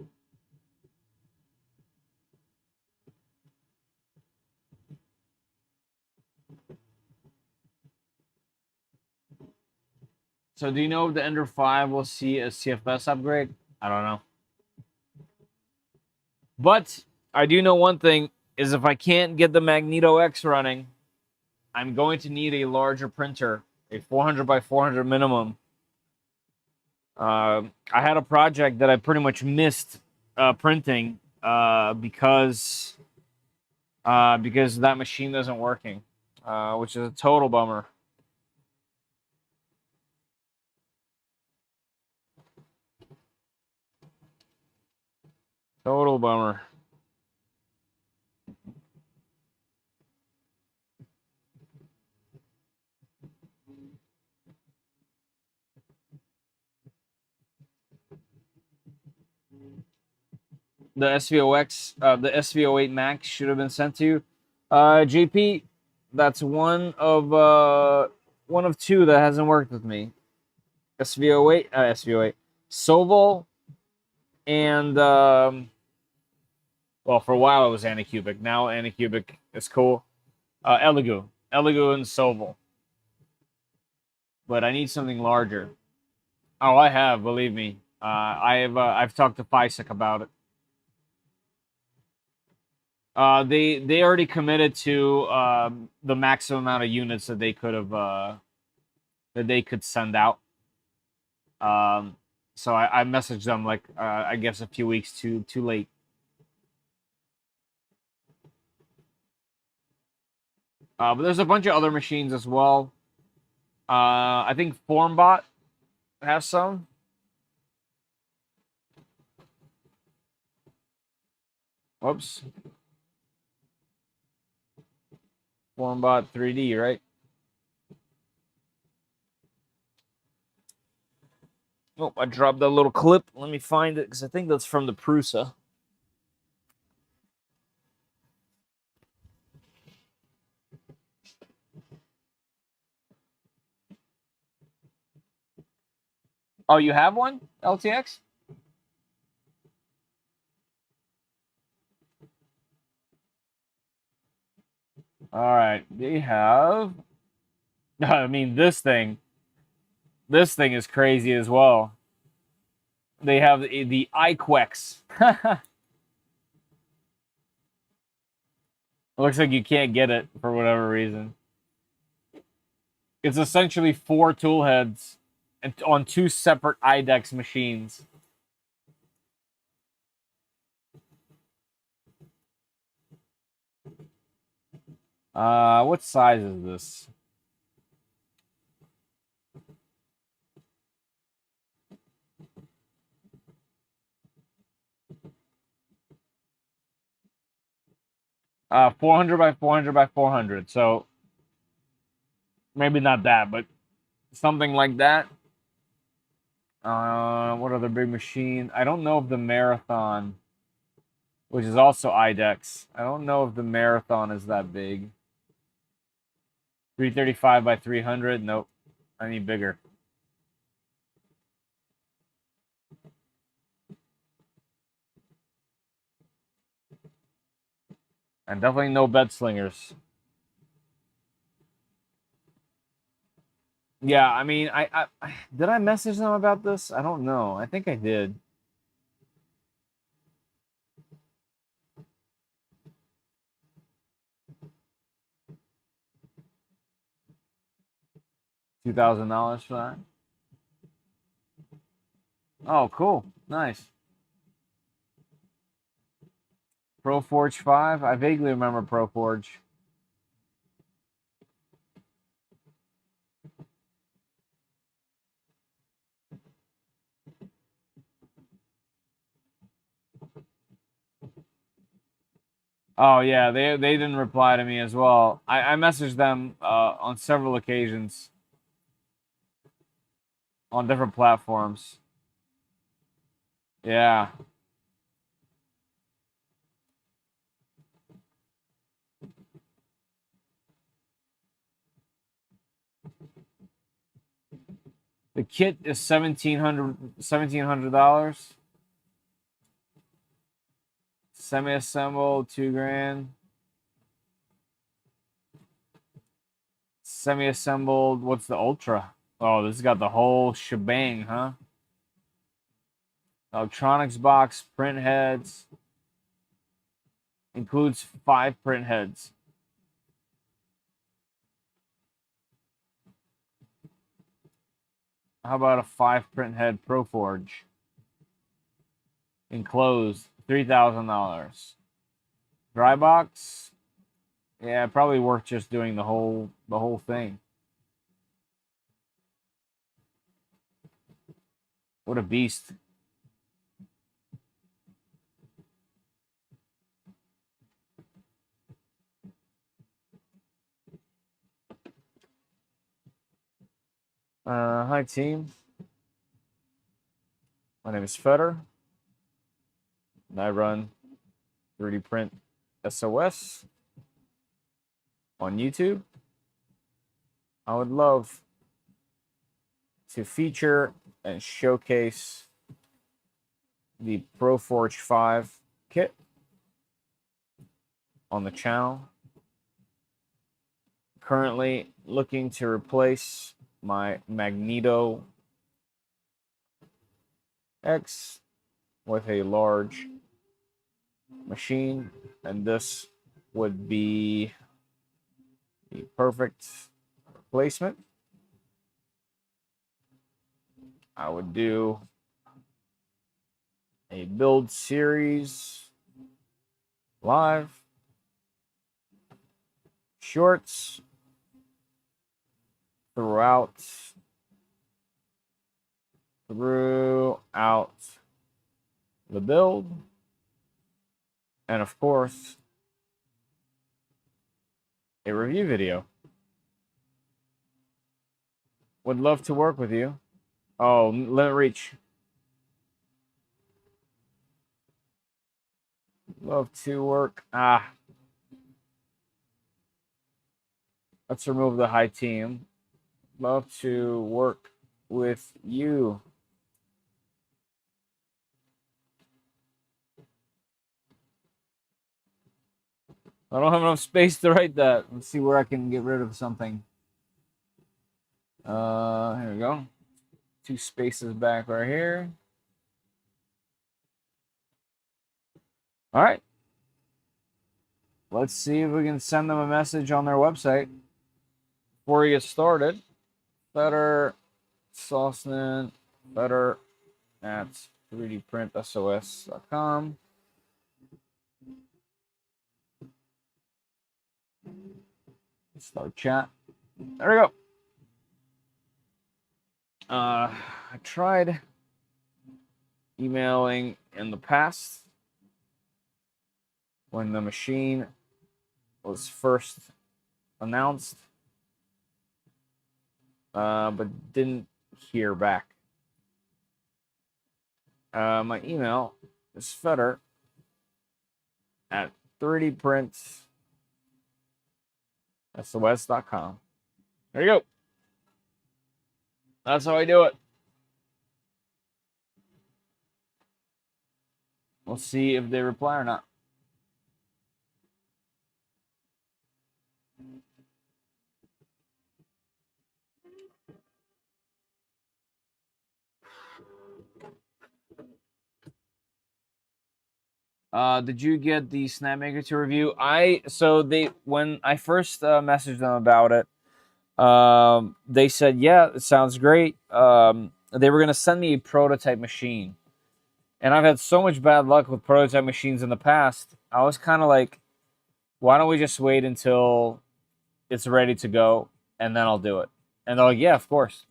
So do you know if the Ender 5 will see a CFS upgrade? I don't know. But I do know one thing, is if I can't get the Magneto X running, I'm going to need a larger printer, a 400 by 400 minimum. I had a project that I pretty much missed printing because that machine isn't working. which is a total bummer. Total bummer. The SVOX, the SV08 Max should have been sent to you. JP, that's one of two that hasn't worked with me. SV08, Soval, and well, for a while it was Anycubic. Now Anycubic is cool. Elegoo and Soval. But I need something larger. Oh, I have, believe me. I've talked to FISEC about it. They already committed to the maximum amount of units that they could send out. So I messaged them like I guess a few weeks too late. But there's a bunch of other machines as well. I think FormBot has some. Whoops. FormBot 3D, right? Oh, I dropped that little clip. Let me find it because I think that's from the Prusa. Oh, you have one? LTX? All right. They have... I mean, this thing is crazy as well. They have the iQuex. It looks like you can't get it for whatever reason. It's essentially 4 tool heads on 2 separate IDEX machines. What size is this? Uh, 400 by 400 by 400. So maybe not that, but something like that. What other big machine? I don't know if the Marathon, which is also IDEX. I don't know if the Marathon is that big. 335 by 300. Nope. I need bigger. And definitely no bed slingers. Yeah, I mean, I did I message them about this? I don't know. I think I did. $2,000 for that. Oh, cool. Nice. ProForge 5. I vaguely remember ProForge. Oh yeah, they didn't reply to me as well. I messaged them on several occasions on different platforms. Yeah. The kit is $1,700. Semi-assembled, $2,000. Semi-assembled, what's the Ultra? Oh, this has got the whole shebang, huh? Electronics box, print heads. Includes 5 print heads. How about a 5 print head ProForge? Enclosed, $3,000. Dry box, Yeah, probably worth just doing the whole thing. What a beast. Hi team. My name is Feder, and I run 3D Print SOS on YouTube. I would love to feature and showcase the ProForge 5 kit on the channel. Currently looking to replace my Magneto X with a large machine, and this would be the perfect replacement. I would do a build series live, shorts throughout the build, and of course a review video. Would love to work with you. Oh, limit reach. Love to work. Let's remove the high team. Love to work with you. I don't have enough space to write that. Let's see where I can get rid of something. Here we go. 2 spaces back right here. All right. Let's see if we can send them a message on their website before we get started. Better Sauceman, better at 3dprintsos.com. Start chat. There we go. I tried emailing in the past when the machine was first announced, but didn't hear back. My email is Feder at 3dprintsos.com. There you go. That's how I do it. We'll see if they reply or not. Did you get the Snapmaker 2 review? When I first messaged them about it, they said, yeah, it sounds great. They were going to send me a prototype machine. And I've had so much bad luck with prototype machines in the past. I was kind of like, why don't we just wait until it's ready to go, and then I'll do it. And they're like, yeah, of course.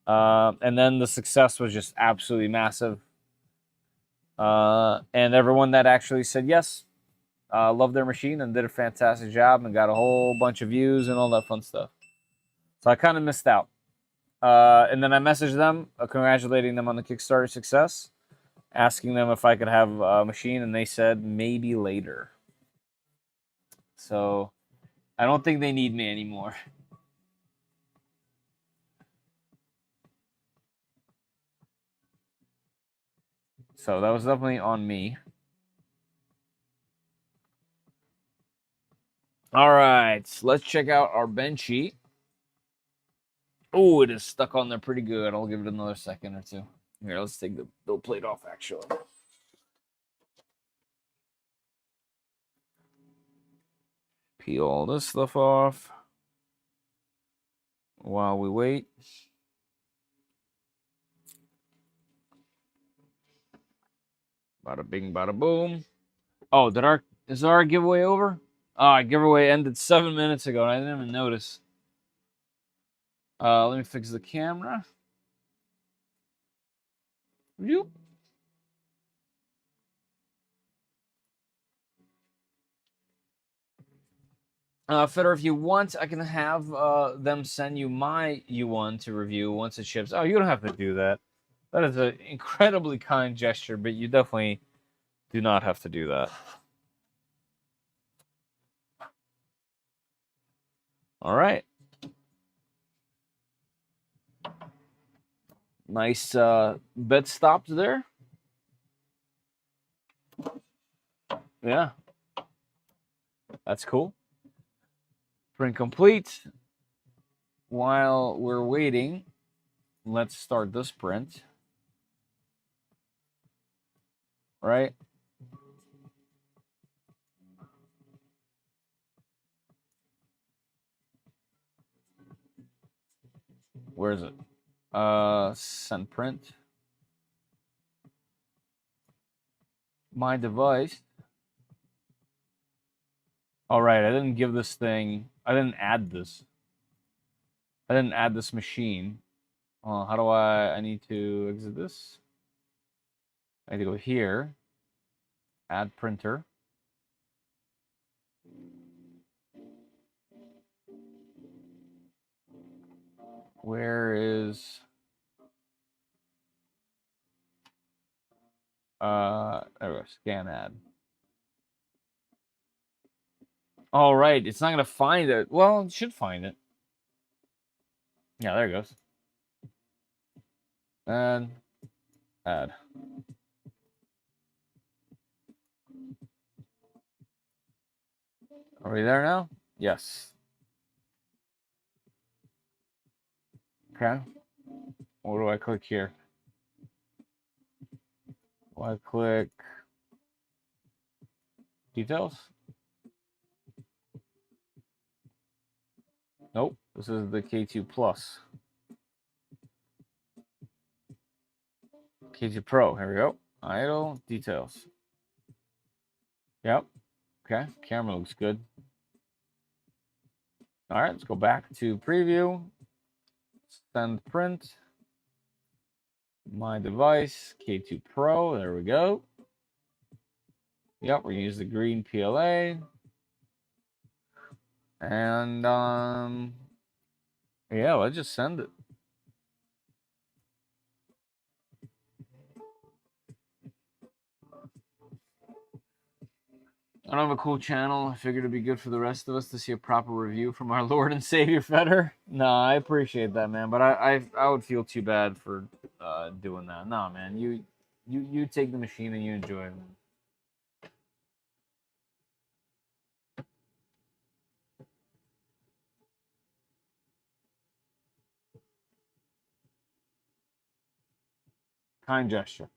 And then the success was just absolutely massive. And everyone that actually said yes, loved their machine and did a fantastic job and got a whole bunch of views and all that fun stuff. So I kind of missed out. And then I messaged them, congratulating them on the Kickstarter success, asking them if I could have a machine, and they said maybe later. So I don't think they need me anymore. So that was definitely on me. All right, let's check out our bench sheet. Oh, it is stuck on there pretty good. I'll give it another second or two. Here, let's take the build plate off, actually. Peel all this stuff off while we wait. Bada bing, bada boom. Oh, is our giveaway over? Giveaway ended 7 minutes ago, and I didn't even notice. Let me fix the camera. Whoop. Feder, if you want, I can have them send you my U1 to review once it ships. Oh, you don't have to do that. That is an incredibly kind gesture, but you definitely do not have to do that. All right. Nice bed stops there. Yeah. That's cool. Print complete. While we're waiting, let's start this print. Right? Where is it? Send print. My device. All right, I didn't give this thing. I didn't add this. I didn't add this machine. How do I need to exit this? I need to go here. Add printer. Where is... there we go. Scan ad. All right, it's not going to find it. Well, it should find it. Yeah, there it goes. And add. Are we there now? Yes. Okay. What do I click here? I click details. Nope. This is the K2 Plus. K2 Pro. Here we go. Idle details. Yep. Okay. Camera looks good. All right. Let's go back to preview. Send print. My device. K2 Pro. There we go. Yep. We're going to use the green PLA. And, yeah, let's just send it. I don't have a cool channel. I figured it'd be good for the rest of us to see a proper review from our Lord and Savior Feder. No, I appreciate that, man. But I would feel too bad for doing that. No, man. You take the machine and you enjoy it, man. Kind gesture.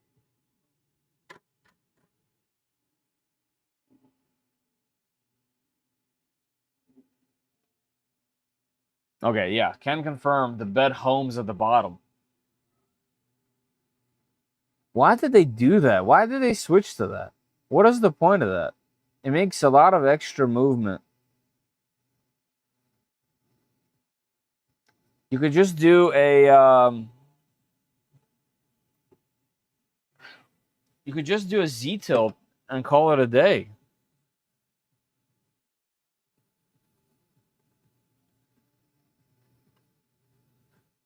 Okay, yeah. Can confirm the bed home's at the bottom. Why did they do that? Why did they switch to that? What is the point of that? It makes a lot of extra movement. You could just do a you could just do a Z-tilt and call it a day.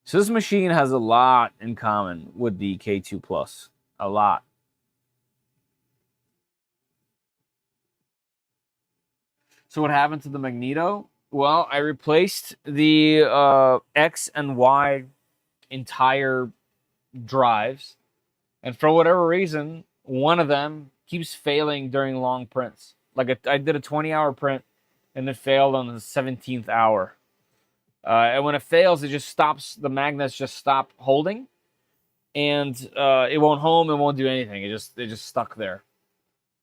So this machine has a lot in common with the K2 Plus. A lot. So what happened to the Magneto? Well, I replaced the X and Y entire drives. And for whatever reason, one of them keeps failing during long prints. Like I did a 20-hour print, and it failed on the 17th hour. And when it fails, it just stops. The magnets just stop holding, and it won't home. It won't do anything. It just stuck there.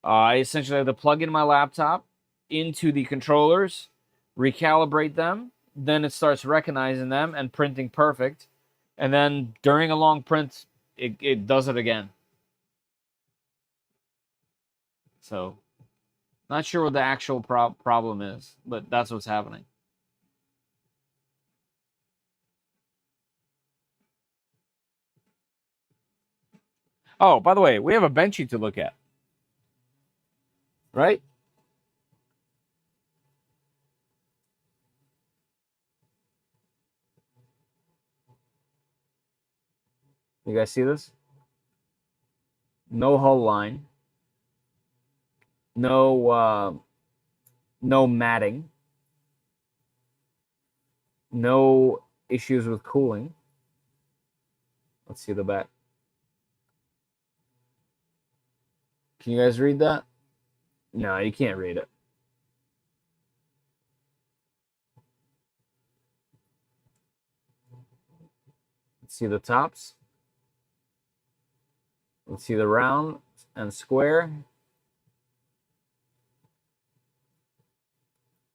I essentially had to plug in my laptop into the controllers, recalibrate them. Then it starts recognizing them and printing perfect. And then during a long print, it does it again. So Not sure what the actual problem is, but that's what's happening. Oh, by the way, we have a benchy to look at. Right? You guys see this? No hull line. No no matting. No issues with cooling. Let's see the back. Can you guys read that? No, you can't read it. Let's see the tops. Let's see the round and square.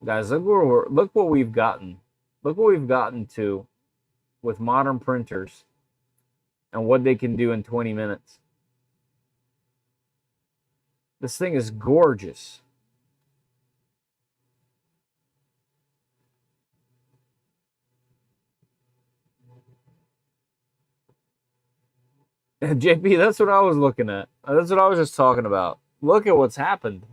Guys, look what we've gotten. Look what we've gotten to with modern printers and what they can do in 20 minutes. This thing is gorgeous. JP, that's what I was looking at. That's what I was just talking about. Look at what's happened.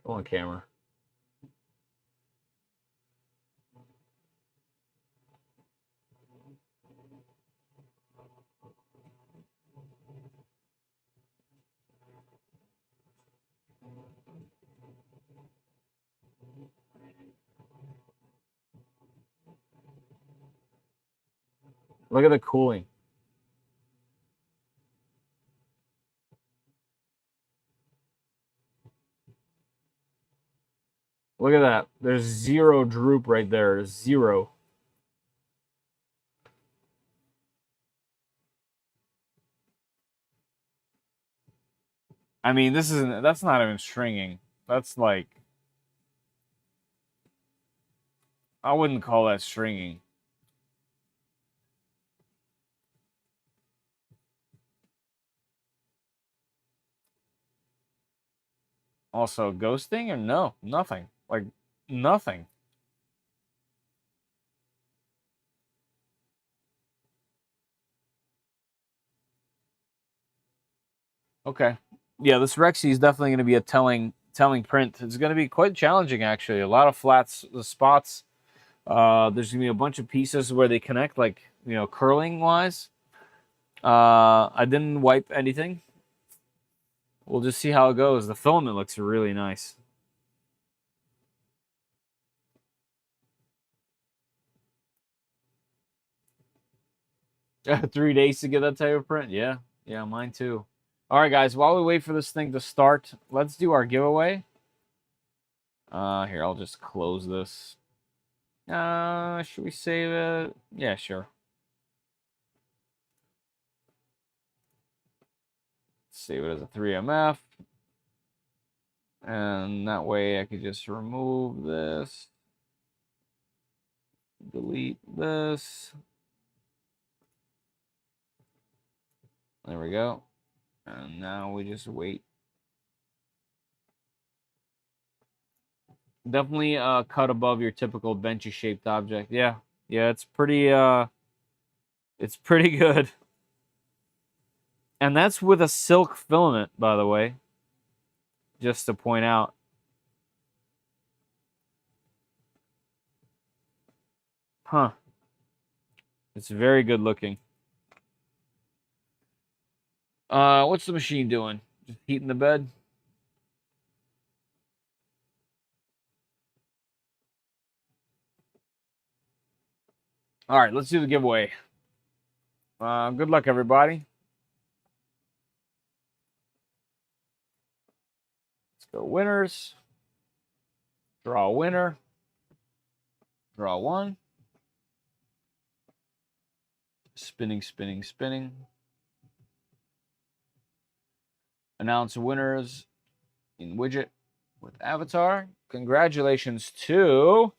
Go on camera. Look at the cooling. Look at that. There's zero droop right there. Zero. I mean, that's not even stringing. That's like, I wouldn't call that stringing. Also, ghosting or no? Nothing. Like, nothing. Okay. Yeah, this Rexy is definitely going to be a telling print. It's going to be quite challenging, actually. A lot of flats, the spots. There's going to be a bunch of pieces where they connect, like, you know, curling-wise. I didn't wipe anything. We'll just see how it goes. The filament looks really nice. Yeah, 3 days to get that type of print. Yeah, mine too. All right, guys. While we wait for this thing to start, let's do our giveaway. Here, I'll just close this. Should we save it? Yeah, sure. Save it as a 3MF. And that way I could just remove this. Delete this. There we go. And now we just wait. Definitely cut above your typical benchy shaped object. Yeah, it's pretty good. And that's with a silk filament, by the way. Just to point out. Huh. It's very good looking. What's the machine doing? Just heating the bed? All right, let's do the giveaway. Good luck, everybody. Let's go winners. Draw a winner. Draw one. Spinning, spinning, spinning. Announce winners in widget with avatar. Congratulations to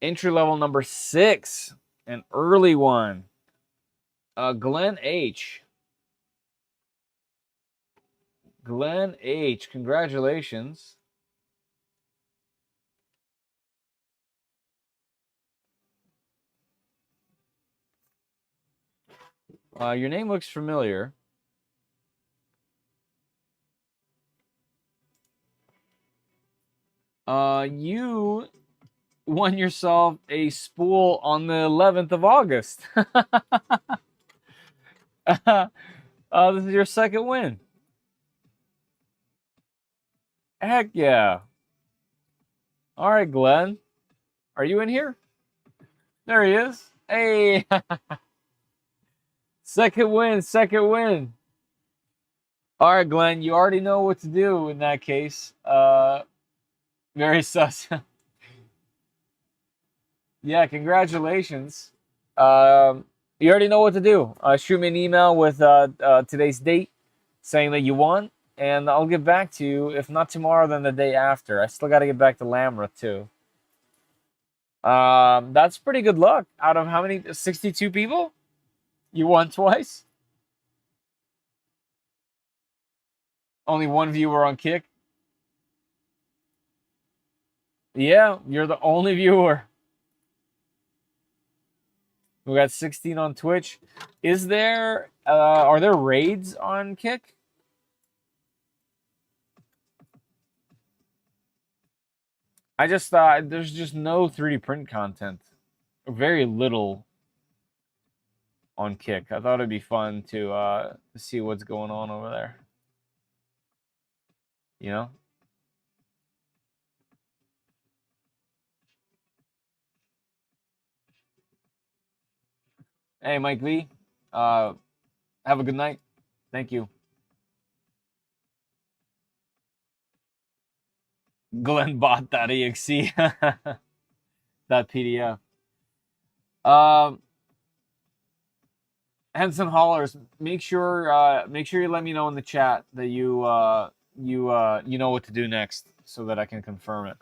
entry level number 6. An early one. Glenn H. Glenn H. Congratulations. Your name looks familiar. You won yourself a spool on the 11th of August. This is your second win. Heck yeah. All right, Glenn. Are you in here? There he is. Hey. Second win, second win. All right, Glenn, you already know what to do in that case. Very sus. Yeah, congratulations. You already know what to do. Shoot me an email with today's date saying that you won, and I'll get back to you. If not tomorrow, then the day after. I still got to get back to Lamra, too. That's pretty good luck. Out of how many? 62 people? You won twice? Only one viewer on Kick? Yeah, you're the only viewer. We got 16 on Twitch. Is there, are there raids on Kick? I just thought there's just no 3D print content. Very little on Kick. I thought it'd be fun to see what's going on over there. You know? Hey, Mike V. Have a good night. Thank you. Glenn bought that exe. That PDF. Henson Hollers, make sure you let me know in the chat that you know what to do next so that I can confirm it.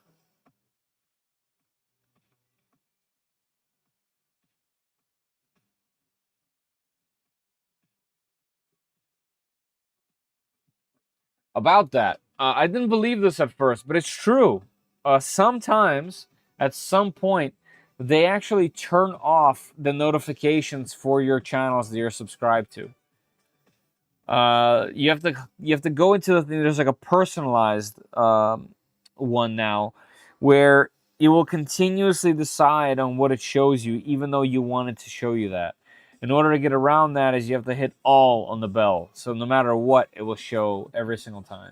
About that, I didn't believe this at first, but it's true. Sometimes, at some point, they actually turn off the notifications for your channels that you're subscribed to. You have to go into the thing. There's like a personalized one now, where it will continuously decide on what it shows you, even though you want it to show you that. In order to get around that, is you have to hit all on the bell. So no matter what, it will show every single time.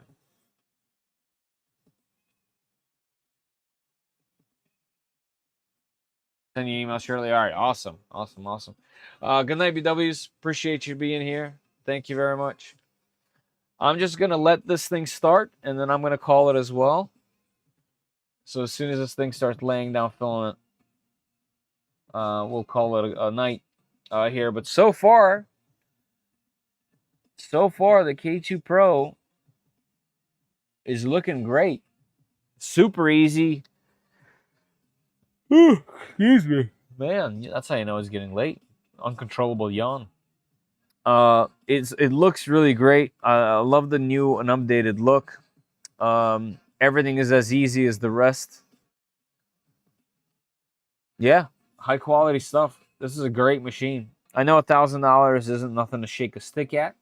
Send you an email shortly. All right, awesome. Good night, BWs. Appreciate you being here. Thank you very much. I'm just going to let this thing start, and then I'm going to call it as well. So as soon as this thing starts laying down filament, we'll call it a night here. But so far, the K2 Pro is looking great. Super easy. Ooh, excuse me. Man, that's how you know it's getting late. Uncontrollable yawn. It looks really great. I love the new and updated look. Everything is as easy as the rest. Yeah, high quality stuff. This is a great machine. I know $1,000 isn't nothing to shake a stick at.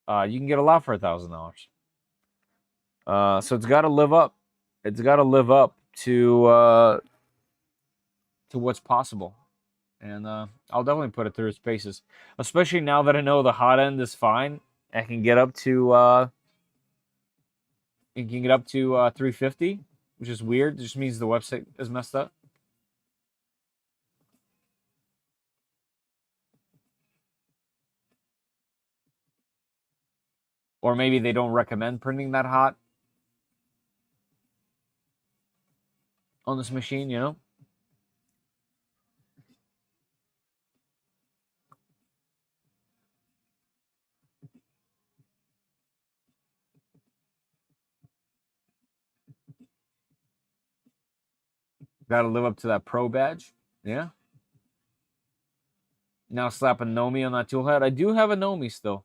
You can get a lot for $1,000. So it's got to live up. It's got to live up to what's possible. And I'll definitely put it through its paces, especially now that I know the hot end is fine. I can get up to 350, which is weird. It just means the website is messed up. Or maybe they don't recommend printing that hot on this machine, you know? Got to live up to that pro badge. Yeah. Now slap a Nomi on that tool head. I do have a Nomi still.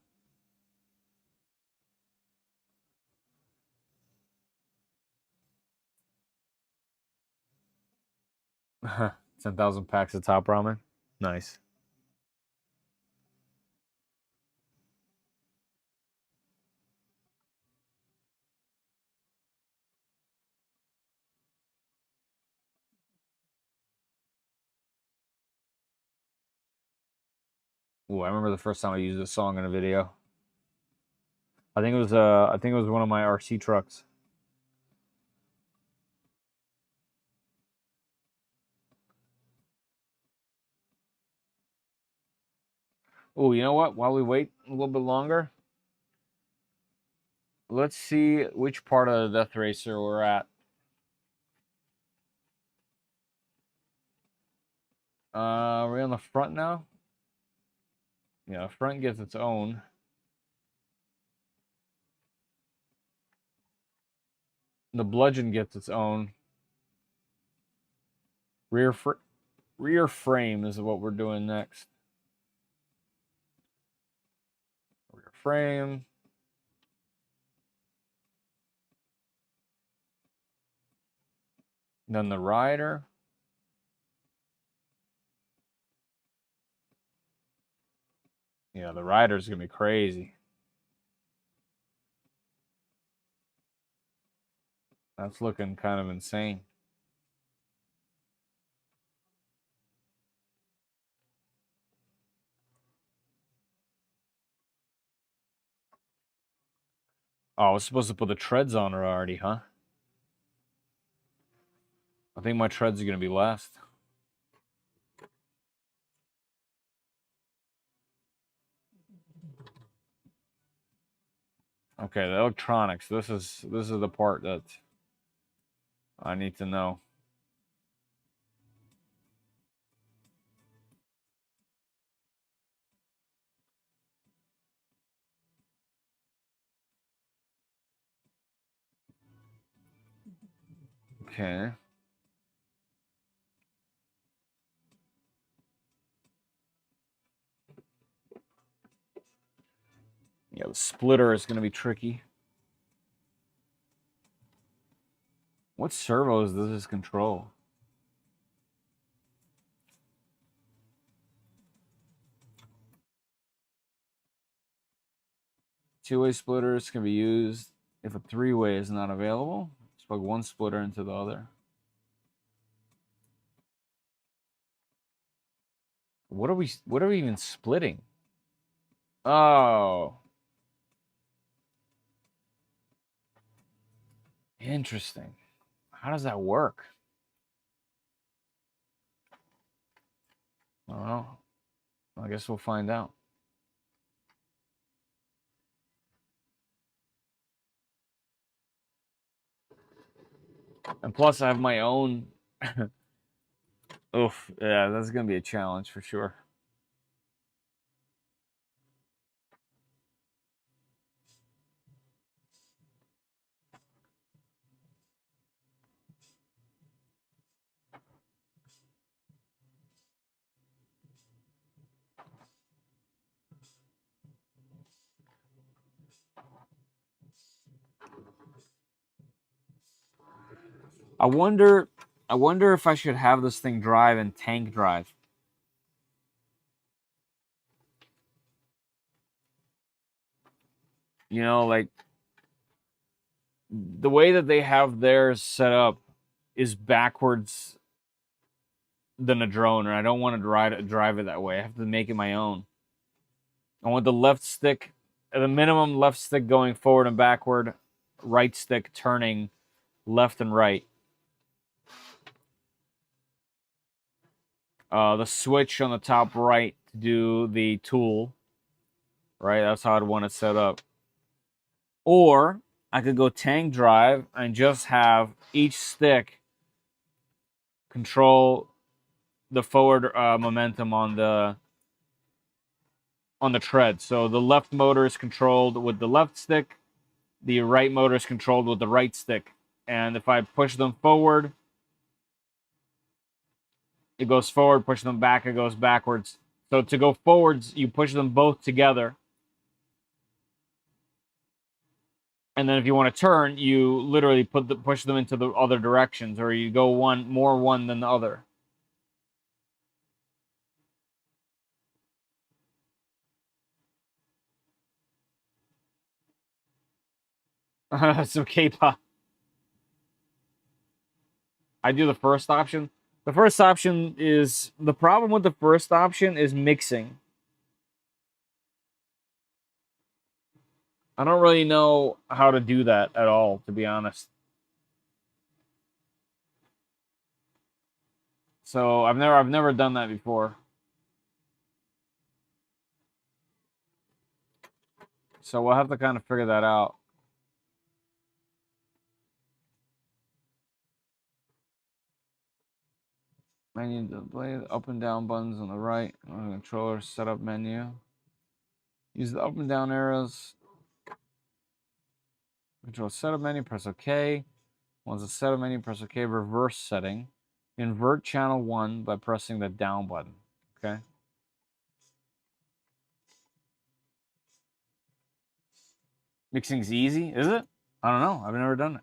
$10,000 packs of top ramen. Nice. Ooh, I remember the first time I used this song in a video. I think it was one of my RC trucks. Oh, you know what? While we wait a little bit longer, let's see which part of the Death Racer we're at. We're on the front now. Yeah, the front gets its own. The bludgeon gets its own. Rear frame is what we're doing next. Rear frame. Then the rider. Yeah, the rider's gonna be crazy. That's looking kind of insane. Oh, I was supposed to put the treads on her already, huh? I think my treads are gonna be last. Okay, the electronics. This is the part that I need to know. Okay. Yeah, the splitter is going to be tricky. What servos does this control? Two-way splitters can be used if a three-way is not available. Just plug one splitter into the other. What are we even splitting? Oh. Interesting. How does that work? I don't know. I guess we'll find out. And plus, I have my own. Oof. Yeah, that's going to be a challenge for sure. I wonder if I should have this thing drive in tank drive. You know, like the way that they have theirs set up is backwards than a drone, and I don't want to drive it that way. I have to make it my own. I want the left stick, at the minimum, left stick going forward and backward, right stick turning left and right. The switch on the top right to do the tool, right? That's how I'd want it set up. Or I could go tank drive and just have each stick control the forward momentum on the tread. So the left motor is controlled with the left stick, the right motor is controlled with the right stick. And if I push them forward, it goes forward, push them back, it goes backwards. So to go forwards, you push them both together. And then if you want to turn, you literally push them into the other directions, or you go more one than the other. Some K-pop. I do the first option. The first option is the problem with the first option is mixing. I don't really know how to do that at all, to be honest. So I've never done that before. So we'll have to kind of figure that out. Menu display, the up and down buttons on the right. Controller setup menu. Use the up and down arrows. Control setup menu, press OK. Once the setup menu, press OK. Reverse setting. Invert channel 1 by pressing the down button. Okay. Mixing's easy, is it? I don't know. I've never done it.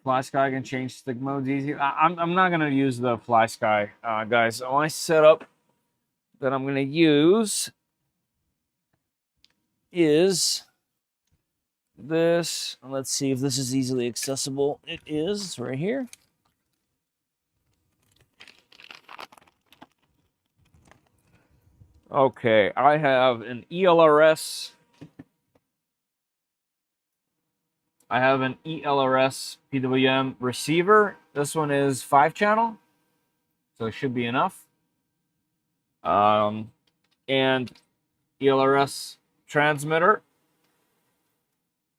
Fly sky can change stick modes easy. I'm not gonna use the fly sky, guys. My setup that I'm gonna use is this. Let's see if this is easily accessible. It is. It's right here. Okay, I have an ELRS. I have an ELRS PWM receiver. This one is 5-channel, so it should be enough. And ELRS transmitter.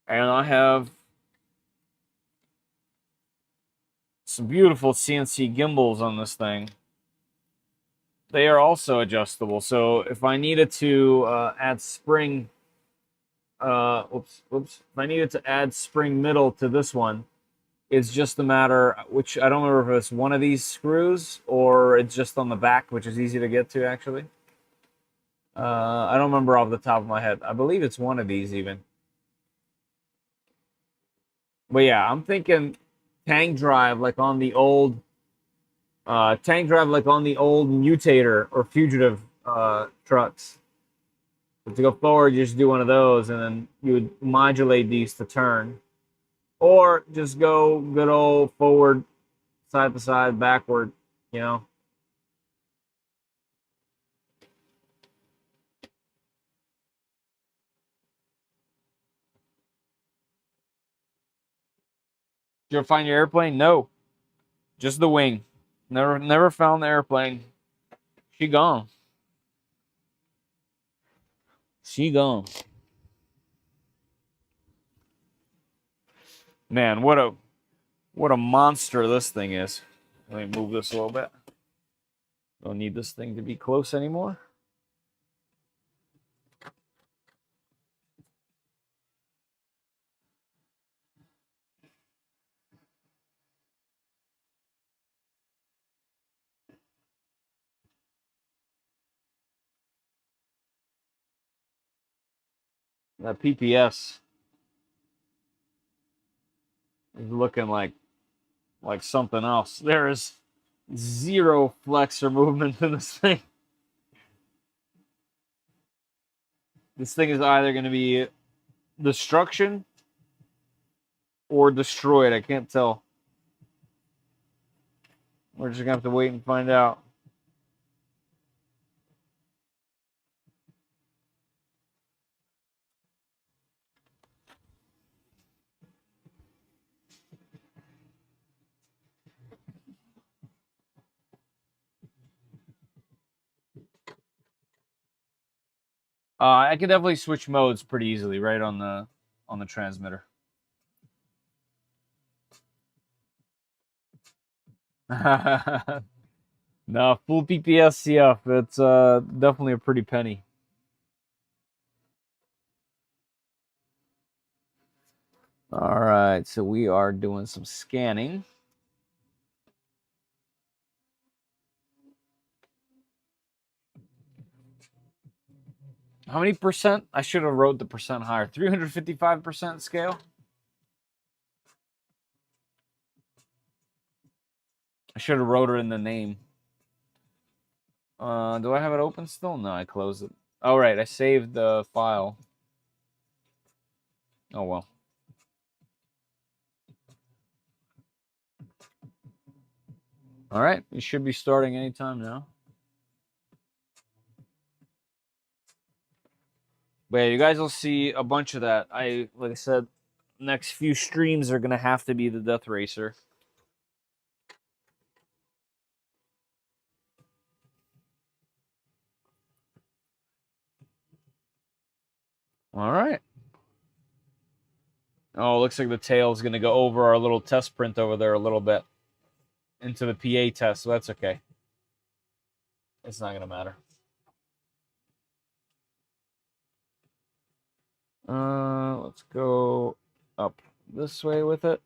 And I have some beautiful CNC gimbals on this thing. They are also adjustable. So if I needed to add spring, if I needed to add spring middle to this one, it's just a matter, which I don't remember if it's one of these screws or it's just on the back, which is easy to get to actually. I don't remember off the top of my head. I believe it's one of these even. But yeah, I'm thinking tank drive like on the old mutator or fugitive trucks. But to go forward, you just do one of those, and then you would modulate these to turn, or just go good old forward, side to side, backward. You know. Did you ever find your airplane? No, just the wing. Never found the airplane. She gone. She gone. Man, what a monster this thing is. Let me move this a little bit. Don't need this thing to be close anymore. That PPS is looking like something else. There is zero flex or movement in this thing. This thing is either going to be destruction or destroyed. I can't tell. We're just going to have to wait and find out. I can definitely switch modes pretty easily right on the transmitter. No, full PPS CF. It's definitely a pretty penny. All right, so we are doing some scanning. How many percent? I should have wrote the percent higher. 355% scale. I should have wrote her in the name. Do I have it open still? No, I closed it. All right, I saved the file. Oh, well. All right, it should be starting anytime now. But yeah, you guys will see a bunch of that. Like I said, next few streams are going to have to be the Death Racer. All right. Oh, looks like the tail is going to go over our little test print over there a little bit into the PA test, so that's okay. It's not going to matter. Let's go up this way with it.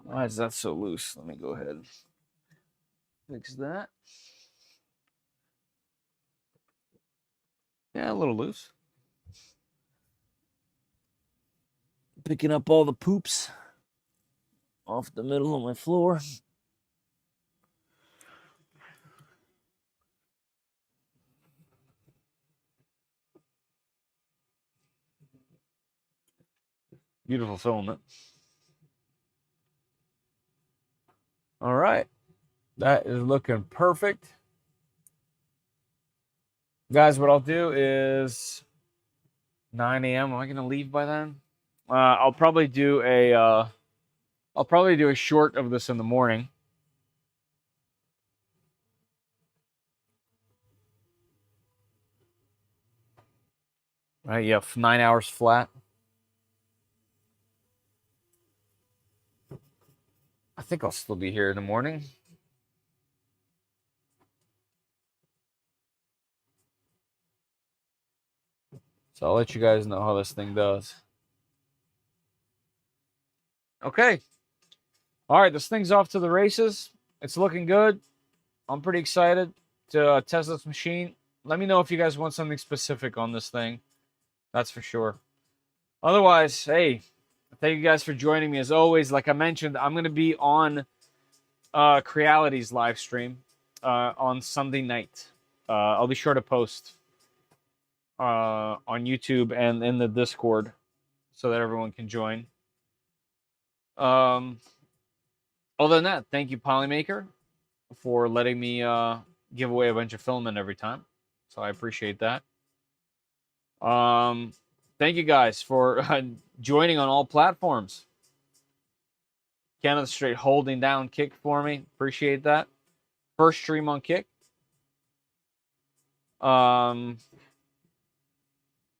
Why is that so loose? Let me go ahead and fix that. Yeah, a little loose. Picking up all the poops off the middle of my floor. Beautiful filament. All right. That is looking perfect. Guys, what I'll do is 9 a.m. Am I going to leave by then? I'll probably do a short of this in the morning. Right, yeah, 9 hours flat. I think I'll still be here in the morning. So I'll let you guys know how this thing does. Okay. All right, this thing's off to the races. It's looking good. I'm pretty excited to test this machine. Let me know if you guys want something specific on this thing. That's for sure. Otherwise, hey, thank you guys for joining me. As always, like I mentioned, I'm going to be on Creality's live stream on Sunday night. I'll be sure to post on YouTube and in the Discord so that everyone can join. Other than that, thank you, Polymaker, for letting me give away a bunch of filament every time. So I appreciate that. Thank you guys for joining on all platforms. Canada Straight holding down Kick for me. Appreciate that. First stream on Kick.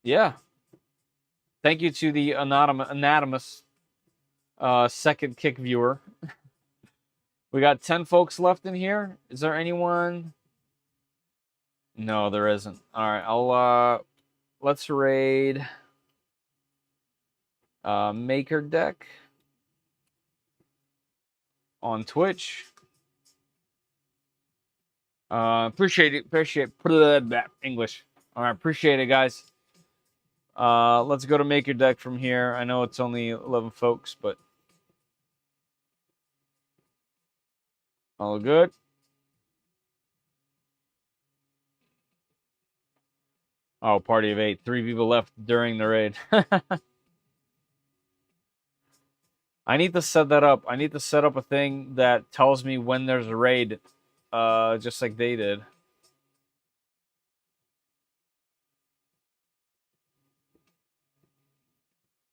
Yeah. Thank you to the anonymous second Kick viewer. We got 10 folks left in here. Is there anyone? No, there isn't. All right, let's raid Maker Deck on Twitch. Appreciate English. All right, appreciate it, guys. Let's go to Maker Deck from here. I know it's only 11 folks, but all good. Oh, party of 8. 3 people left during the raid. I need to set that up. I need to set up a thing that tells me when there's a raid, just like they did.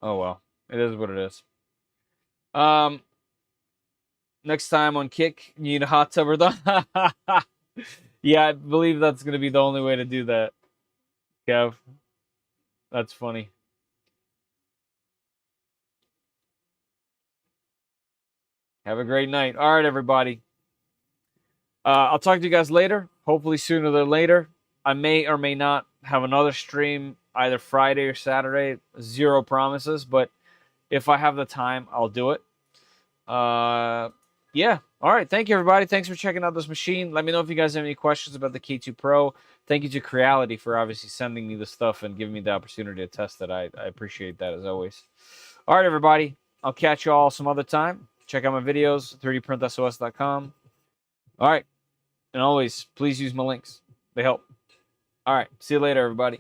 Oh, well. It is what it is. Next time on Kick, you need a hot tub or the... Yeah, I believe that's going to be the only way to do that, Kev. That's funny. Have a great night. All right, everybody. I'll talk to you guys later. Hopefully sooner than later. I may or may not have another stream either Friday or Saturday. Zero promises, but if I have the time, I'll do it. Yeah. All right. Thank you, everybody. Thanks for checking out this machine. Let me know if you guys have any questions about the K2 Pro. Thank you to Creality for obviously sending me the stuff and giving me the opportunity to test it. I appreciate that as always. All right, everybody. I'll catch you all some other time. Check out my videos, 3dprintsos.com. All right. And always, please use my links. They help. All right. See you later, everybody.